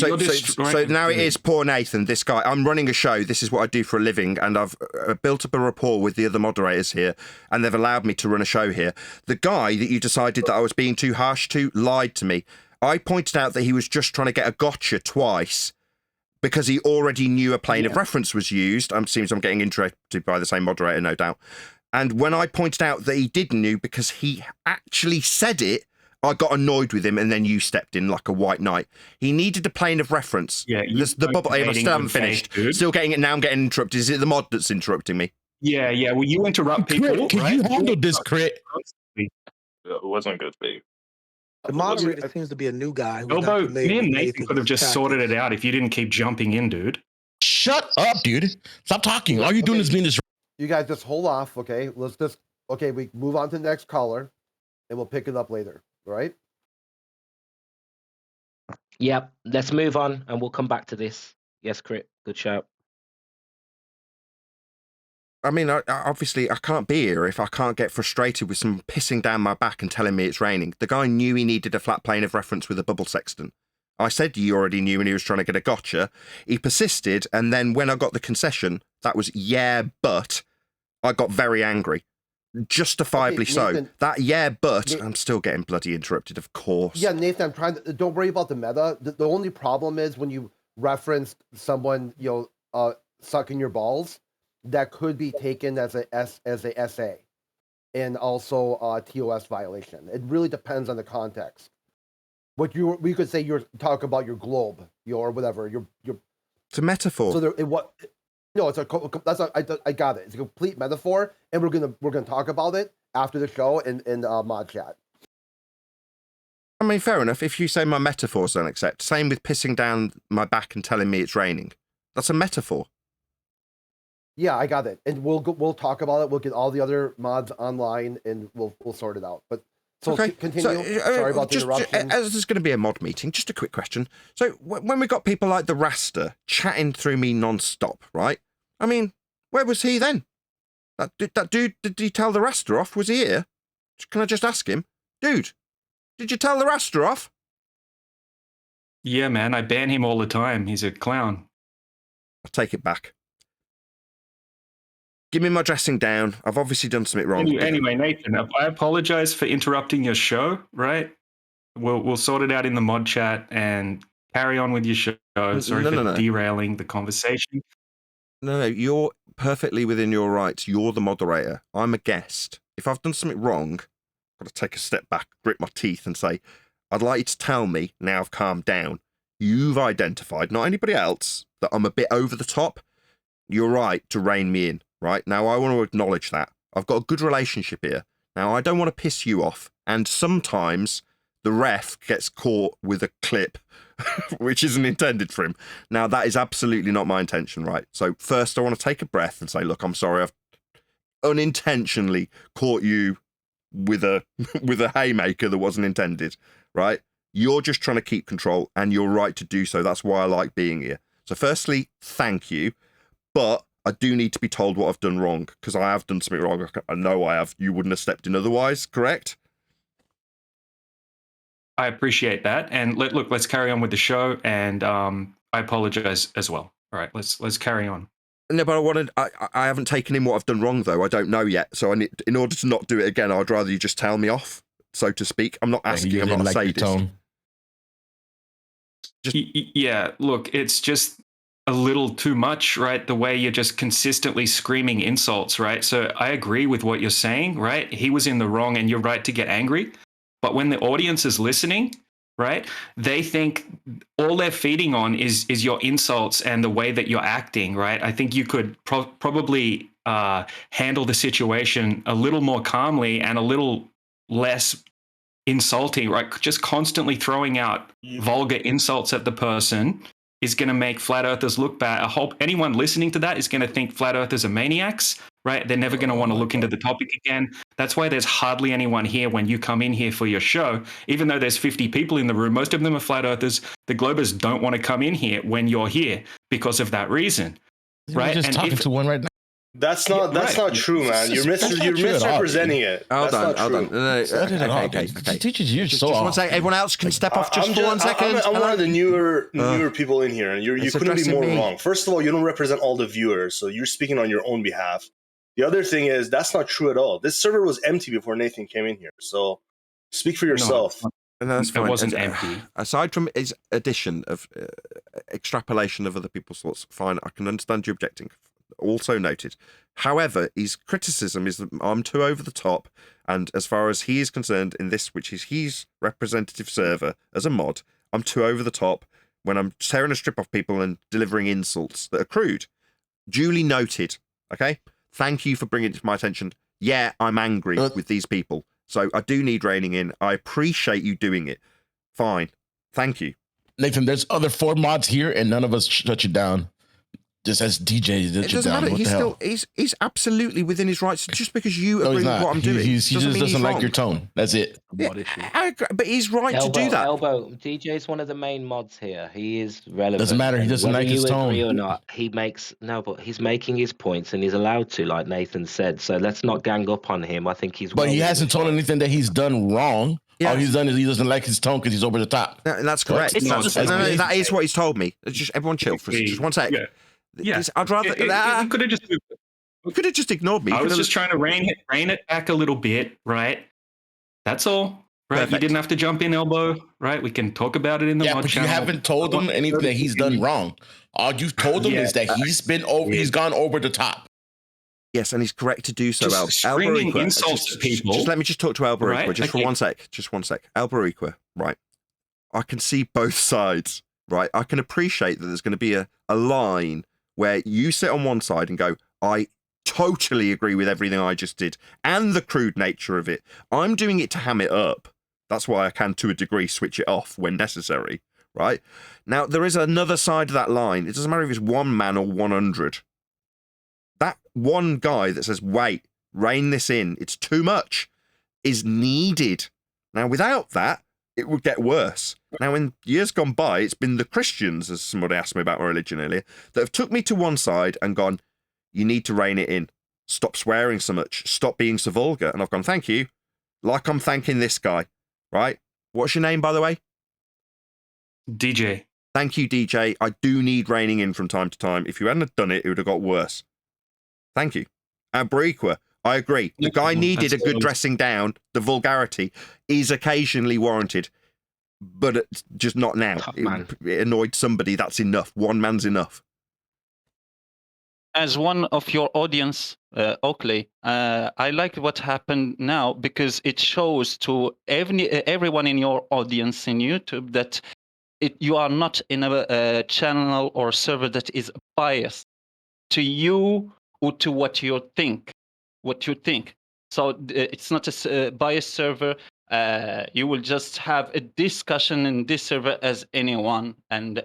So now it is poor Nathan, this guy. I'm running a show. This is what I do for a living, and I've built up a rapport with the other moderators here, and they've allowed me to run a show here. The guy that you decided that I was being too harsh to lied to me. I pointed out that he was just trying to get a gotcha twice because he already knew a plane of reference was used. Seems I'm getting interrupted by the same moderator, no doubt. And when I pointed out that he did knew because he actually said it, I got annoyed with him, and then you stepped in like a white knight. He needed a plane of reference. Yeah, the bubble. I still haven't finished. Still getting it now. I'm getting interrupted. Is it the mod that's interrupting me? Yeah. Well, you interrupt people. Can you handle this, Crit? It wasn't good, babe. The moderator seems to be a new guy. who's not Elbow, familiar me and with Nathan could have just sorted it out if you didn't keep jumping in, dude. Shut up, dude. Stop talking. All you're doing is being this. You guys just hold off, okay? We move on to the next caller, and we'll pick it up later, all right? Yep, let's move on and we'll come back to this. Yes, Crit, good shout. I mean, obviously, I can't be here if I can't get frustrated with someone pissing down my back and telling me it's raining. The guy knew he needed a flat plane of reference with a bubble sextant. I said you already knew and he was trying to get a gotcha. He persisted, and then when I got the concession, that was but I got very angry. Justifiably so. Nathan, But I'm still getting bloody interrupted, of course. Yeah, Nathan, don't worry about the meta. The only problem is when you reference someone, sucking your balls, that could be taken as a SA and also a TOS violation. It really depends on the context. We could say you're talking about your globe, or whatever. It's a metaphor. So I got it. It's a complete metaphor, and we're gonna talk about it after the show in mod chat. I mean, fair enough. If you say my metaphors don't accept, same with pissing down my back and telling me it's raining. That's a metaphor. Yeah, I got it, and we'll talk about it. We'll get all the other mods online, and we'll sort it out. But continue. Sorry about the interruption. As there's going to be a mod meeting, just a quick question. So when we got people like the Rasta chatting through me non-stop, right? I mean, where was he then? That dude, did he tell the Rasta off? Was he here? Can I just ask him? Dude, did you tell the Rasta off? Yeah, man, I ban him all the time. He's a clown. I'll take it back. Give me my dressing down. I've obviously done something wrong. Anyway, Nathan, I apologize for interrupting your show, right? We'll sort it out in the mod chat and carry on with your show. Sorry for derailing the conversation. No, you're perfectly within your rights. You're the moderator. I'm a guest. If I've done something wrong, I've got to take a step back, grit my teeth and say, I'd like you to tell me, now I've calmed down, you've identified, not anybody else, that I'm a bit over the top. You're right to rein me in, right? Now, I want to acknowledge that. I've got a good relationship here. Now, I don't want to piss you off. And sometimes the ref gets caught with a clip which isn't intended for him. Now, that is absolutely not my intention, right? So first, I want to take a breath and say, look, I'm sorry, I've unintentionally caught you with a haymaker that wasn't intended, right? You're just trying to keep control, and you're right to do so. That's why I like being here. So firstly, thank you, but I do need to be told what I've done wrong, because I have done something wrong. I know I have. You wouldn't have stepped in otherwise, correct? I appreciate that. And let's carry on with the show. And I apologize as well. All right, let's carry on. No, but I haven't taken in what I've done wrong, though. I don't know yet. So in order to not do it again, I'd rather you just tell me off, so to speak. I'm not asking. I'm not a sadist. Yeah, look, it's just a little too much, right? The way you're just consistently screaming insults, right? So I agree with what you're saying, right? He was in the wrong and you're right to get angry. But when the audience is listening, right, they think all they're feeding on is your insults and the way that you're acting, right? I think you could probably handle the situation a little more calmly and a little less insulting, right? Just constantly throwing out vulgar insults at the person is going to make flat earthers look bad. Anyone listening to that is going to think flat earthers are maniacs, right? They're never going to want to look into the topic again. That's why there's hardly anyone here when you come in here for your show. Even though there's 50 people in the room, most of them are flat earthers. The Globers don't want to come in here when you're here because of that reason, right? Just talking to one right now. That's not true, man. You're misrepresenting it. Hold on. No, okay. Teachers, you're so just one second. Everyone else can step off just for 1 second. I'm one of the newer people in here, and you couldn't be more wrong. First of all, you don't represent all the viewers, so you're speaking on your own behalf. The other thing is that's not true at all. This server was empty before Nathan came in here, so speak for yourself. No, that's fine. It wasn't empty. Aside from his addition of extrapolation of other people's thoughts, fine, I can understand you objecting. Also noted. However, his criticism is that I'm too over the top, and as far as he is concerned in this, which is his representative server as a mod, I'm too over the top when I'm tearing a strip off people and delivering insults that are crude. Duly noted. Okay? Thank you for bringing it to my attention. Yeah, I'm angry with these people, so I do need reining in. I appreciate you doing it. Fine. Thank you. Nathan, there's other 4 mods here, and none of us shut you down. Just as DJ, it doesn't matter. He's absolutely within his rights. Just because you agree with what I'm doing, he just doesn't like your tone. That's it. Yeah, but he's right to do that. DJ is one of the main mods here. He is relevant. Doesn't matter. He doesn't like his tone. Agree or not, but he's making his points and he's allowed to, like Nathan said. So let's not gang up on him. I think he's. But he hasn't told anything that he's done wrong. Yeah. All he's done is he doesn't like his tone because he's over the top. And that's correct. No, that is what he's told me. Just everyone chill for just 1 sec. Yeah, I'd rather. You could have just ignored me. I was just trying to rein it back a little bit, right? That's all, right? Perfect. You didn't have to jump in, Elbow, right? We can talk about it in the mod but channel. You haven't told him anything that he's done wrong. All you've told him is that he's gone over the top. Yes, and he's correct to do so. Screaming insults to people. Just let me just talk to Albariqua right? for 1 sec. Just 1 sec. Albariqua, right? I can see both sides, right? I can appreciate that there's going to be a line where you sit on one side and go, I totally agree with everything I just did and the crude nature of it. I'm doing it to ham it up. That's why I can, to a degree, switch it off when necessary, right? Now, there is another side of that line. It doesn't matter if it's 1 man or 100. That one guy that says, wait, rein this in, it's too much, is needed. Now, without that, it would get worse. Now, in years gone by, it's been the Christians, as somebody asked me about my religion earlier, that have took me to one side and gone, you need to rein it in. Stop swearing so much. Stop being so vulgar. And I've gone, thank you. Like I'm thanking this guy, right? What's your name, by the way? DJ. Thank you, DJ. I do need reining in from time to time. If you hadn't have done it, it would have got worse. Thank you. And Bariqua, I agree. The guy needed a good dressing down. The vulgarity is occasionally warranted, but it's just not now. It annoyed somebody. That's enough. 1 man's enough. As one of your audience, Oakley, I like what happened now because it shows to everyone in your audience in YouTube that you are not in a channel or server that is biased to you or to what you think. So it's not a biased server. You will just have a discussion in this server as anyone, and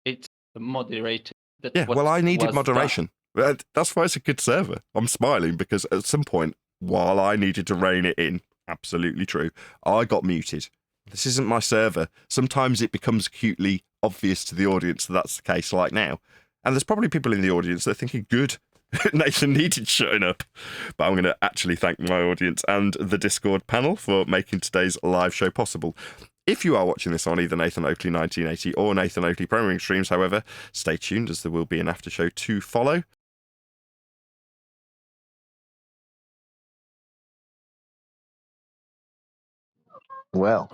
it's moderated. I needed moderation. That's why it's a good server. I'm smiling because at some point, while I needed to rein it in, absolutely true, I got muted. This isn't my server. Sometimes it becomes acutely obvious to the audience that that's the case, like now. And there's probably people in the audience that are thinking, good, Nathan needed shutting up. But I'm going to actually thank my audience and the Discord panel for making today's live show possible. If you are watching this on either Nathan Oakley 1980 or Nathan Oakley Premiering streams, however, stay tuned as there will be an after show to follow. Well,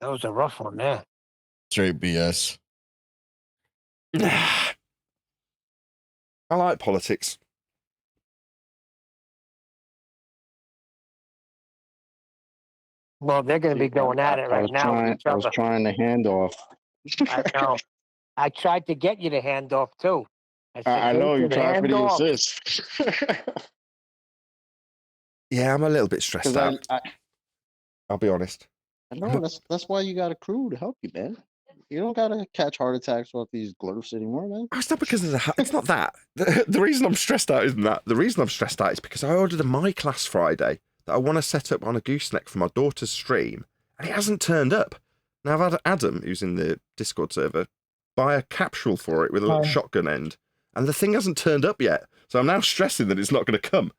that was a rough one there. Straight BS. I like politics. Well, they're going to be going at it right now. I was trying to hand off. I know. I tried to get you to hand off too. I know you tried for the assist. Yeah, I'm a little bit stressed out. I'll be honest. No, that's why you got a crew to help you, man. You don't gotta catch heart attacks off these glurfs anymore, man. It's not because of it's not that. The reason I'm stressed out isn't that. The reason I'm stressed out is because I ordered a My Class Friday that I want to set up on a gooseneck for my daughter's stream, and it hasn't turned up. Now I've had Adam, who's in the Discord server, buy a capsule for it with a little shotgun end, and the thing hasn't turned up yet. So I'm now stressing that it's not going to come.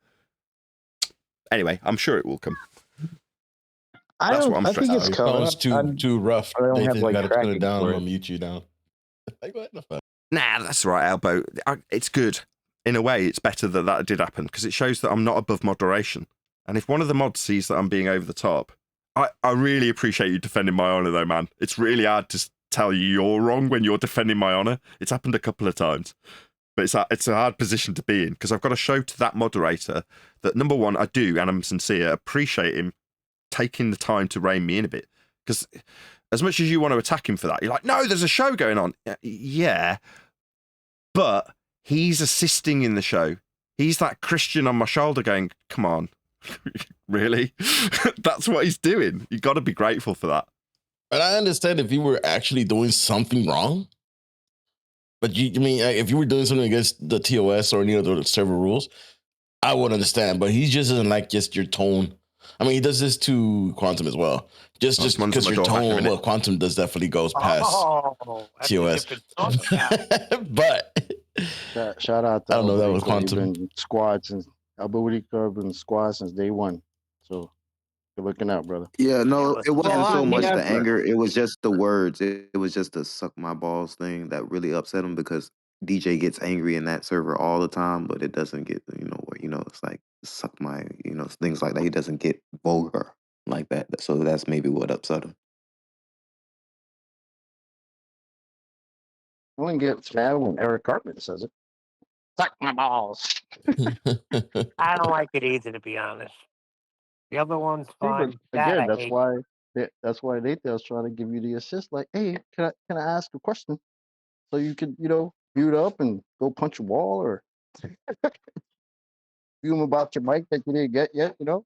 Anyway, I'm sure it will come. That's what I'm stressed out. It sounds too rough. Nathan, you got to put it down. I'm gonna mute you down. Nah, that's right, Elbow. It's good. In a way, it's better that that did happen because it shows that I'm not above moderation. And if one of the mods sees that I'm being over the top, I really appreciate you defending my honour, though, man. It's really hard to tell you you're wrong when you're defending my honour. It's happened a couple of times. But it's a hard position to be in because I've got to show to that moderator that, number one, I do, and I'm sincere, appreciate him taking the time to rein me in a bit. Because as much as you want to attack him for that, you're like, no, there's a show going on. Yeah, but he's assisting in the show. He's that Christian on my shoulder going, come on, really? That's what he's doing. You got to be grateful for that. And I understand if you were actually doing something wrong. But I mean, if you were doing something against the TOS or any of the server rules, I would understand. But he just doesn't like just your tone. I mean, he does this to Quantum as well. Just because your tone, well, Quantum definitely goes past TOS. But shout out to I don't know, that was Quantum. Been squad since Alberico been squad since day one. So you're looking out, brother. Yeah, no, it wasn't so much the anger. It was just the words. It was just the suck my balls thing that really upset him because DJ gets angry in that server all the time, but it doesn't get, it's like suck my, things like that. He doesn't get vulgar like that. So that's maybe what upset him. I wouldn't get mad when Eric Cartman says it. Suck my balls. I don't like it either, to be honest. The other one's fine. Again, that's why Nathan's trying to give you the assist. Like, hey, can I ask a question? So you can, mute up and go punch a wall or fume about your mic that you didn't get yet, I don't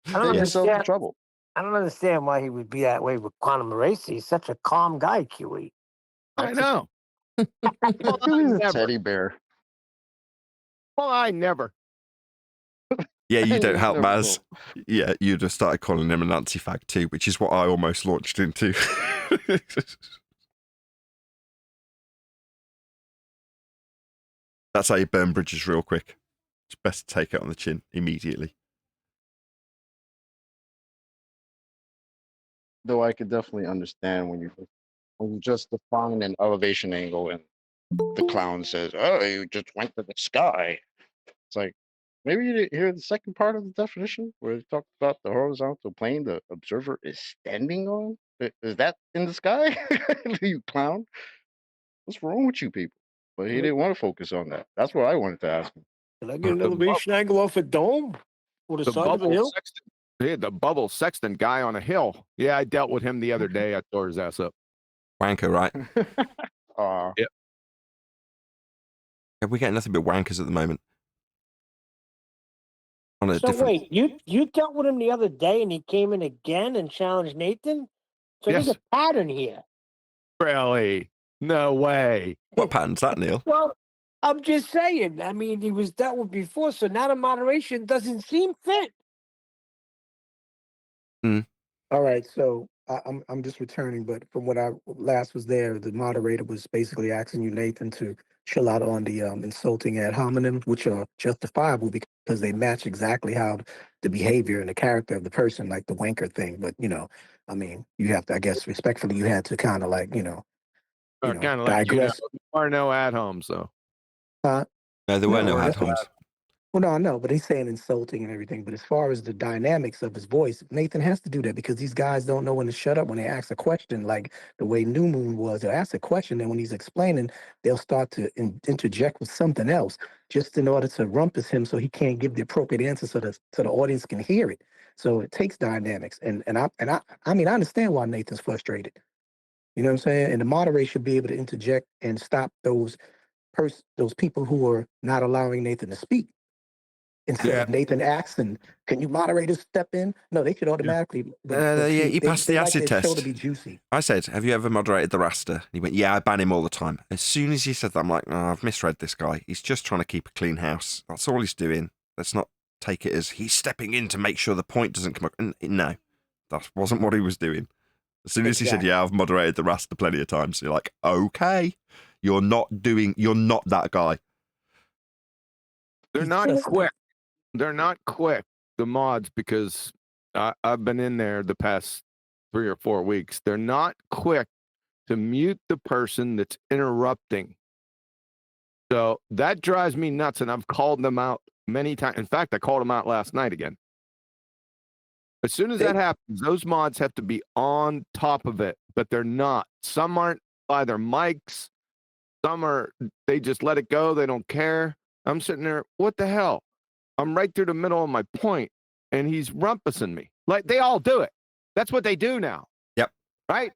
Get yourself in trouble. I don't understand why he would be that way with Quantum Racy. He's such a calm guy, QE. I know. He's a teddy bear. Well, I never. Yeah, you don't help, Maz. Yeah, you just started calling him a Nancy fag too, which is what I almost launched into. That's how you burn bridges real quick. It's best to take it on the chin immediately. Though I could definitely understand when you just define an elevation angle and the clown says, oh, you just went to the sky. It's like, maybe you didn't hear the second part of the definition where it talks about the horizontal plane the observer is standing on. Is that in the sky? You clown. What's wrong with you people? But he didn't want to focus on that. That's what I wanted to ask him. Can I get an elevation angle off a dome? Or the side of a hill? The bubble sexton guy on a hill. Yeah, I dealt with him the other day. I tore his ass up. Wanker, right? Yep. Yeah, we get nothing but wankers at the moment. So wait, you dealt with him the other day and he came in again and challenged Nathan? So Yes. there's a pattern here. Really? No way. What pattern's that, Neil? Well, I'm just saying. I mean, he was dealt with before, so now the moderation doesn't seem fit. All right, so I'm just returning, but from what I last was there, the moderator was basically asking you, Nathan, to chill out on the insulting ad hominem, which are justifiable because they match exactly how the behavior and the character of the person, like the wanker thing. But I mean, you have to, I guess, respectfully, you had to kind of like, Kind of like, digress. there are no at homes, though. No, there were no ad homes. Well, no, I know, but he's saying insulting and everything. But as far as the dynamics of his voice, Nathan has to do that because these guys don't know when to shut up when they ask a question, like the way New Moon was. They'll ask a question, and when he's explaining, they'll start to interject with something else just in order to rumpus him so he can't give the appropriate answer so the audience can hear it. So it takes dynamics. And I mean, I understand why Nathan's frustrated. You know what I'm saying? And the moderator should be able to interject and stop those people who are not allowing Nathan to speak. instead of Nathan asks, and can you moderators step in? No, they should automatically. Yeah, he passed the acid like their show test. to be juicy. I said, have you ever moderated the Rasta? And he went, yeah, I ban him all the time. As soon as he said that, I'm like, oh, I've misread this guy. He's just trying to keep a clean house. That's all he's doing. Let's not take it as he's stepping in to make sure the point doesn't come up. No, that wasn't what he was doing. As soon as he said, yeah, I've moderated the Rasta plenty of times, you're like, okay, you're not that guy. They're not quick. They're not quick, the mods, because I've been in there the past 3 or 4 weeks. They're not quick to mute the person that's interrupting. So that drives me nuts, and I've called them out many times. In fact, I called them out last night again. As soon as that happens, those mods have to be on top of it, but they're not. Some aren't by their mics. They just let it go. They don't care. I'm sitting there, what the hell? I'm right through the middle of my point, and he's rumpusing me. Like, they all do it. That's what they do now. Yep. Right?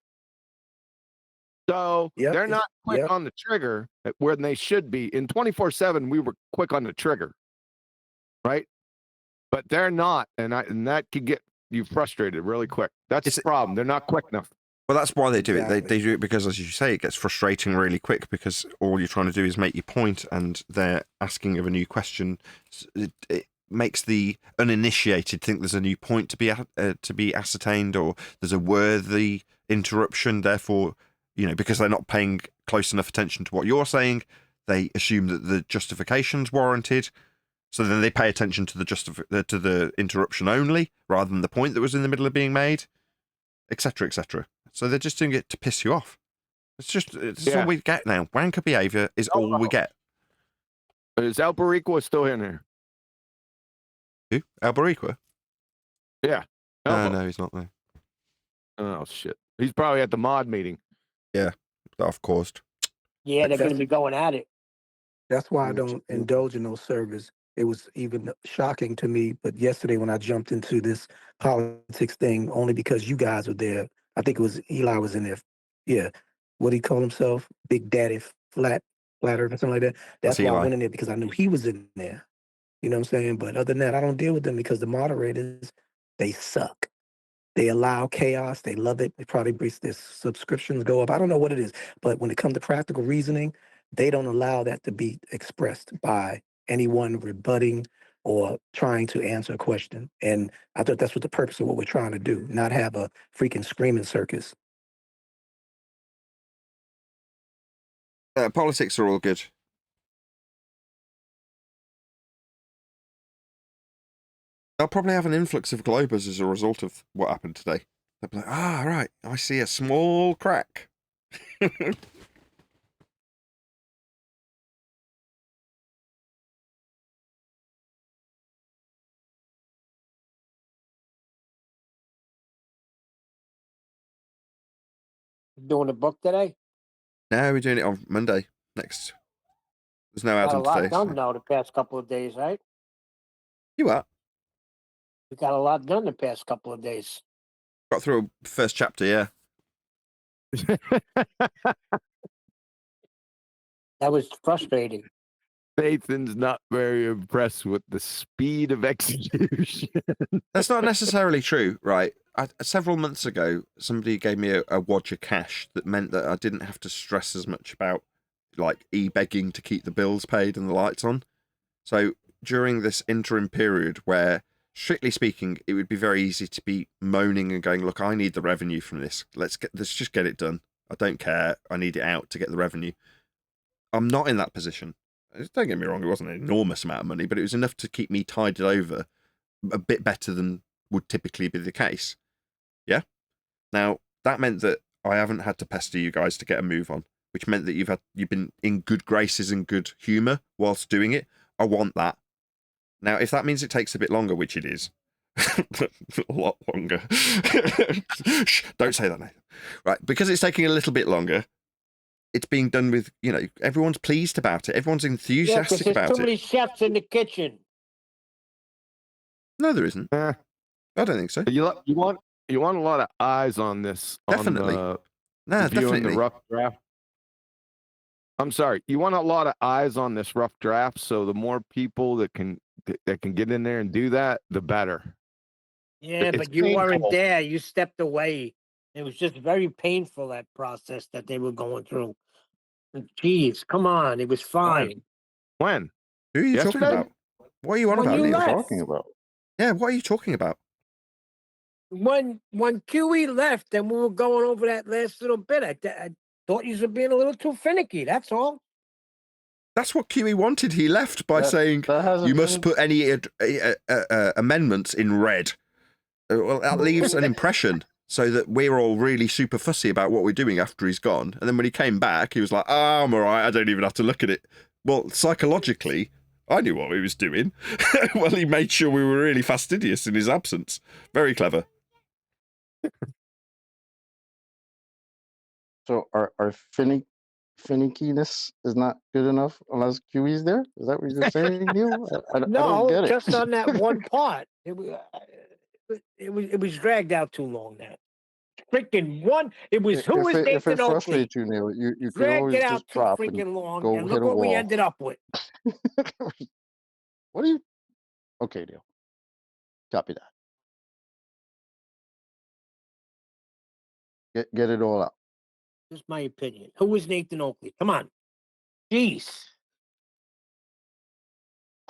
So they're not quick on the trigger where they should be. In 24/7, we were quick on the trigger. Right? But they're not, and that could get you frustrated really quick. That's the problem. They're not quick enough. Well, that's why they do it. They do it because, as you say, it gets frustrating really quick because all you're trying to do is make your point, and they're asking of a new question. It makes the uninitiated think there's a new point to be ascertained, or there's a worthy interruption. Therefore, because they're not paying close enough attention to what you're saying, they assume that the justification's warranted. So then they pay attention to the interruption only, rather than the point that was in the middle of being made, etc., etc. So they're just doing it to piss you off. It's all we get now. Wanker behaviour is all we get. Is Albariqua still in there? Who? Albariqua? Yeah. No, he's not there. Oh, shit. He's probably at the mod meeting. Yeah, that I've caused. Yeah, they're going to be going at it. That's why I don't indulge in those servers. It was even shocking to me, but yesterday when I jumped into this politics thing, only because you guys were there, I think it was Eli was in there. Yeah. What did he call himself? Big Daddy Flat Earth or something like that. That's why I went in there, because I knew he was in there. You know what I'm saying? But other than that, I don't deal with them because the moderators, they suck. They allow chaos. They love it. They probably makes their subscriptions go up. I don't know what it is. But when it comes to practical reasoning, they don't allow that to be expressed by anyone rebutting or trying to answer a question. And I thought that's what the purpose of what we're trying to do, not have a freaking screaming circus. Politics are all good. They'll probably have an influx of Globers as a result of what happened today. They'll be like, right, I see a small crack. Doing a book today? No, we're doing it on Monday next. There's no Got a Adam lot today. done now the past couple of days, right? You are. We got a lot done the past couple of days. Got through a first chapter, yeah. That was frustrating. Nathan's not very impressed with the speed of execution. That's not necessarily true, right? Several months ago, somebody gave me a wad of cash that meant that I didn't have to stress as much about like e-begging to keep the bills paid and the lights on. So during this interim period where, strictly speaking, it would be very easy to be moaning and going, look, I need the revenue from this. Let's just get it done. I don't care. I need it out to get the revenue. I'm not in that position. Don't get me wrong, it wasn't an enormous amount of money, but it was enough to keep me tided over a bit better than would typically be the case. Yeah? Now, that meant that I haven't had to pester you guys to get a move on, which meant that you've been in good graces and good humour whilst doing it. I want that. Now, if that means it takes a bit longer, which it is, a lot longer. Shh, don't say that, Nathan. Right, because it's taking a little bit longer, it's being done with, everyone's pleased about it. Everyone's enthusiastic about it. There's too many chefs in the kitchen. No, there isn't. I don't think so. You want a lot of eyes on this. Definitely. Definitely. The rough draft. I'm sorry. You want a lot of eyes on this rough draft, so the more people that can that can get in there and do that, the better. Yeah, It's but you weren't painful. there. You stepped away. It was just very painful, that process that they were going through. Jeez, come on. It was fine. When? Who are you talking Yesterday? about? What are you on When about, you Neil? left. Talking about. Yeah, what are you talking about? When QE left and we were going over that last little bit, I thought you were being a little too finicky. That's all. That's what QE wanted. He left by That- saying that hasn't you must been- put any amendments in red. Well, that leaves an impression so that we're all really super fussy about what we're doing after he's gone. And then when he came back, he was like, "Oh, I'm all right. I don't even have to look at it." Well, psychologically, I knew what he was doing. Well, he made sure we were really fastidious in his absence. Very clever. So our finickiness is not good enough unless QE's there? Is that what you're saying, Neil? I don't No, get it. just on that one part. It was dragged out too long now. Freaking one. It was who was If it Nathan Oakley. frustrates you, Neil, you can Dragged always it out just too drop and freaking long, go and hit look a what we wall. ended up with. What are you? Okay, Neil. Copy that. Get it all out. Just my opinion. Who was Nathan Oakley? Come on. Jeez.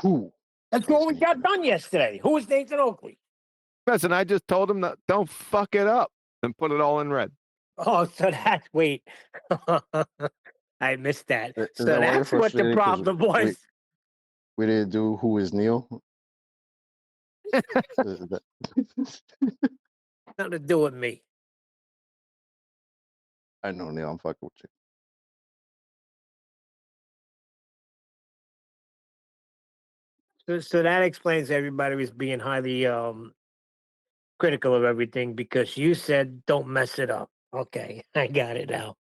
Who? That's what we got done yesterday. Who was Nathan Oakley? Listen, I just told him that don't fuck it up and put it all in red. Oh, so that's wait. I missed that. Is So that why you're that's what the frustrated? 'Cause problem was. we didn't do Who is Neil? Is that- Nothing to do with me. I know, Neil. I'm fucking with you. So that explains everybody was being highly critical of everything because you said don't mess it up. Okay, I got it now.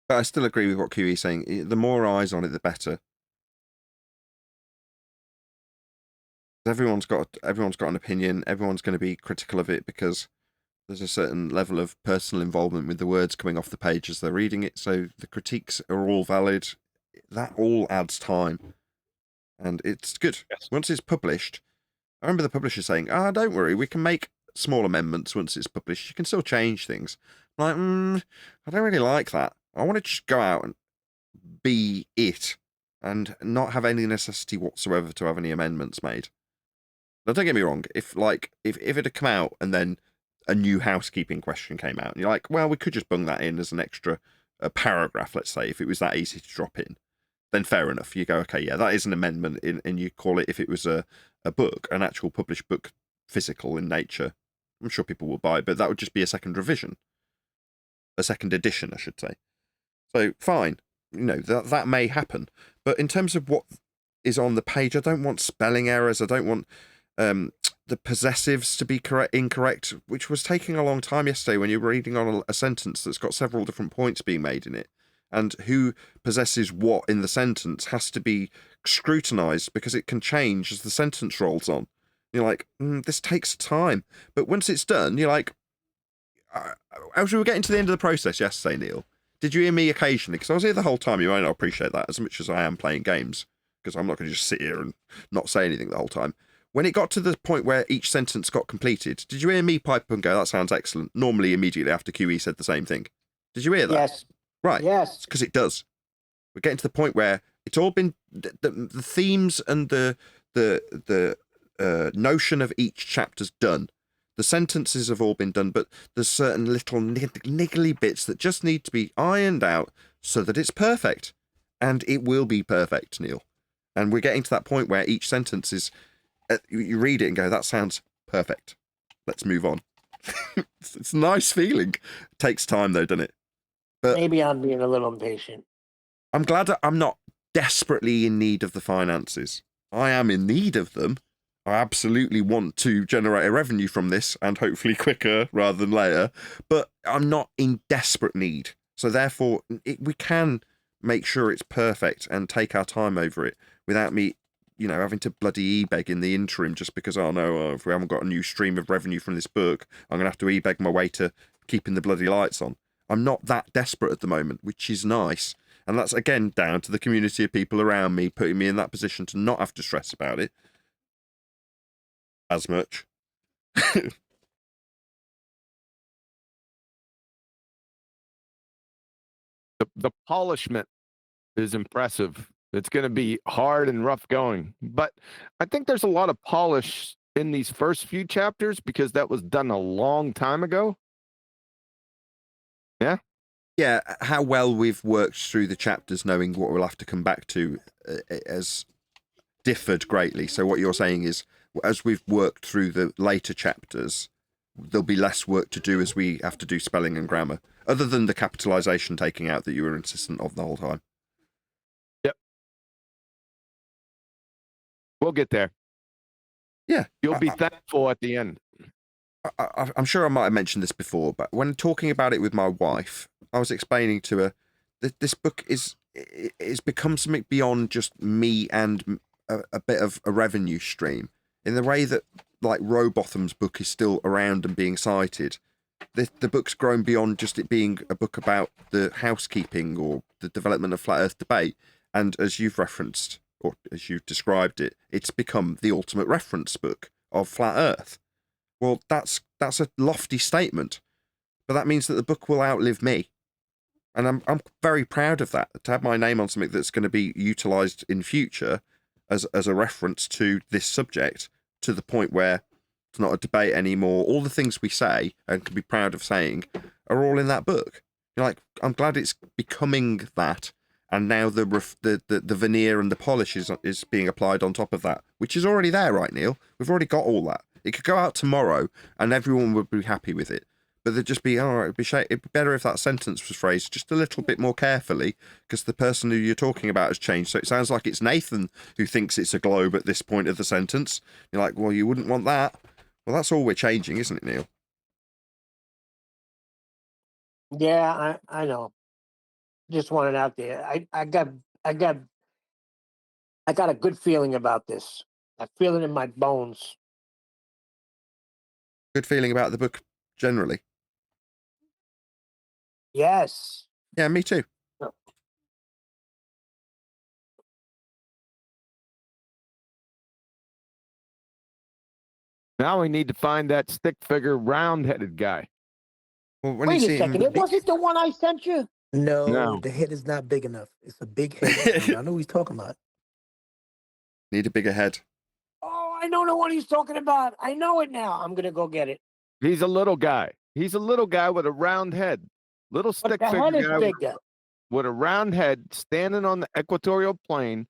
But I still agree with what QE is saying. The more eyes on it, the better. Everyone's got an opinion. Everyone's going to be critical of it because there's a certain level of personal involvement with the words coming off the page as they're reading it. So the critiques are all valid. That all adds time, and it's good. Yes. Once it's published, I remember the publisher saying, don't worry, we can make small amendments once it's published. You can still change things. I'm like, I don't really like that. I want to just go out and be it and not have any necessity whatsoever to have any amendments made. Now, don't get me wrong. If it had come out and then a new housekeeping question came out, and you're like, well, we could just bung that in as an extra paragraph, let's say, if it was that easy to drop in, then fair enough. You go, okay, yeah, that is an amendment, and you call it, if it was a book, an actual published book, physical in nature, I'm sure people will buy it, but that would just be a second revision. A second edition, I should say. So, fine. You know, that may happen. But in terms of what is on the page, I don't want spelling errors. I don't want the possessives to be incorrect, which was taking a long time yesterday when you're reading on a sentence that's got several different points being made in it. And who possesses what in the sentence has to be scrutinized because it can change as the sentence rolls on. You're like, this takes time. But once it's done, you're like, as we were getting to the end of the process yesterday, Neil, did you hear me occasionally? Because I was here the whole time. You might not appreciate that as much as I am playing games, because I'm not going to just sit here and not say anything the whole time. When it got to the point where each sentence got completed, did you hear me pipe up and go, that sounds excellent? Normally, immediately after QE said the same thing. Did you hear that? Yes. Right. Yes. Because it does. We're getting to the point where it's all been, the themes and the notion of each chapter's done. The sentences have all been done, but there's certain little niggly bits that just need to be ironed out so that it's perfect. And it will be perfect, Neil. And we're getting to that point where each sentence is, you read it and go, that sounds perfect. Let's move on. It's a nice feeling. It takes time though, doesn't it? But maybe I'm being a little impatient. I'm glad that I'm not desperately in need of the finances. I am in need of them. I absolutely want to generate a revenue from this, and hopefully quicker rather than later, but I'm not in desperate need. So therefore, we can make sure it's perfect and take our time over it without me, having to bloody e-beg in the interim just because, if we haven't got a new stream of revenue from this book, I'm going to have to e-beg my way to keeping the bloody lights on. I'm not that desperate at the moment, which is nice. And that's, again, down to the community of people around me, putting me in that position to not have to stress about it as much. The polishment is impressive. It's going to be hard and rough going. But I think there's a lot of polish in these first few chapters because that was done a long time ago. Yeah? Yeah, how well we've worked through the chapters, knowing what we'll have to come back to, has differed greatly. So what you're saying is, as we've worked through the later chapters, there'll be less work to do as we have to do spelling and grammar, other than the capitalization taking out that you were insistent of the whole time. Yep. We'll get there. Yeah. You'll be thankful at the end. I'm sure I might have mentioned this before, but when talking about it with my wife, I was explaining to her that this book is become something beyond just me and a bit of a revenue stream, in the way that, like, Rowbotham's book is still around and being cited. The book's grown beyond just it being a book about the housekeeping or the development of flat Earth debate, and as you've referenced, or as you described it, it's become the ultimate reference book of flat Earth. Well, that's a lofty statement, but that means that the book will outlive me, and I'm very proud of that, to have my name on something that's going to be utilised in future as a reference to this subject, to the point where it's not a debate anymore. All the things we say and can be proud of saying are all in that book. You're like, I'm glad it's becoming that, and now the veneer and the polish is being applied on top of that, which is already there, right, Neil? We've already got all that. It could go out tomorrow and everyone would be happy with it. But they'd just be, all right, it'd be better if that sentence was phrased just a little bit more carefully, because the person who you're talking about has changed. So it sounds like it's Nathan who thinks it's a globe at this point of the sentence. You're like, well, you wouldn't want that. Well, that's all we're changing, isn't it, Neil? Yeah, I know. Just want it out there. I got a good feeling about this. I feel it in my bones. Good feeling about the book generally. Yes. Yeah, me too. Now we need to find that stick figure round-headed guy. Well, Wait a second. It wasn't the one I sent you? No. The head is not big enough. It's a big head. I know what he's talking about. Need a bigger head. Oh, I know the one he's talking about. I know it now. I'm going to go get it. He's a little guy. He's a little guy with a round head. Little stick But the figure head is guy bigger. with a round head standing on the equatorial plane,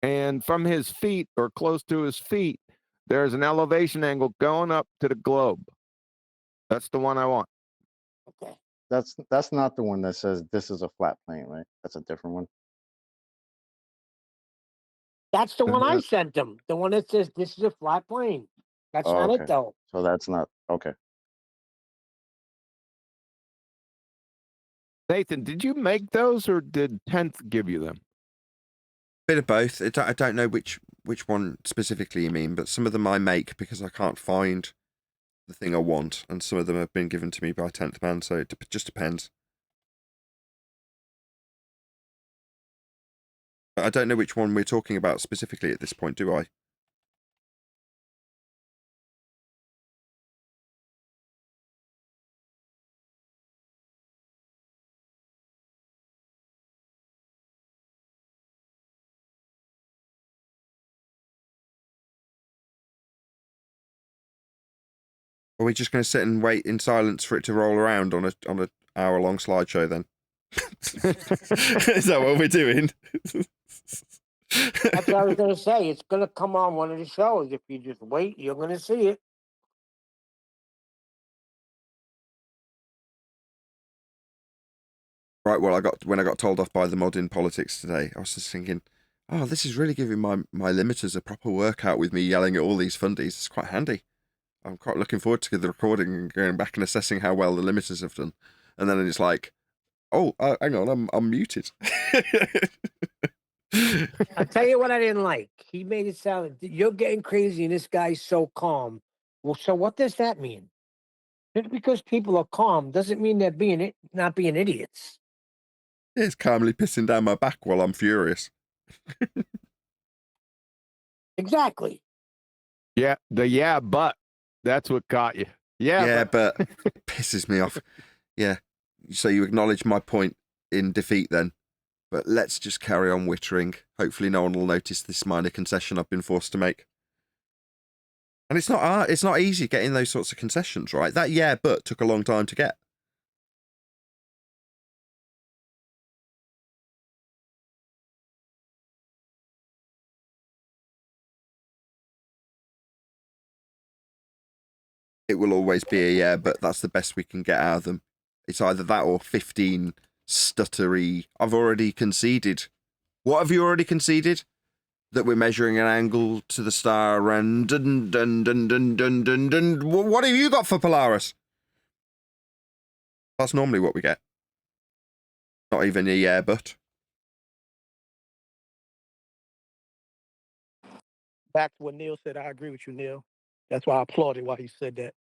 and from his feet, or close to his feet, there's an elevation angle going up to the globe. That's the one I want. Okay. That's not the one that says this is a flat plane, right? That's a different one. That's the one I sent him. The one that says this is a flat plane. That's Oh, not okay. it, though. So that's not okay. Nathan, did you make those, or did 10th give you them? Bit of both. I don't know which one specifically you mean, but some of them I make because I can't find the thing I want, and some of them have been given to me by 10th Man, so it just depends. I don't know which one we're talking about specifically at this point, do I? Are we just going to sit and wait in silence for it to roll around on a hour-long slideshow then? Is that what we're doing? That's what I was going to say. It's going to come on one of the shows. If you just wait, you're going to see it. Right, well, when I got told off by the mod in politics today, I was just thinking, oh, this is really giving my limiters a proper workout with me yelling at all these fundies. It's quite handy. I'm quite looking forward to the recording and going back and assessing how well the limiters have done. And then it's like, oh, hang on, I'm muted. I'll tell you what I didn't like. He made it sound you're getting crazy and this guy's so calm. Well, so what does that mean? Just because people are calm doesn't mean they're not being idiots. It's calmly pissing down my back while I'm furious. Exactly. Yeah, but that's what caught you. Yeah, but pisses me off. Yeah. So you acknowledge my point in defeat then. But let's just carry on wittering. Hopefully no one will notice this minor concession I've been forced to make. And it's not easy getting those sorts of concessions, right? That but took a long time to get. It will always be a yeah, but that's the best we can get out of them. It's either that or 15 stuttery. I've already conceded. What have you already conceded? That we're measuring an angle to the star and dun dun dun dun dun dun dun. What have you got for Polaris? That's normally what we get. Not even a yeah, but. Back to what Neil said, I agree with you, Neil. That's why I applauded while he said that.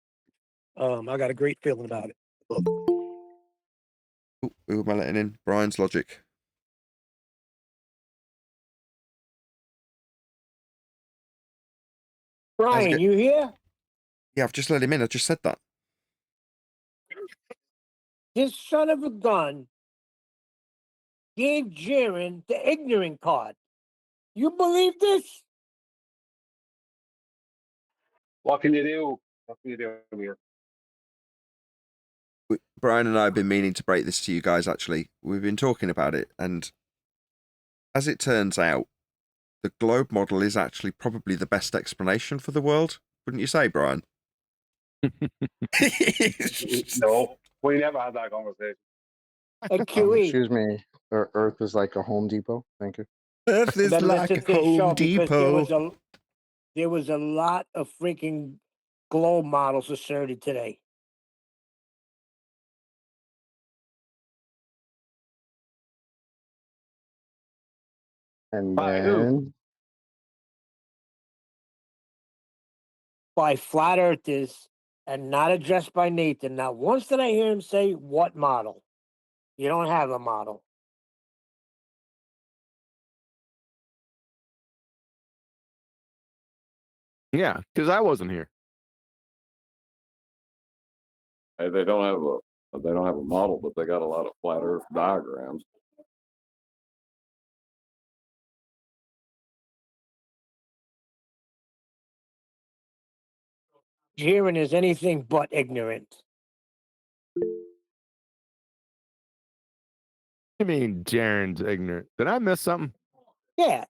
I got a great feeling about it. Ooh, who am I letting in? Brian's logic. Brian, you here? Yeah, I've just let him in. I just said that. This son of a gun gave Jiren the ignorant card. You believe this? What can you do? What can you do here? Brian and I have been meaning to break this to you guys, actually. We've been talking about it, and as it turns out, the globe model is actually probably the best explanation for the world. Wouldn't you say, Brian? No, we never had that conversation. Excuse me. Earth is like a Home Depot. Thank you. Earth is Better like listen to the Home show because Depot. there was a lot of freaking globe models asserted today. And By then By flat earthers and not addressed by Nathan. Not once did I hear him say what model. You don't have a model. Yeah, because I wasn't here. Hey, they don't have a model, but they got a lot of flat Earth diagrams. Jiren is anything but ignorant. You mean Jaren's ignorant? Did I miss something? Yeah.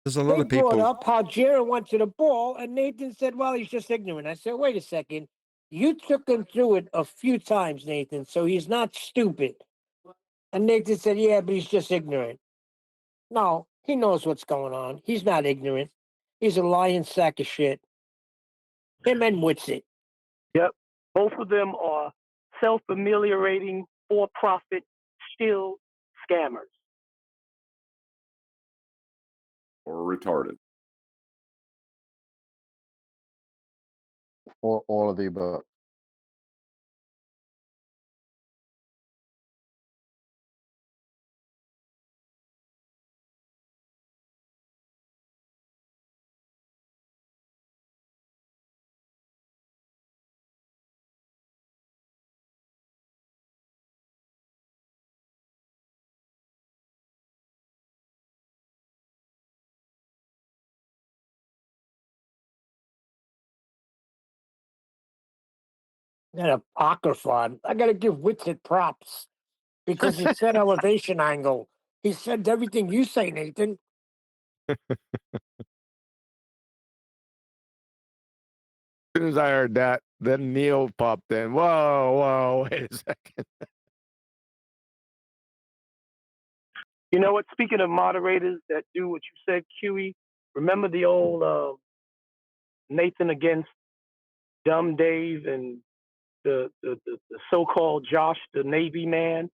There's a lot They of brought people. up how Jiren went to the ball, and Nathan said, well, he's just ignorant. I said, wait a second. You took him through it a few times, Nathan, so he's not stupid. And Nathan said, yeah, but he's just ignorant. No, he knows what's going on. He's not ignorant. He's a lying sack of shit. Him and Witsit. Yep. Both of them are self-ameliorating, for-profit, still scammers. Or retarded. all of the above. That apocryphon. I got to give Witsit props because he said elevation angle. He said everything you say, Nathan. As soon as I heard that, then Neil popped in. Whoa, wait a second. You know what? Speaking of moderators that do what you said, QE, remember the old Nathan against Dumb Dave and the so-called Josh, the Navy man,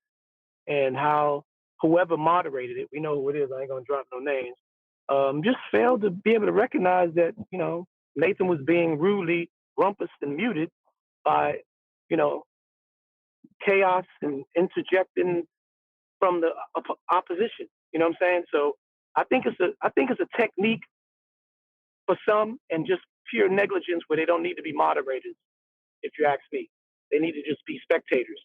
and how whoever moderated it, we know who it is, I ain't gonna drop no names, just failed to be able to recognize that, Nathan was being rudely rumpused and muted by, chaos and interjecting from the opposition. You know what I'm saying? So I think it's a technique for some, and just pure negligence where they don't need to be moderators. If you ask me, they need to just be spectators.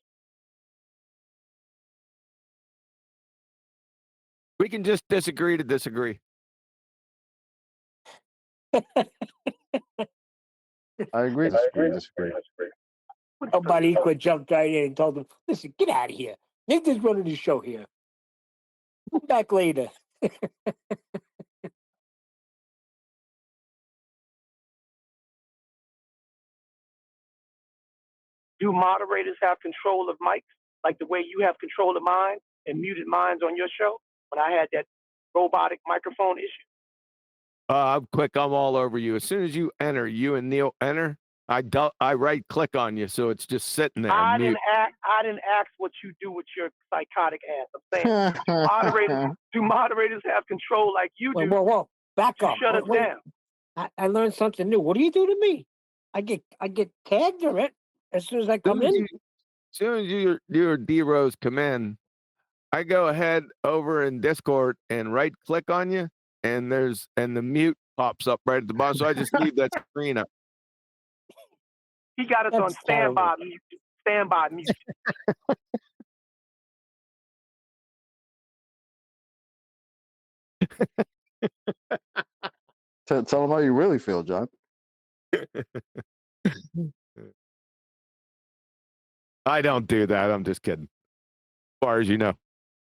We can just disagree to disagree. I agree. Disagree. Nobody equal jumped right in and told them, "Listen, get out of here. Nathan's running the show here. Come back later." Do moderators have control of mics like the way you have control of mine and muted mines on your show when I had that robotic microphone issue? I'm quick. I'm all over you. As soon as you enter, you and Neil enter, I right click on you, so it's just sitting there. I didn't ask what you do with your psychotic ass. I'm saying, do moderators have control like you do? Whoa, back up. Shut us down. I learned something new. What do you do to me? I get tagged or it as soon as I come in. As soon as your D-Rose come in, I go ahead over in Discord and right click on you, and the mute pops up right at the bottom. So I just leave that screen up. He got us on standby mute. Standby mute. Tell them how you really feel, John. I don't do that. I'm just kidding. As far as you know.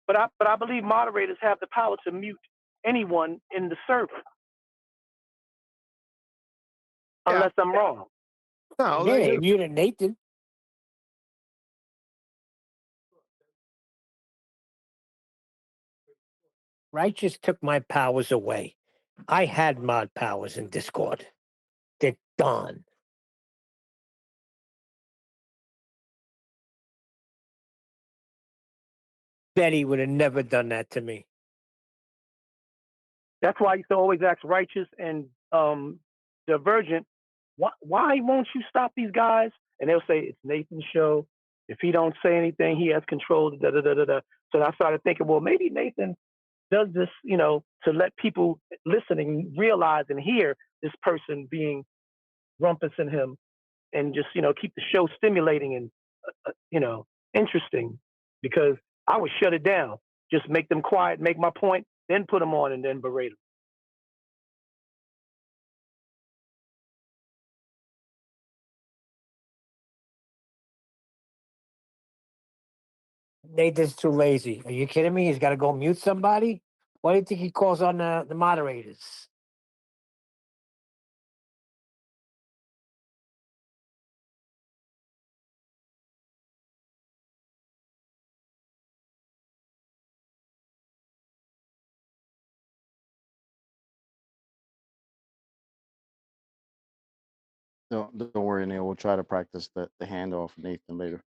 But I believe moderators have the power to mute anyone in the server. Unless I'm wrong. No, they muted Nathan. Righteous took my powers away. I had mod powers in Discord. They're gone. Betty would have never done that to me. That's why I used to always ask Righteous and Divergent, why won't you stop these guys? And they'll say, it's Nathan's show. If he don't say anything, he has control. Da, da, da, da, da. So I started thinking, well, maybe Nathan does this, to let people listening realize and hear this person being rumpus in him, and just, keep the show stimulating and, interesting, because I would shut it down, just make them quiet, make my point, then put them on and then berate them. Nathan's too lazy. Are you kidding me? He's got to go mute somebody? Why do you think he calls on the moderators? Don't worry, Neil. We'll try to practice the handoff, Nathan, later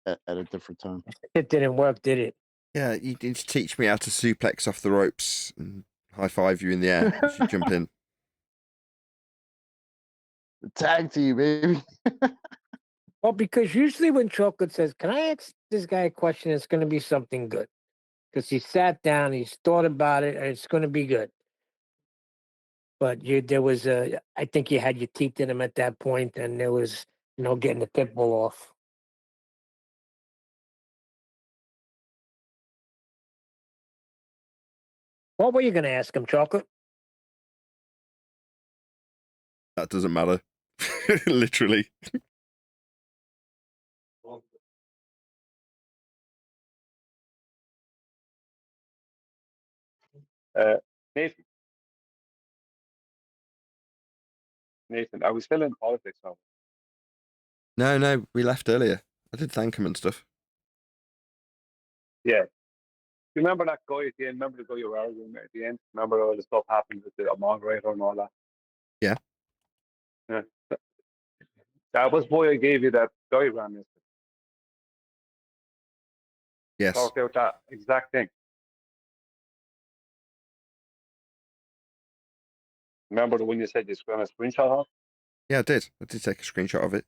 at a different time. It didn't work, did it? Yeah, you need to teach me how to suplex off the ropes and high five you in the air as you jump in. Tag team, baby. Well, because usually when Chocolate says, "Can I ask this guy a question?" it's going to be something good. Because he sat down, he's thought about it, and it's going to be good. But I think you had your teeth in him at that point, and there was, getting the pit bull off. What were you going to ask him, Chocolate? That doesn't matter. Literally. Nathan, are we still in politics now? No, we left earlier. I did thank him and stuff. Yeah. You remember that guy at the end? Remember the guy you were arguing with at the end? Remember all the stuff happened with the moderator and all that? Yeah. Yeah. That was why I gave you that diagram yesterday. Yes. Talked out that exact thing. Remember the one you said you screen a screenshot of? Yeah, I did. I did take a screenshot of it.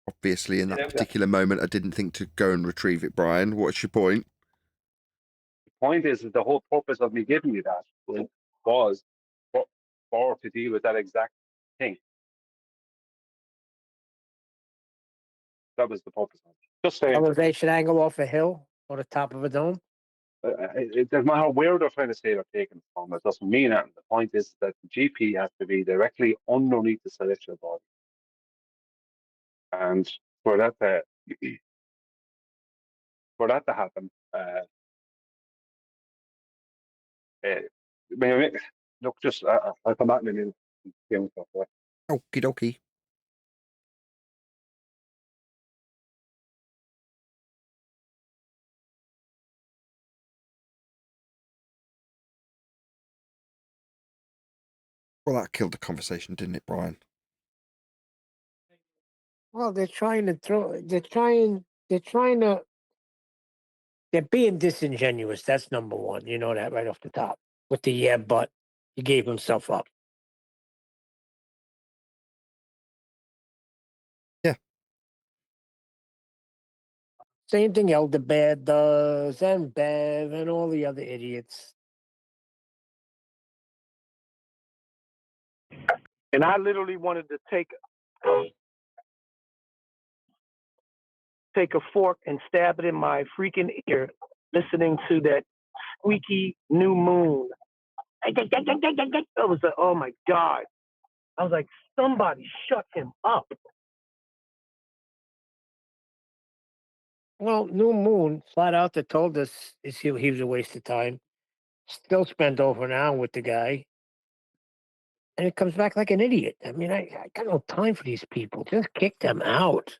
Obviously, in that particular moment, I didn't think to go and retrieve it, Brian. What's your point? point is that the whole purpose of me giving you that was to deal with that exact thing. That was the purpose of it. Just saying. Elevation angle off a hill or the top of a dome. It doesn't matter where they're trying to say they're taking it from. It doesn't mean anything. The point is that the GP has to be directly underneath the celestial body, and for that to happen, look, just I'll come back in a minute. Okie dokie. Well, that killed the conversation, didn't it, Brian? Well, they're being disingenuous. That's number one. You know that right off the top. With the yeah, but he gave himself up. Yeah. Same thing Elderbad does, and Bev, and all the other idiots. And I literally wanted to take a fork and stab it in my freaking ear, listening to that squeaky new moon. I was like, oh my God. I was like, somebody shut him up. Well, New Moon flat out that told us he was a waste of time. Still spent over an hour with the guy. And it comes back like an idiot. I mean, I got no time for these people. Just kick them out.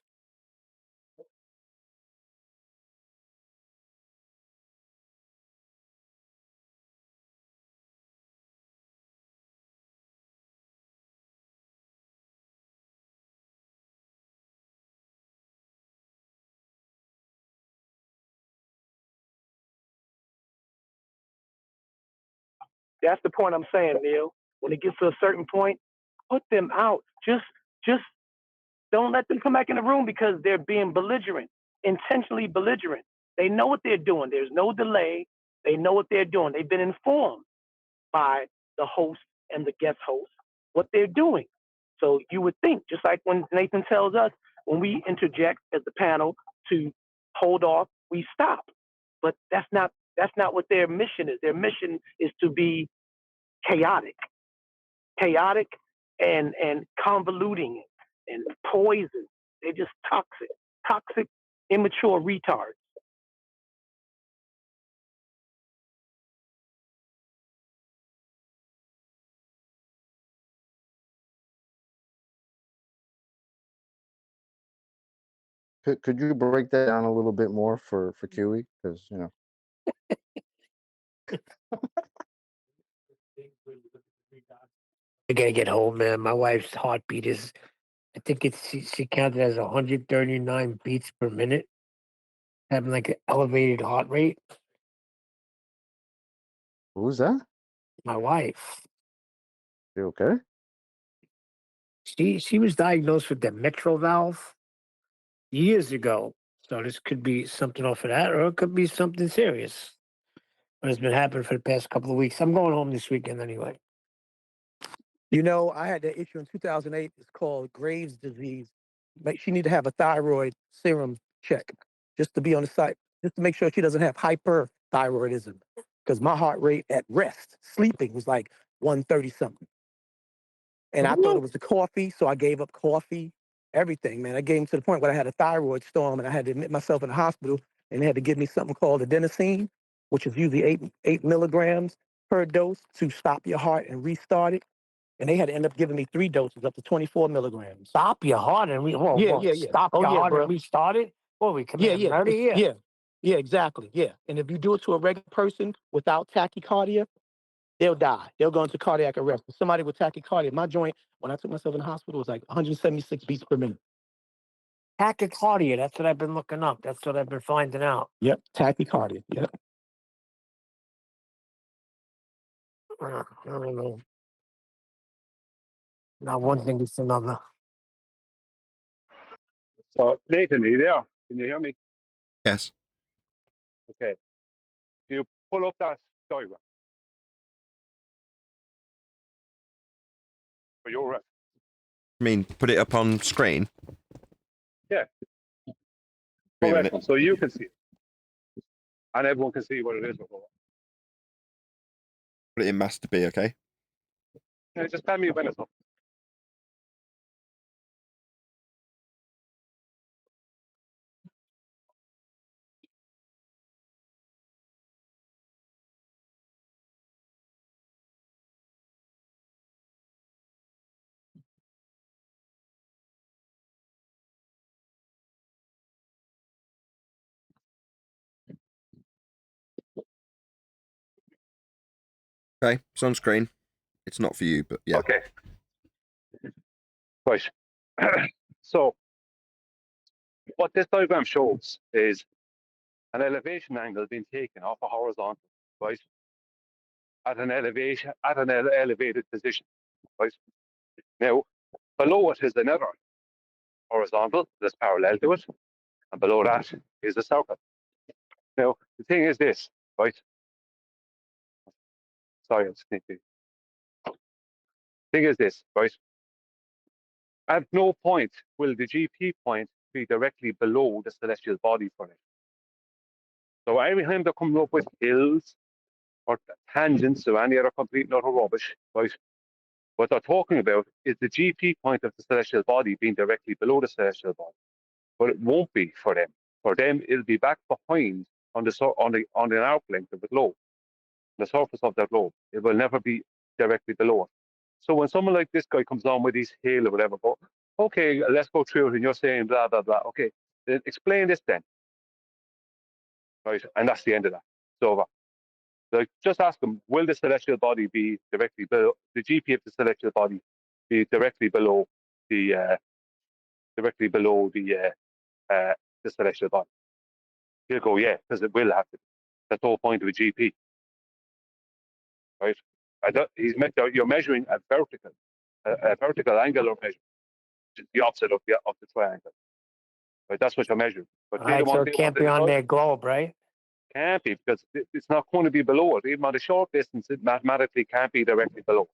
That's the point I'm saying, Neil. When it gets to a certain point, put them out. Just don't let them come back in the room because they're being belligerent, intentionally belligerent. They know what they're doing. There's no delay. They know what they're doing. They've been informed by the host and the guest host what they're doing. So you would think, just like when Nathan tells us, when we interject as the panel to hold off, we stop. But that's not what their mission is. Their mission is to be chaotic and convoluting and poison. They're just toxic, immature retards. Could you break that down a little bit more for QE? Because I gotta get home, man. My wife's heartbeat is, I think she counted as 139 beats per minute, having like an elevated heart rate. Who's that? My wife. You okay? She was diagnosed with the mitral valve years ago. So this could be something off of that, or it could be something serious. But it's been happening for the past couple of weeks. I'm going home this weekend anyway. You know, I had that issue in 2008. It's called Graves' disease. She need to have a thyroid serum check just to be on the site, just to make sure she doesn't have hyperthyroidism. Because my heart rate at rest, sleeping, was like 130 something. And I thought it was the coffee, so I gave up coffee, everything, man. I gave to the point where I had a thyroid storm and I had to admit myself in the hospital, and they had to give me something called adenosine, which is usually 8 milligrams per dose to stop your heart and restart it. And they had to end up giving me 3 doses up to 24 milligrams. Stop your heart and stop your heart and restart it? Well, we commit murder here. Yeah, exactly. Yeah. And if you do it to a regular person without tachycardia, they'll die. They'll go into cardiac arrest. But somebody with tachycardia, my joint, when I took myself in the hospital, was like 176 beats per minute. Tachycardia, that's what I've been looking up. That's what I've been finding out. Yep, tachycardia. Yep. I don't know. Now one thing is another. So, Nathan, are you there? Can you hear me? Yes. Okay. pull up that diagram for your reference. I mean, put it up on screen. Yeah. Wait a Correct. minute. So you can see it. And everyone can see what it is. Put it in Master B, okay? Yeah, just tell me when it's up. Okay, it's on screen. It's not for you, but yeah. Okay. Right. So what this diagram shows is an elevation angle being taken off a horizontal, right? At an elevated position, right? Now, below it is another horizontal that's parallel to it, and below that is a circle. Now, the thing is this, right? Sorry, I'm sneaky. Thing is this, right? At no point will the GP point be directly below the celestial body for it. So every time they're coming up with hills or tangents or any other complete and utter rubbish, right? What they're talking about is the GP point of the celestial body being directly below the celestial body, but it won't be for them. For them, it'll be back behind on the arc length of the globe, the surface of the globe. It will never be directly below it. So when someone like this guy comes on with his hill or whatever, go, okay, let's go through it, and you're saying blah blah blah. Okay, then explain this then, right? And that's the end of that. It's over. Like, just ask them, will the celestial body be directly below the GP of the celestial body be directly below the the celestial body? He'll go, yeah, because it will have to be. That's the whole point of a GP, right? You're measuring a vertical angular measure, which is the opposite of the triangle, right? That's what you're measuring. But All right, so it can't be on their globe, right? Can't be, because it's not going to be below it. Even on a short distance, it mathematically can't be directly below.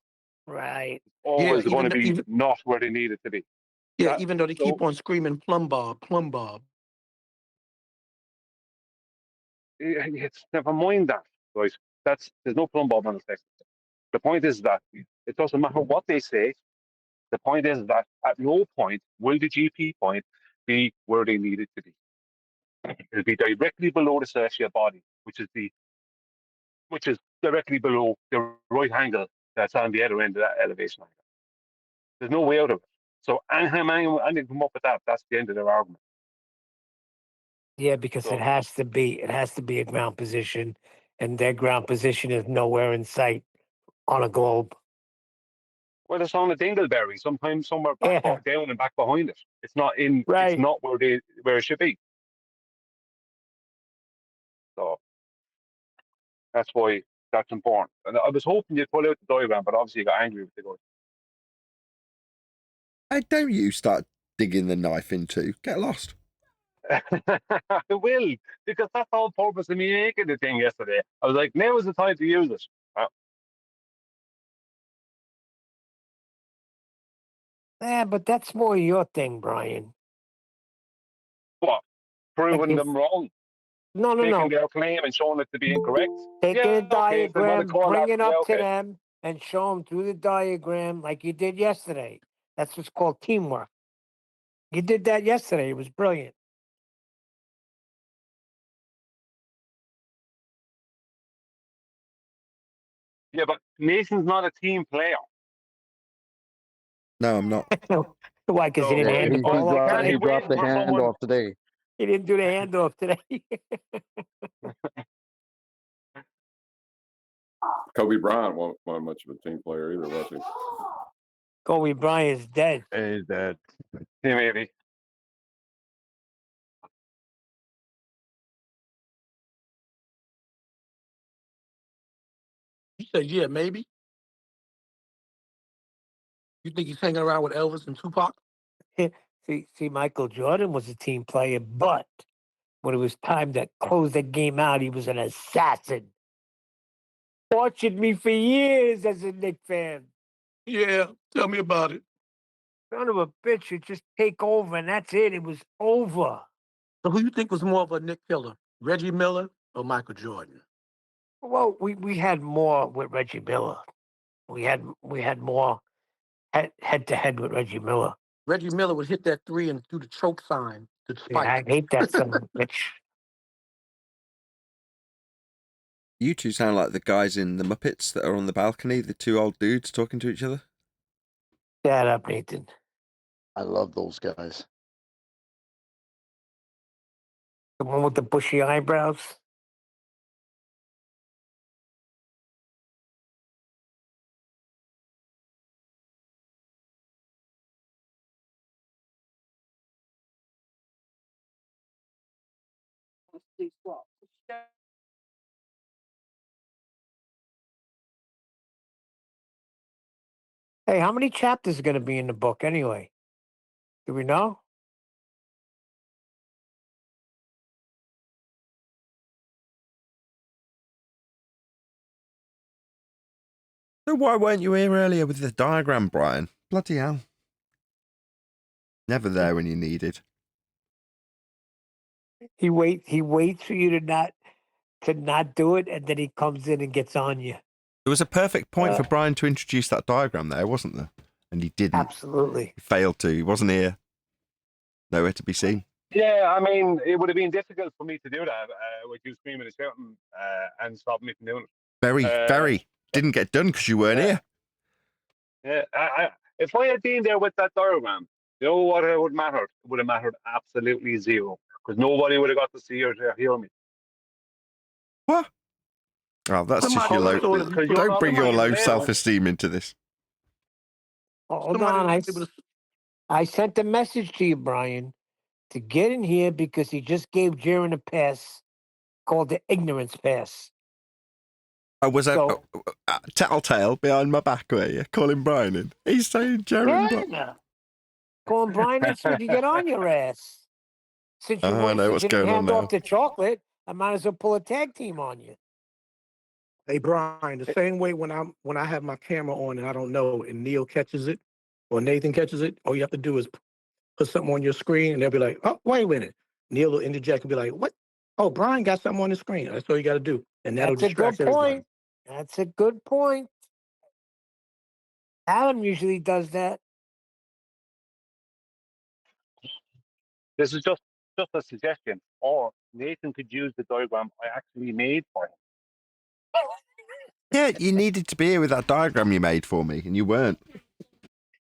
Right. It's always going to be not where they need it to be. Yeah, even though they keep on screaming plumb bob, plumb bob. It's never mind that, right? There's no plumb bob on the text. The point is that it doesn't matter what they say. The point is that at no point will the GP point be where they need it to be. It'll be directly below the celestial body, which is directly below the right angle that's on the other end of that elevation angle. There's no way out of it. So anytime anyone come up with that, that's the end of their argument. Yeah, because it has to be a ground position, and their ground position is nowhere in sight on a globe. Well, it's on a dingleberry, sometimes somewhere back down and back behind it. It's not in. Right. It's not where it should be. So that's why that's important. And I was hoping you'd pull out the diagram, but obviously you got angry with the guy. Hey, don't you start digging the knife into. Get lost. I will, because that's the whole purpose of me making the thing yesterday. I was like, now is the time to use it. Yeah, but that's more your thing, Brian. What? Proving them wrong? No. Taking their claim and showing it to be incorrect? Taking a diagram, bring it up to okay. them, and show them through the diagram like you did yesterday. That's what's called teamwork. You did that yesterday. It was brilliant. Yeah, but Nathan's not a team player. No, I'm not. Why? Because he didn't hand the ball off today? He dropped the handoff today. He didn't do the handoff today. Kobe Bryant wasn't much of a team player either, was he? Kobe Bryant's dead. He's dead. Yeah, maybe. You said, yeah, maybe. You think he's hanging around with Elvis and Tupac? See, Michael Jordan was a team player, but when it was time to close the game out, he was an assassin. tortured me for years as a Knick fan. Yeah, tell me about it. Son of a bitch would just take over, and that's it. It was over. So who you think was more of a Knick killer, Reggie Miller or Michael Jordan? Well, we had more with Reggie Miller. We had more head to head with Reggie Miller. Reggie Miller would hit that three and do the choke sign to Yeah, Spike. I hate that son of a bitch. You two sound like the guys in the Muppets that are on the balcony, the two old dudes talking to each other. Shut up, Nathan. I love those guys. The one with the bushy eyebrows. Hey, how many chapters are going to be in the book anyway? Do we know? So why weren't you here earlier with the diagram, Brian? Bloody hell. Never there when you needed. He waits for you to not do it, and then he comes in and gets on you. There was a perfect point for Brian to introduce that diagram there, wasn't there? And he didn't. Absolutely. He failed to. He wasn't here. Nowhere to be seen. Yeah, I mean, it would have been difficult for me to do that with you screaming and shouting and stopping me from doing it. Very. Didn't get done because you weren't here. Yeah, if I had been there with that diagram, you know what it would matter? It would have mattered absolutely zero because nobody would have got to see or to hear me. What? Oh, that's just your low. Don't bring your low self-esteem into this. Hold on. I sent a message to you, Brian, to get in here because he just gave Jaron a pass called the ignorance pass. I was a tattletale behind my back, were you? Calling Brian in. He's saying Jaron. Yeah. Calling Brian in so we can get on your ass. Since you I know what's going on hand now. off the chocolate, I might as well pull a tag team on you. Hey Brian, the same way when I have my camera on and I don't know, and Neil catches it or Nathan catches it, all you have to do is put something on your screen, and they'll be like, "Oh, wait a minute." Neil will interject and be like, "What? Oh, Brian got something on the screen." That's all you got to do, and that'll That's a distract good everybody. point. That's a good point. Adam usually does that. This is just a suggestion, or Nathan could use the diagram I actually made for him. Yeah, you needed to be here with that diagram you made for me, and you weren't.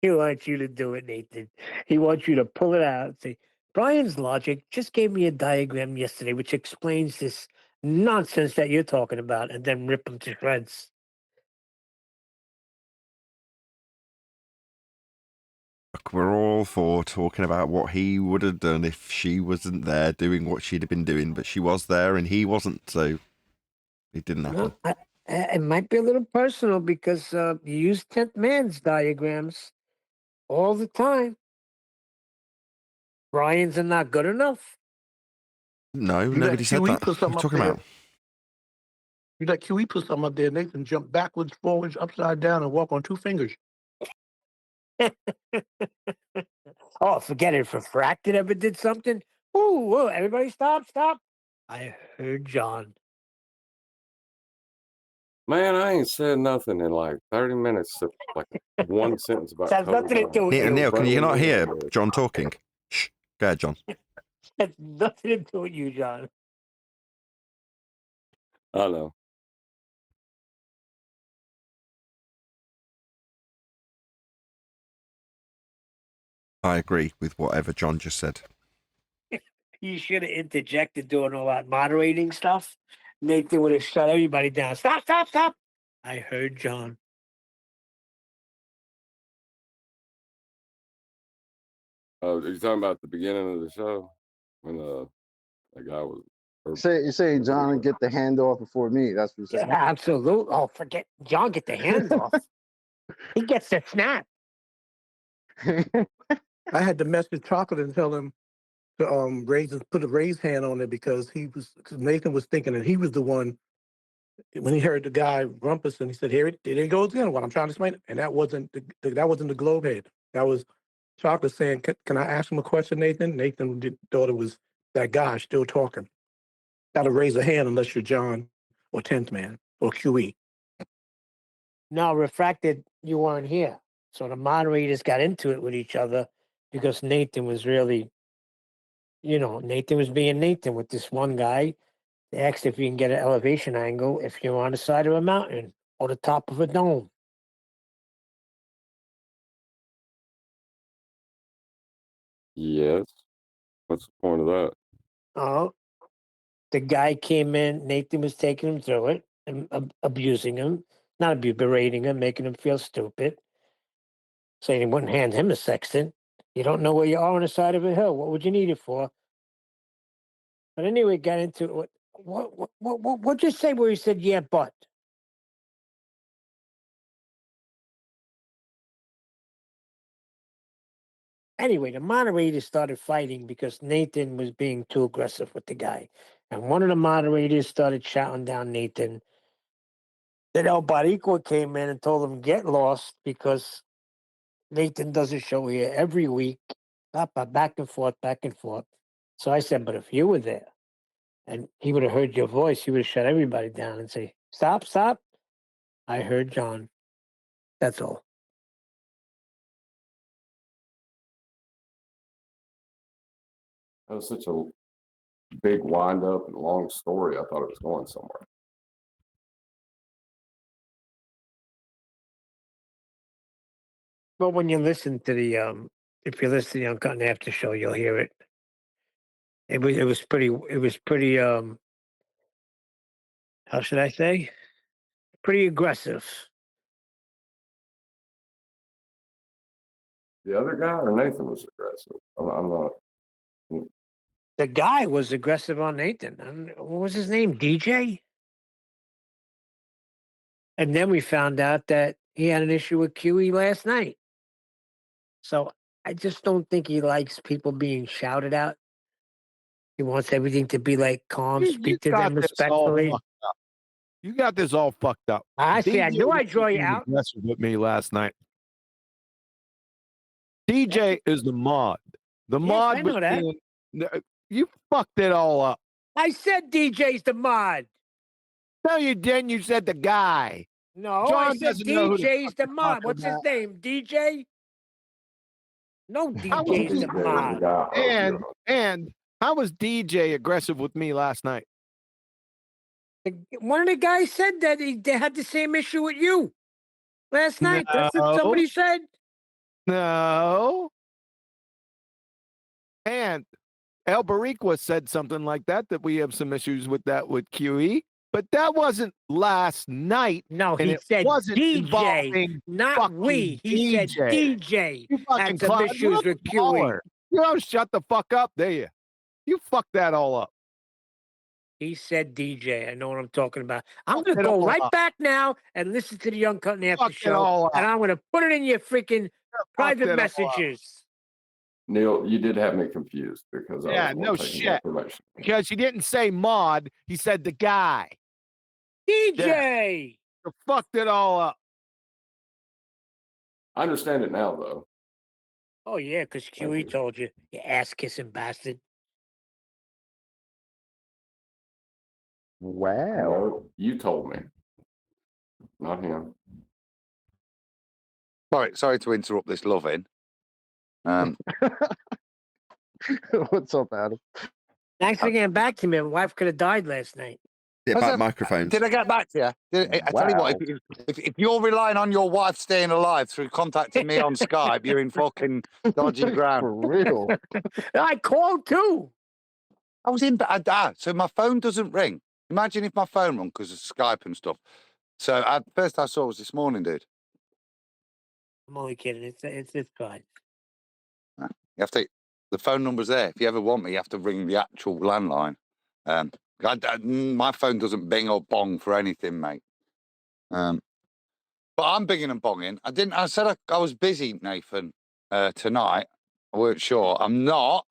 He wants you to do it, Nathan. He wants you to pull it out and say, Brian's logic just gave me a diagram yesterday which explains this nonsense that you're talking about, and then rip him to shreds. Look, we're all for talking about what he would have done if she wasn't there doing what she'd have been doing, but she was there and he wasn't, so it didn't happen. No, it might be a little personal because you use 10th man's diagrams all the time. Brian's are not good enough. No, nobody said that. What are you talking about? You let QE put something up there, Nathan jump backwards, forwards, upside down, and walk on 2 fingers. Oh, forget it. If Refracted ever did something. Ooh, everybody stop. I heard John. Man, I ain't said nothing in like 30 minutes. Like one sentence about. Has nothing to do with you. Neil, can you not hear John talking? Shh. Go ahead, John. Has nothing to do with you, John. I know. I agree with whatever John just said. You should have interjected doing all that moderating stuff. Nathan would have shut everybody down. Stop. I heard John. Oh, are you talking about the beginning of the show when that guy was? You're saying John get the handoff before me. That's what you're saying. Yeah, absolutely. Oh, forget John. Get the handoff. He gets the snap. I had to mess with Chocolate and tell him to put a raise hand on it because Nathan was thinking that he was the one When he heard the guy rumpus, and he said, "Here it goes again." What I'm trying to explain, and that wasn't the globe head. That was Chocolate saying, "Can I ask him a question, Nathan?" Nathan thought it was that guy still talking. Got to raise a hand unless you're John or 10th man or QE. No, Refracted, you weren't here. So the moderators got into it with each other because Nathan was really, Nathan was being Nathan with this one guy. They asked if you can get an elevation angle if you're on the side of a mountain or the top of a dome. Yes. What's the point of that? Oh, the guy came in, Nathan was taking him through it and abusing him, not berating him, making him feel stupid, saying he wouldn't hand him a sextant. You don't know where you are on the side of a hill. What would you need it for? But anyway, got into it. What'd you say where he said, yeah, but? Anyway, the moderators started fighting because Nathan was being too aggressive with the guy. And one of the moderators started shouting down Nathan. Then El Baricua came in and told him, get lost because Nathan does a show here every week. Back and forth, back and forth. So I said, but if you were there and he would have heard your voice, he would have shut everybody down and say, stop, stop. I heard John. That's all. That was such a big wind up and long story. I thought it was going somewhere. But when you listen to the if you listen to the Uncut and After show, you'll hear it. It was pretty how should I say? Pretty aggressive. The other guy or Nathan was aggressive. I'm not. The guy was aggressive on Nathan. What was his name? DJ? And then we found out that he had an issue with QE last night. So I just don't think he likes people being shouted at. He wants everything to be like calm, speak to them respectfully. You got this all fucked up. I see. I DJ knew I'd draw you was out. aggressive with me last night. DJ is the mod. The Yes, mod I know was that. you fucked it all up. I said DJ's the mod. No, you didn't. You said the guy. No, John I said doesn't know who the DJ's fuck the you're mod. talking What's his about. name? DJ? No, DJ's the mod. And how was DJ aggressive with me last night? One of the guys said that they had the same issue with you last night. That's what somebody said. No. And El Baricua said something like that we have some issues with that with QE. But that wasn't last night. No, and he it said wasn't DJ, involving not we. He said DJ You fucking had some clown. issues with QE. Caller. You don't shut the fuck up, do you? You fucked that all up. He said DJ. I know what I'm talking about. I'm going to go right back now and listen to the Uncut and After show, and I'm going to put it in your freaking private messages. Neil, you did have me confused because Yeah, I was no taking shit. information. Because he didn't say mod, he said the guy. DJ! You fucked it all up. I understand it now, though. Oh, yeah, because QE told you, you ass-kissing bastard. Wow. No, you told me, not him. Sorry to interrupt this loving. What's up, Adam? Thanks for getting back to me. My wife could have died last night. Yeah, about microphones. Did I get back to you? I tell you what, if you're relying on your wife staying alive through contacting me on Skype, you're in fucking dodgy ground. For real. I called too. I was in bed. So my phone doesn't ring. Imagine if my phone rung because of Skype and stuff. So first I saw was this morning, dude. I'm only kidding. It's fine. You have to. The phone number's there. If you ever want me, you have to ring the actual landline. My phone doesn't bing or bong for anything, mate. But I'm binging and bonging. I said I was busy, Nathan, tonight. I weren't sure. I'm not.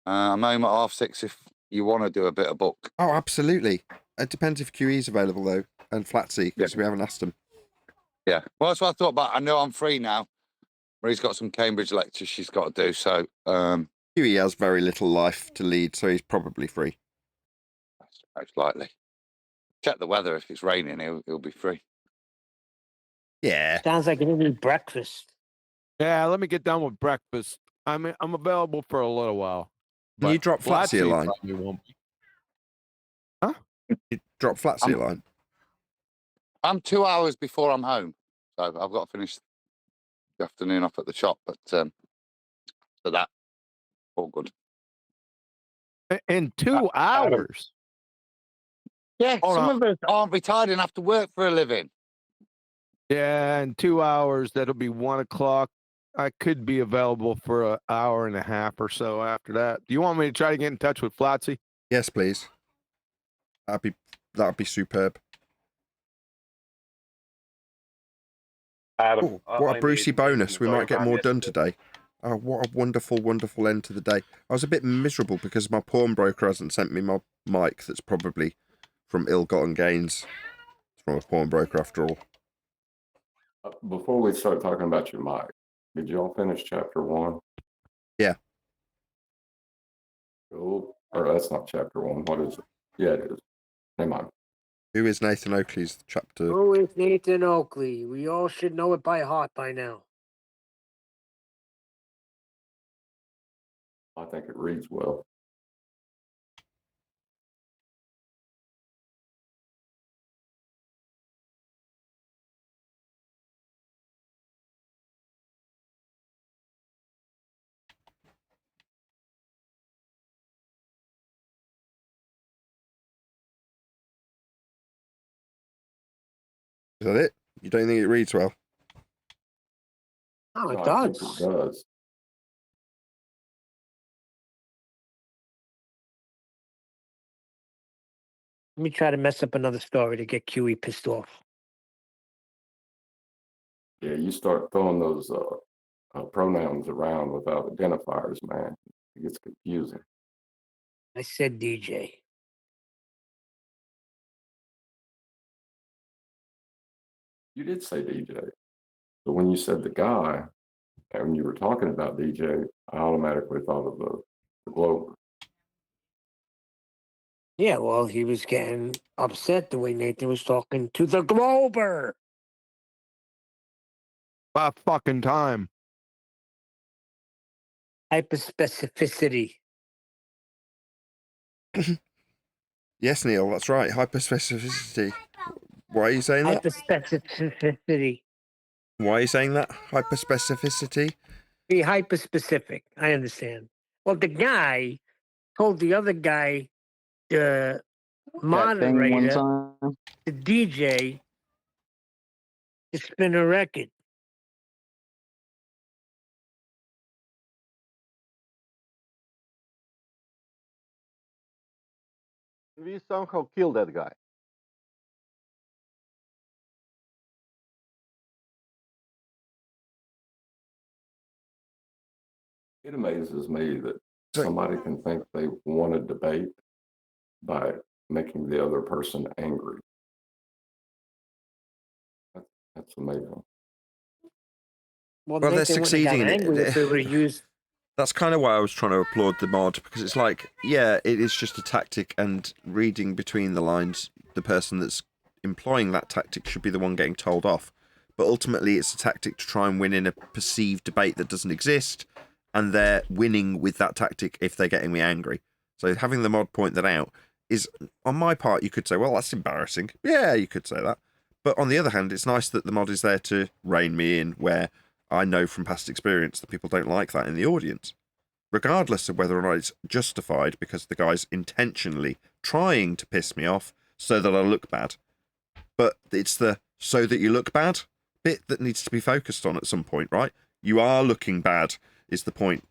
I'm home at 6:30 if you want to do a bit of book. Oh, absolutely. It depends if QE is available though, and Flatsy, because we haven't asked him. Yeah. Well, that's what I thought about. I know I'm free now. Marie's got some Cambridge lectures she's got to do, so QE has very little life to lead, so he's probably free. Most likely. Check the weather. If it's raining, he'll be free. Yeah. Sounds like you need breakfast. Yeah, let me get done with breakfast. I'm available for a little while. Can you drop Flatsy a line? probably won't be. You drop Flatsy a line. I'm 2 hours before I'm home, so I've got to finish the afternoon off at the shop. But for that, all good. In 2 hours? Yeah, Hold some on. of us aren't retired and have to work for a living. Yeah, in 2 hours, that'll be 1 o'clock. I could be available for an hour and a half or so after that. Do you want me to try to get in touch with Flatsy? Yes, please. That'd be superb. Adam, Ooh, what a Brucey bonus. We might get more done today. Oh, what a wonderful, wonderful end to the day. I was a bit miserable because my pawnbroker hasn't sent me my mic. That's probably from ill-gotten gains. It's from a pawnbroker after all. Before we start talking about your mic, did y'all finish chapter 1? Yeah. Cool. Or that's not chapter 1. What is it? Yeah, it is. Never mind. Who is Nathan Oakley's chapter? Who is Nathan Oakley? We all should know it by heart by now. I think it reads well. Is that it? You don't think it reads well? Oh, it I think does. it does. Let me try to mess up another story to get QE pissed off. Yeah, you start throwing those pronouns around without identifiers, man. It gets confusing. I said DJ. You did say DJ, but when you said the guy, and when you were talking about DJ, I automatically thought of the Glober. Yeah, well, he was getting upset the way Nathan was talking to the Glober. About fucking time. Hyperspecificity. Yes, Neil, that's right. Hyperspecificity. Why are you saying that? Hyperspecificity. Why are you saying that? Hyperspecificity? Be hyperspecific. I understand. Well, the guy told the other guy, the moderator, the DJ, to spin a record. We somehow killed that guy. It amazes me that somebody can think they want a debate by making the other person angry. That's amazing. Well, Well, they're Nathan wouldn't succeeding have in got angry if they would have it. used. That's kind of why I was trying to applaud the mod, because it's like, yeah, it is just a tactic, and reading between the lines, the person that's employing that tactic should be the one getting told off. But ultimately, it's a tactic to try and win in a perceived debate that doesn't exist, and they're winning with that tactic if they're getting me angry. So having the mod point that out is, on my part, you could say, well, that's embarrassing. Yeah, you could say that. But on the other hand, it's nice that the mod is there to rein me in, where I know from past experience that people don't like that in the audience, regardless of whether or not it's justified, because the guy's intentionally trying to piss me off so that I look bad. But it's the so that you look bad bit that needs to be focused on at some point, right? You are looking bad is the point.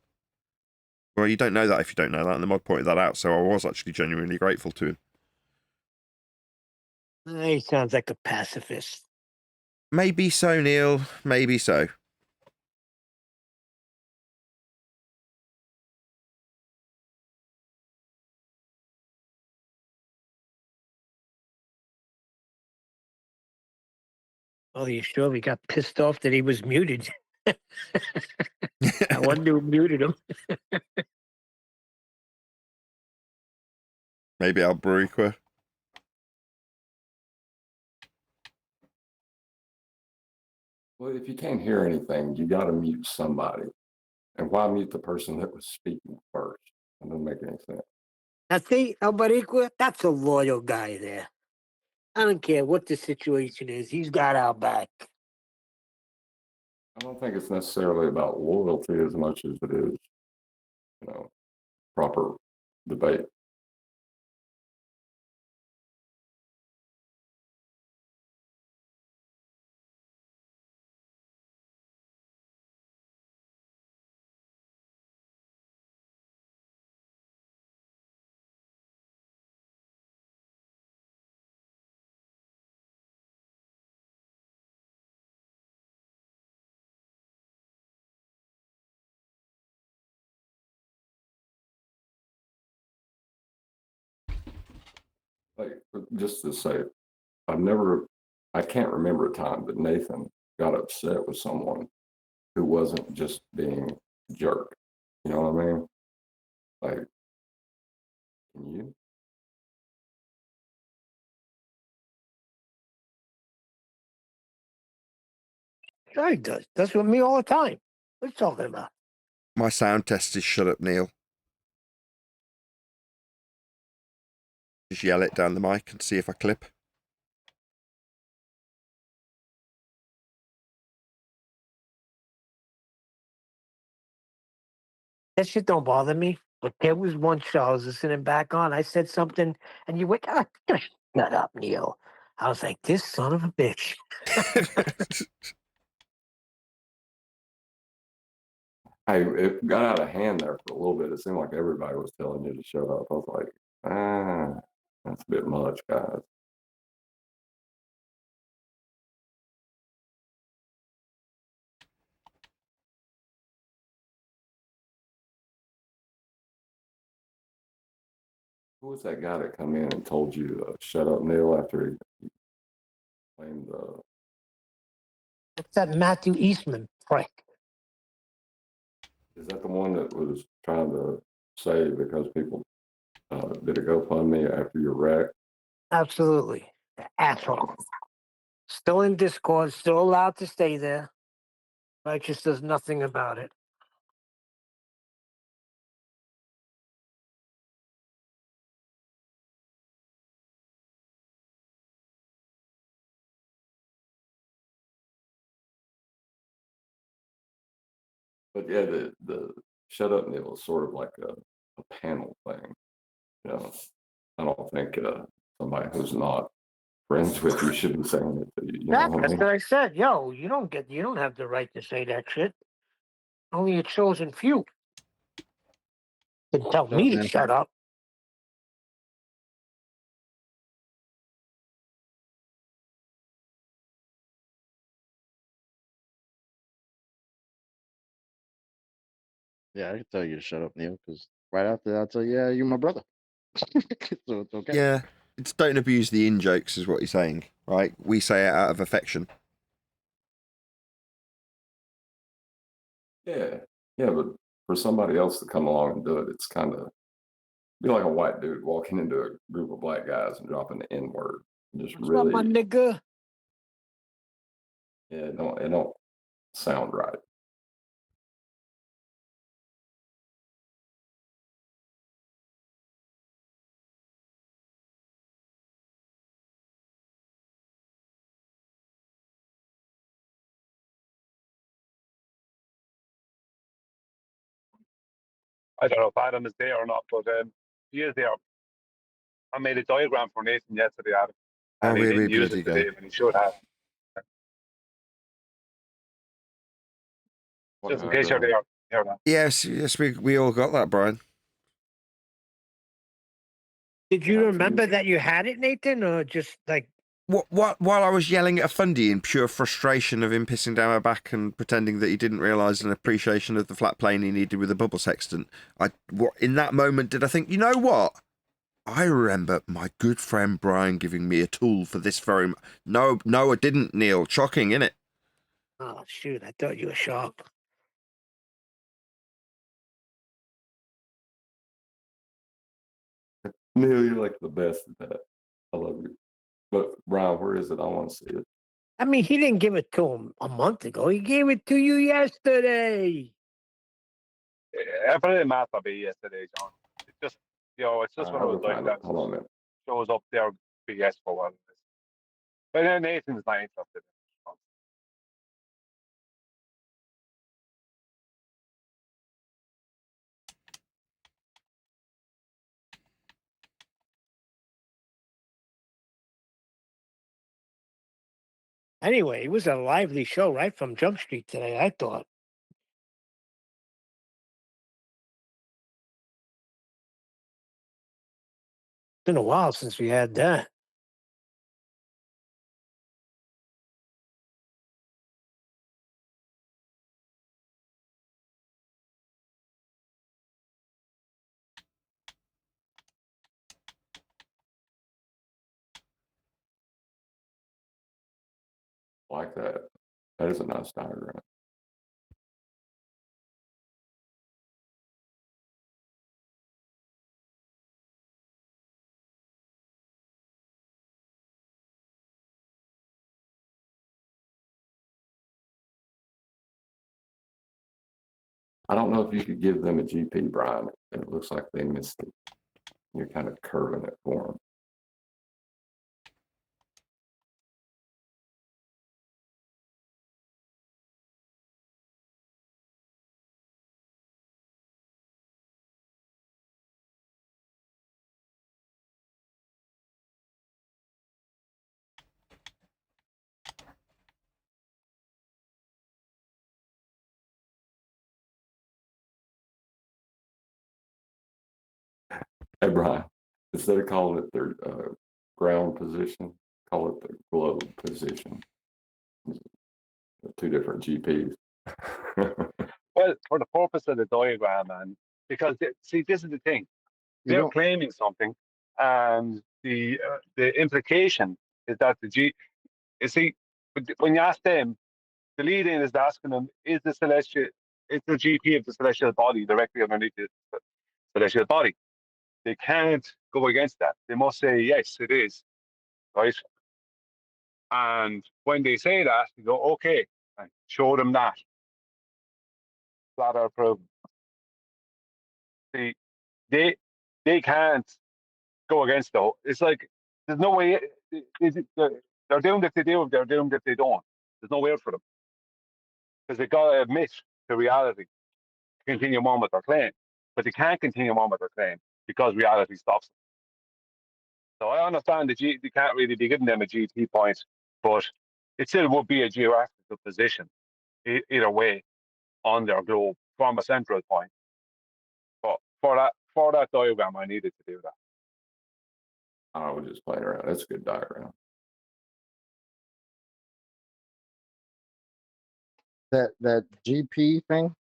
Well, you don't know that if you don't know that, and the mod pointed that out, so I was actually genuinely grateful to him. He sounds like a pacifist. Maybe so, Neil. Maybe so. Oh, you sure? He got pissed off that he was muted. I wonder who muted him. Maybe Albariqua. Well, if you can't hear anything, you got to mute somebody. And why mute the person that was speaking first? It doesn't make any sense. Now, see, Albariqua, that's a loyal guy there. I don't care what the situation is. He's got our back. I don't think it's necessarily about loyalty as much as it is, proper debate. Like, just to say, I can't remember a time that Nathan got upset with someone who wasn't just being a jerk. You know what I mean? Like, can you? Sure he does. Does with me all the time. What are you talking about? My sound test is shut up, Neil. Just yell it down the mic and see if I clip. That shit don't bother me. But there was one show I was listening back on. I said something, and you went, shut up, Neil. I was like, this son of a bitch. It got out of hand there for a little bit. It seemed like everybody was telling you to shut up. I was like, that's a bit much, guys. Who was that guy that come in and told you to shut up, Neil, after he claimed It's that Matthew Eastman prick. Is that the one that was trying to say because people did a GoFundMe after your wreck? Absolutely. The asshole. Still in Discord, still allowed to stay there. Righteous does nothing about it. But yeah, the shut up, Neil is sort of like a panel thing. I don't think somebody who's not friends with you should be saying it to you. You know what I That's mean? what I said. Yo, you don't have the right to say that shit. Only a chosen few can tell me to shut up. Yeah, I can tell you to shut up, Neil, because right after that, I'll tell you, yeah, you're my brother. So it's okay. Yeah, it's don't abuse the in-jokes is what he's saying, right? We say it out of affection. Yeah, but for somebody else to come along and do it, it's kind of be like a white dude walking into a group of black guys and dropping the N word. Just What's up, my really, nigga? yeah, it don't sound right. I don't know if Adam is there or not, but he is there. I made a diagram for Nathan yesterday, Adam, and he Here we didn't use bloody it go. today, but he should have. Just in case you're there. Hear that. Yes, we all got that, Brian. Did you remember that you had it, Nathan, or just like While I was yelling at a fundy in pure frustration of him pissing down my back and pretending that he didn't realise an appreciation of the flat plane he needed with a bubble sextant, in that moment did I think, you know what? I remember my good friend Brian giving me a tool for this very. No, I didn't, Neil. Shocking, innit? Oh, shoot. I thought you were sharp. Neil, you're like the best at that. I love you. But Brian, where is it? I want to see it. I mean, he didn't give it to him a month ago. He gave it to you yesterday. I put it in math be yesterday, John. It's just, it's just one of I'll those go find like it. that. Hold on a minute. Shows up there BS for what it is. But then Nathan's not interested in it. Anyway, it was a lively show right from Jump Street today, I thought. Been a while since we had that. Like that. That is a nice diagram. I don't know if you could give them a GP, Brian. It looks like they missed it. You're kind of curving it for them. Hey, Brian, instead of calling it their ground position, call it the globe position. Two different GPs. Well, for the purpose of the diagram, man, because see, this is the thing. They're claiming something, and the implication is that you see, when you ask them, the lead-in is asking them, is the GP of the celestial body directly underneath the celestial body? They can't go against that. They must say, yes, it is, right? And when they say that, you go, okay, and show them that. Flat out proven. See, they can't go against though. It's like there's no way. They're doomed if they do. They're doomed if they don't. There's no way out for them because they got to admit the reality to continue on with their claim, but they can't continue on with their claim because reality stops them. So I understand that they can't really be giving them a GT point, but it still would be a geographical position either way on their globe from a central point. But for that diagram, I needed to do that. I was just playing around. That's a good diagram. That GP thing,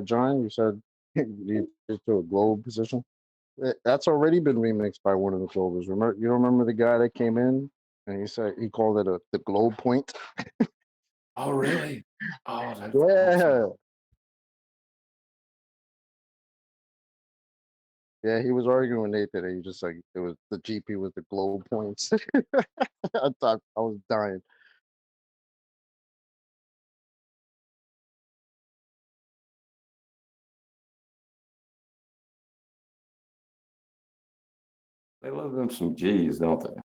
John, you said you did to a globe position. That's already been remixed by one of the Clovers. Remember, you don't remember the guy that came in and he said he called it the globe point. Oh, really? Oh, that's Yeah. awesome. Yeah, he was arguing with Nathan, and he just like it was the GP was the globe points. I thought I was dying. They love them some G's, don't they?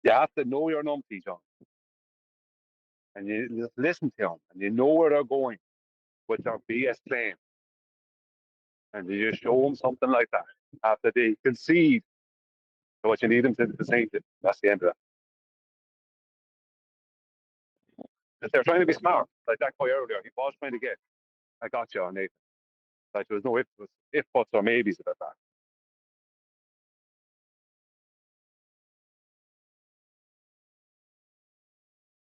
You have to know your numpty, John. And you just listen to them, and you know where they're going with their BS claim. And you just show them something like that after they concede to what you need them to say. That's the end of that. If they're trying to be smart, like that guy earlier, he was trying to get, I got you on Nathan. Like there was no if buts or maybes about that.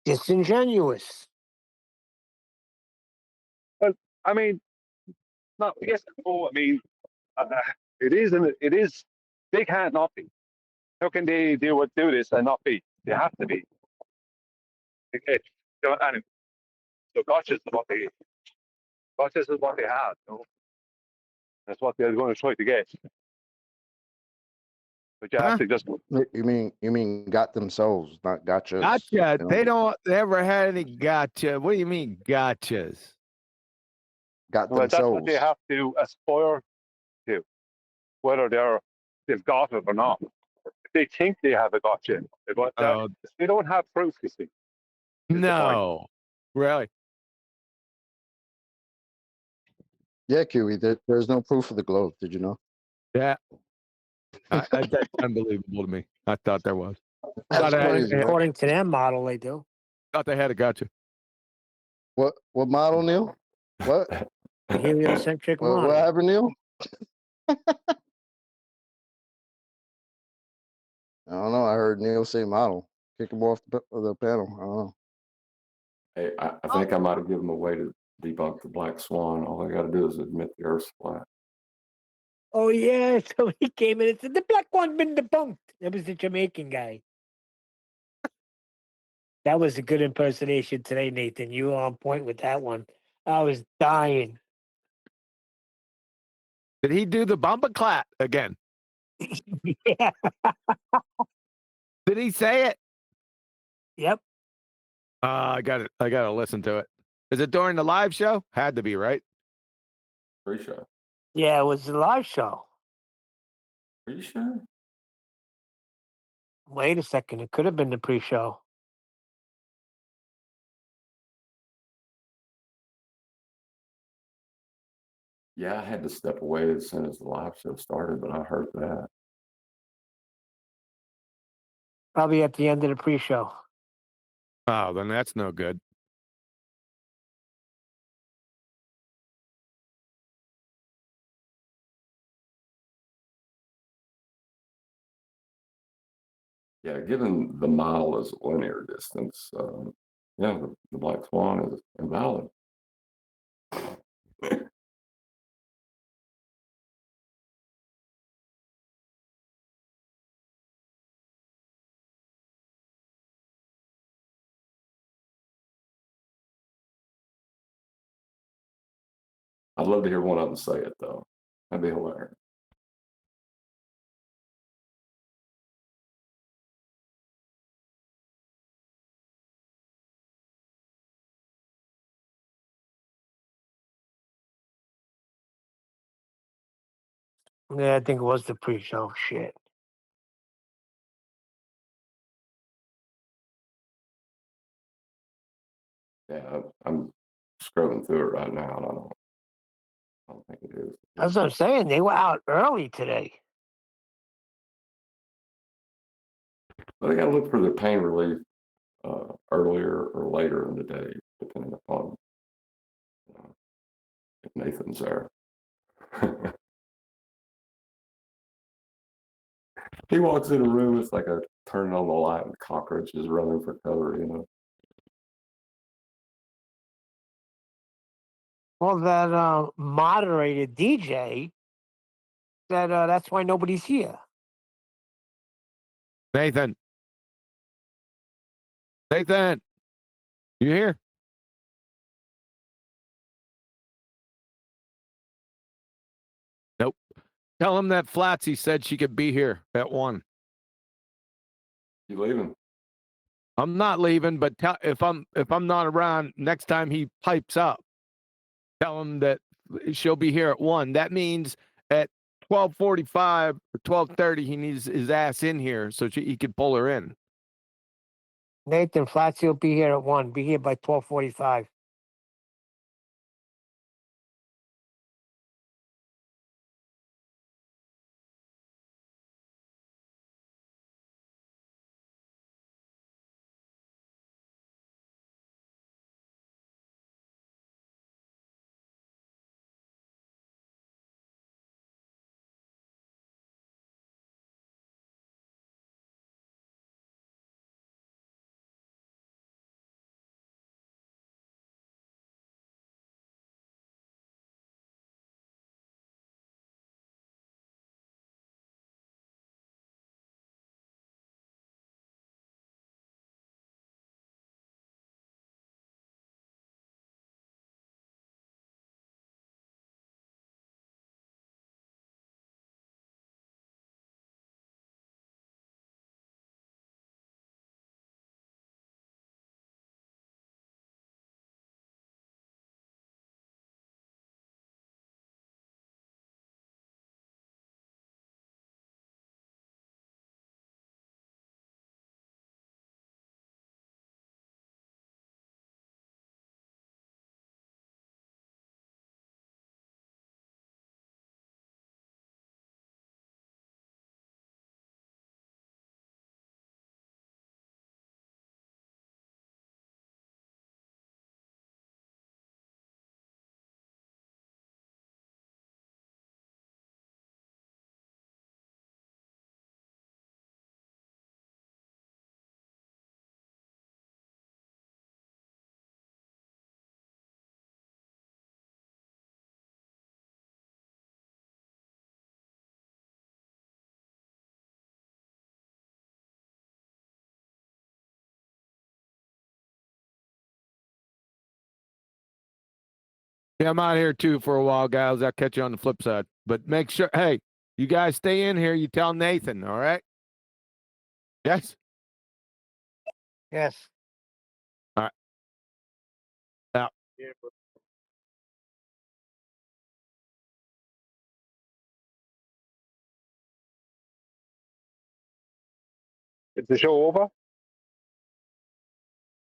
Disingenuous. Well, I mean, not yes, no, I mean, It is, and it is. They can't not be. How can they do this and not be? They have to be. Okay. Anyway, so gotchas is what they have. That's what they're going to try to get. But you have to just. You mean got themselves, not gotchas. Gotcha. You know? They don't ever had any gotcha. What do you mean gotchas? Got Well, that's what themselves. they have to aspire to, whether they've got it or not. If they think they have a gotcha, they don't have proof. You see. No, really. Yeah, Kiwi. There's no proof of the globe. Did you know? Yeah. That's unbelievable to me. I thought there was. According to their model, they do. Thought they had a gotcha. What model, Neil? What? The heliocentric model. What happened, Neil? I don't know. I heard Neil say model. Kick him off the panel. I don't know. Hey, I think I might have given away to debunk the black swan. All I got to do is admit the Earth's flat. Oh yeah, so he came in and said the black one been debunked. That was the Jamaican guy. That was a good impersonation today, Nathan. You were on point with that one. I was dying. Did he do the bumper clap again? Yeah. Did he say it? Yep. I got it. I got to listen to it. Is it during the live show? Had to be, right? Pre-show. Yeah, it was a live show. Are you sure? Wait a second. It could have been the pre-show. Yeah, I had to step away as soon as the live show started, but I heard that. Probably at the end of the pre-show. Oh, then that's no good. Yeah, given the mile is a linear distance, yeah, the black swan is invalid. I'd love to hear one of them say it, though. That'd be hilarious. Yeah, I think it was the pre-show. Shit. Yeah, I'm scrolling through it right now, and I don't think it is. That's what I'm saying. They were out early today. But I got to look for the pain relief earlier or later in the day, depending upon if Nathan's there. He walks in a room, it's like a turning on the light and cockroaches running for cover, you know. Well, that moderator DJ said that's why nobody's here. Nathan. Nathan. You here? Nope. Tell him that Flatsy said she could be here at 1. You leaving? I'm not leaving, but if I'm not around next time he pipes up, tell him that she'll be here at 1. That means at 12:45 or 12:30 he needs his ass in here so he can pull her in. Nathan, Flatsy will be here at 1. Be here by 12:45. Yeah, I'm out here too for a while, guys. I'll catch you on the flip side. But make sure, hey, you guys stay in here. You tell Nathan, all right? Yes? Yes. All right. Out. Is the show over?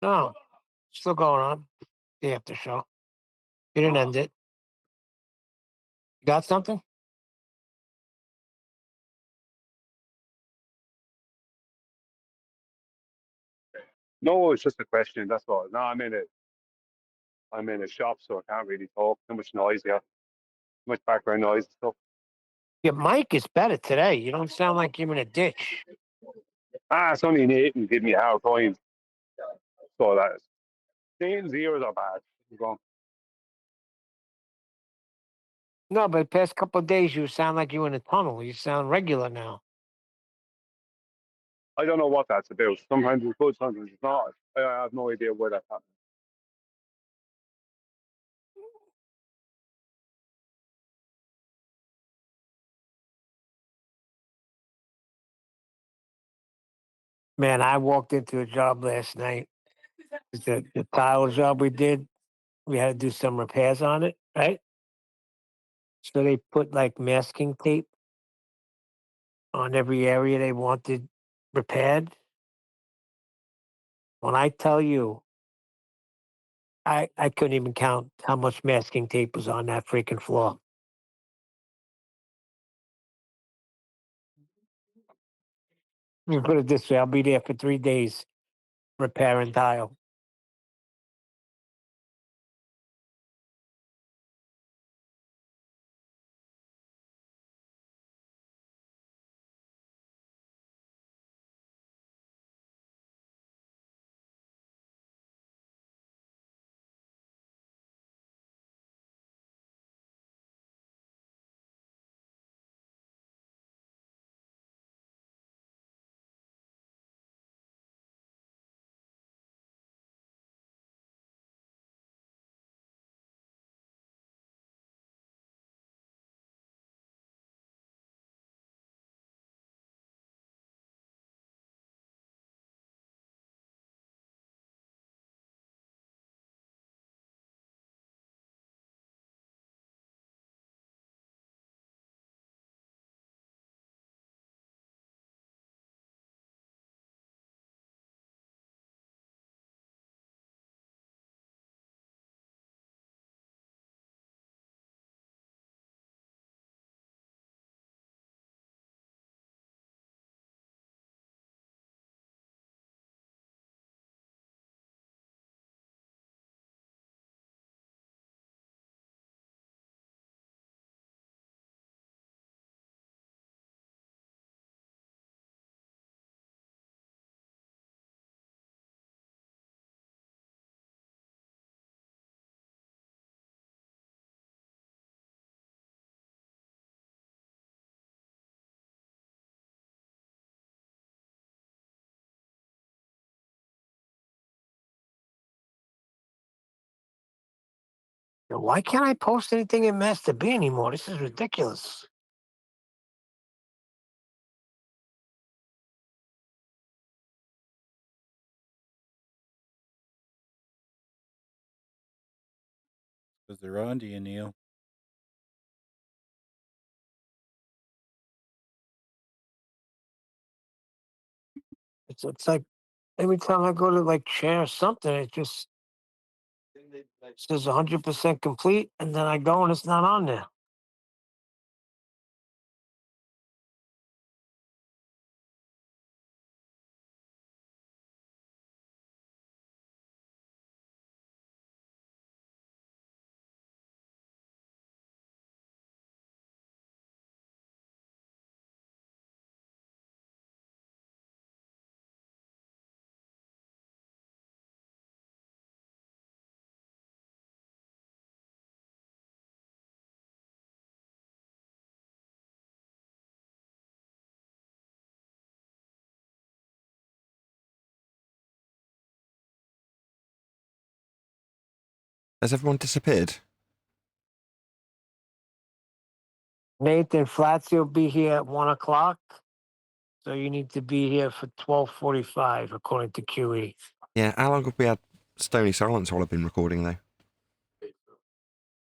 No, still going on. The after show. You didn't end it. You got something? No, it's just a question. That's all. No, I'm in a shop, so I can't really talk. Too much noise here. Too much background noise and stuff. Your mic is better today. You don't sound like you're in a ditch. It's only Nathan give me a hard time. So that is. Nathan's ears are bad. Go. No, but the past couple of days you sound like you're in a tunnel. You sound regular now. I don't know what that's about. Sometimes it's good, sometimes it's not. I have no idea where that's happening. Man, I walked into a job last night. It's the tile job we did. We had to do some repairs on it, right? So they put like masking tape on every area they wanted repaired. When I tell you, I couldn't even count how much masking tape was on that freaking floor. Let me put it this way, I'll be there for 3 days repairing tile. Why can't I post anything in Master B anymore? This is ridiculous. Because they're on to you, Neil. It's like every time I go to like share something, it just says 100% complete, and then I go and it's not on there. Has everyone disappeared? Nathan Flatsy will be here at 1 o'clock. So you need to be here for 12:45, according to QE. Yeah, how long have we had Stony Silence while I've been recording, though?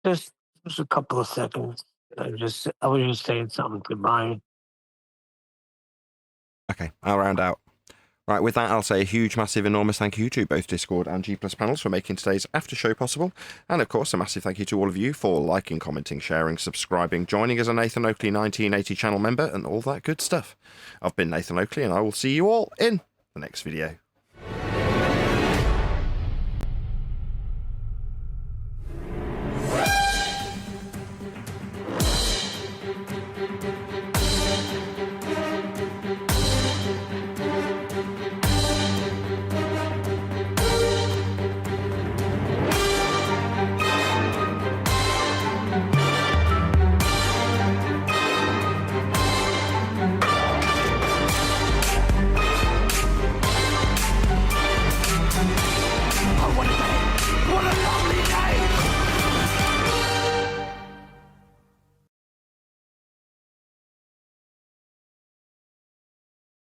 Just a couple of seconds. I was just saying something to Brian. Okay, I'll round out. Right, with that, I'll say a huge, massive, enormous thank you to both Discord and G Plus panels for making today's after show possible. And of course, a massive thank you to all of you for liking, commenting, sharing, subscribing, joining as a Nathan Oakley 1980 channel member, and all that good stuff. I've been Nathan Oakley, and I will see you all in the next video.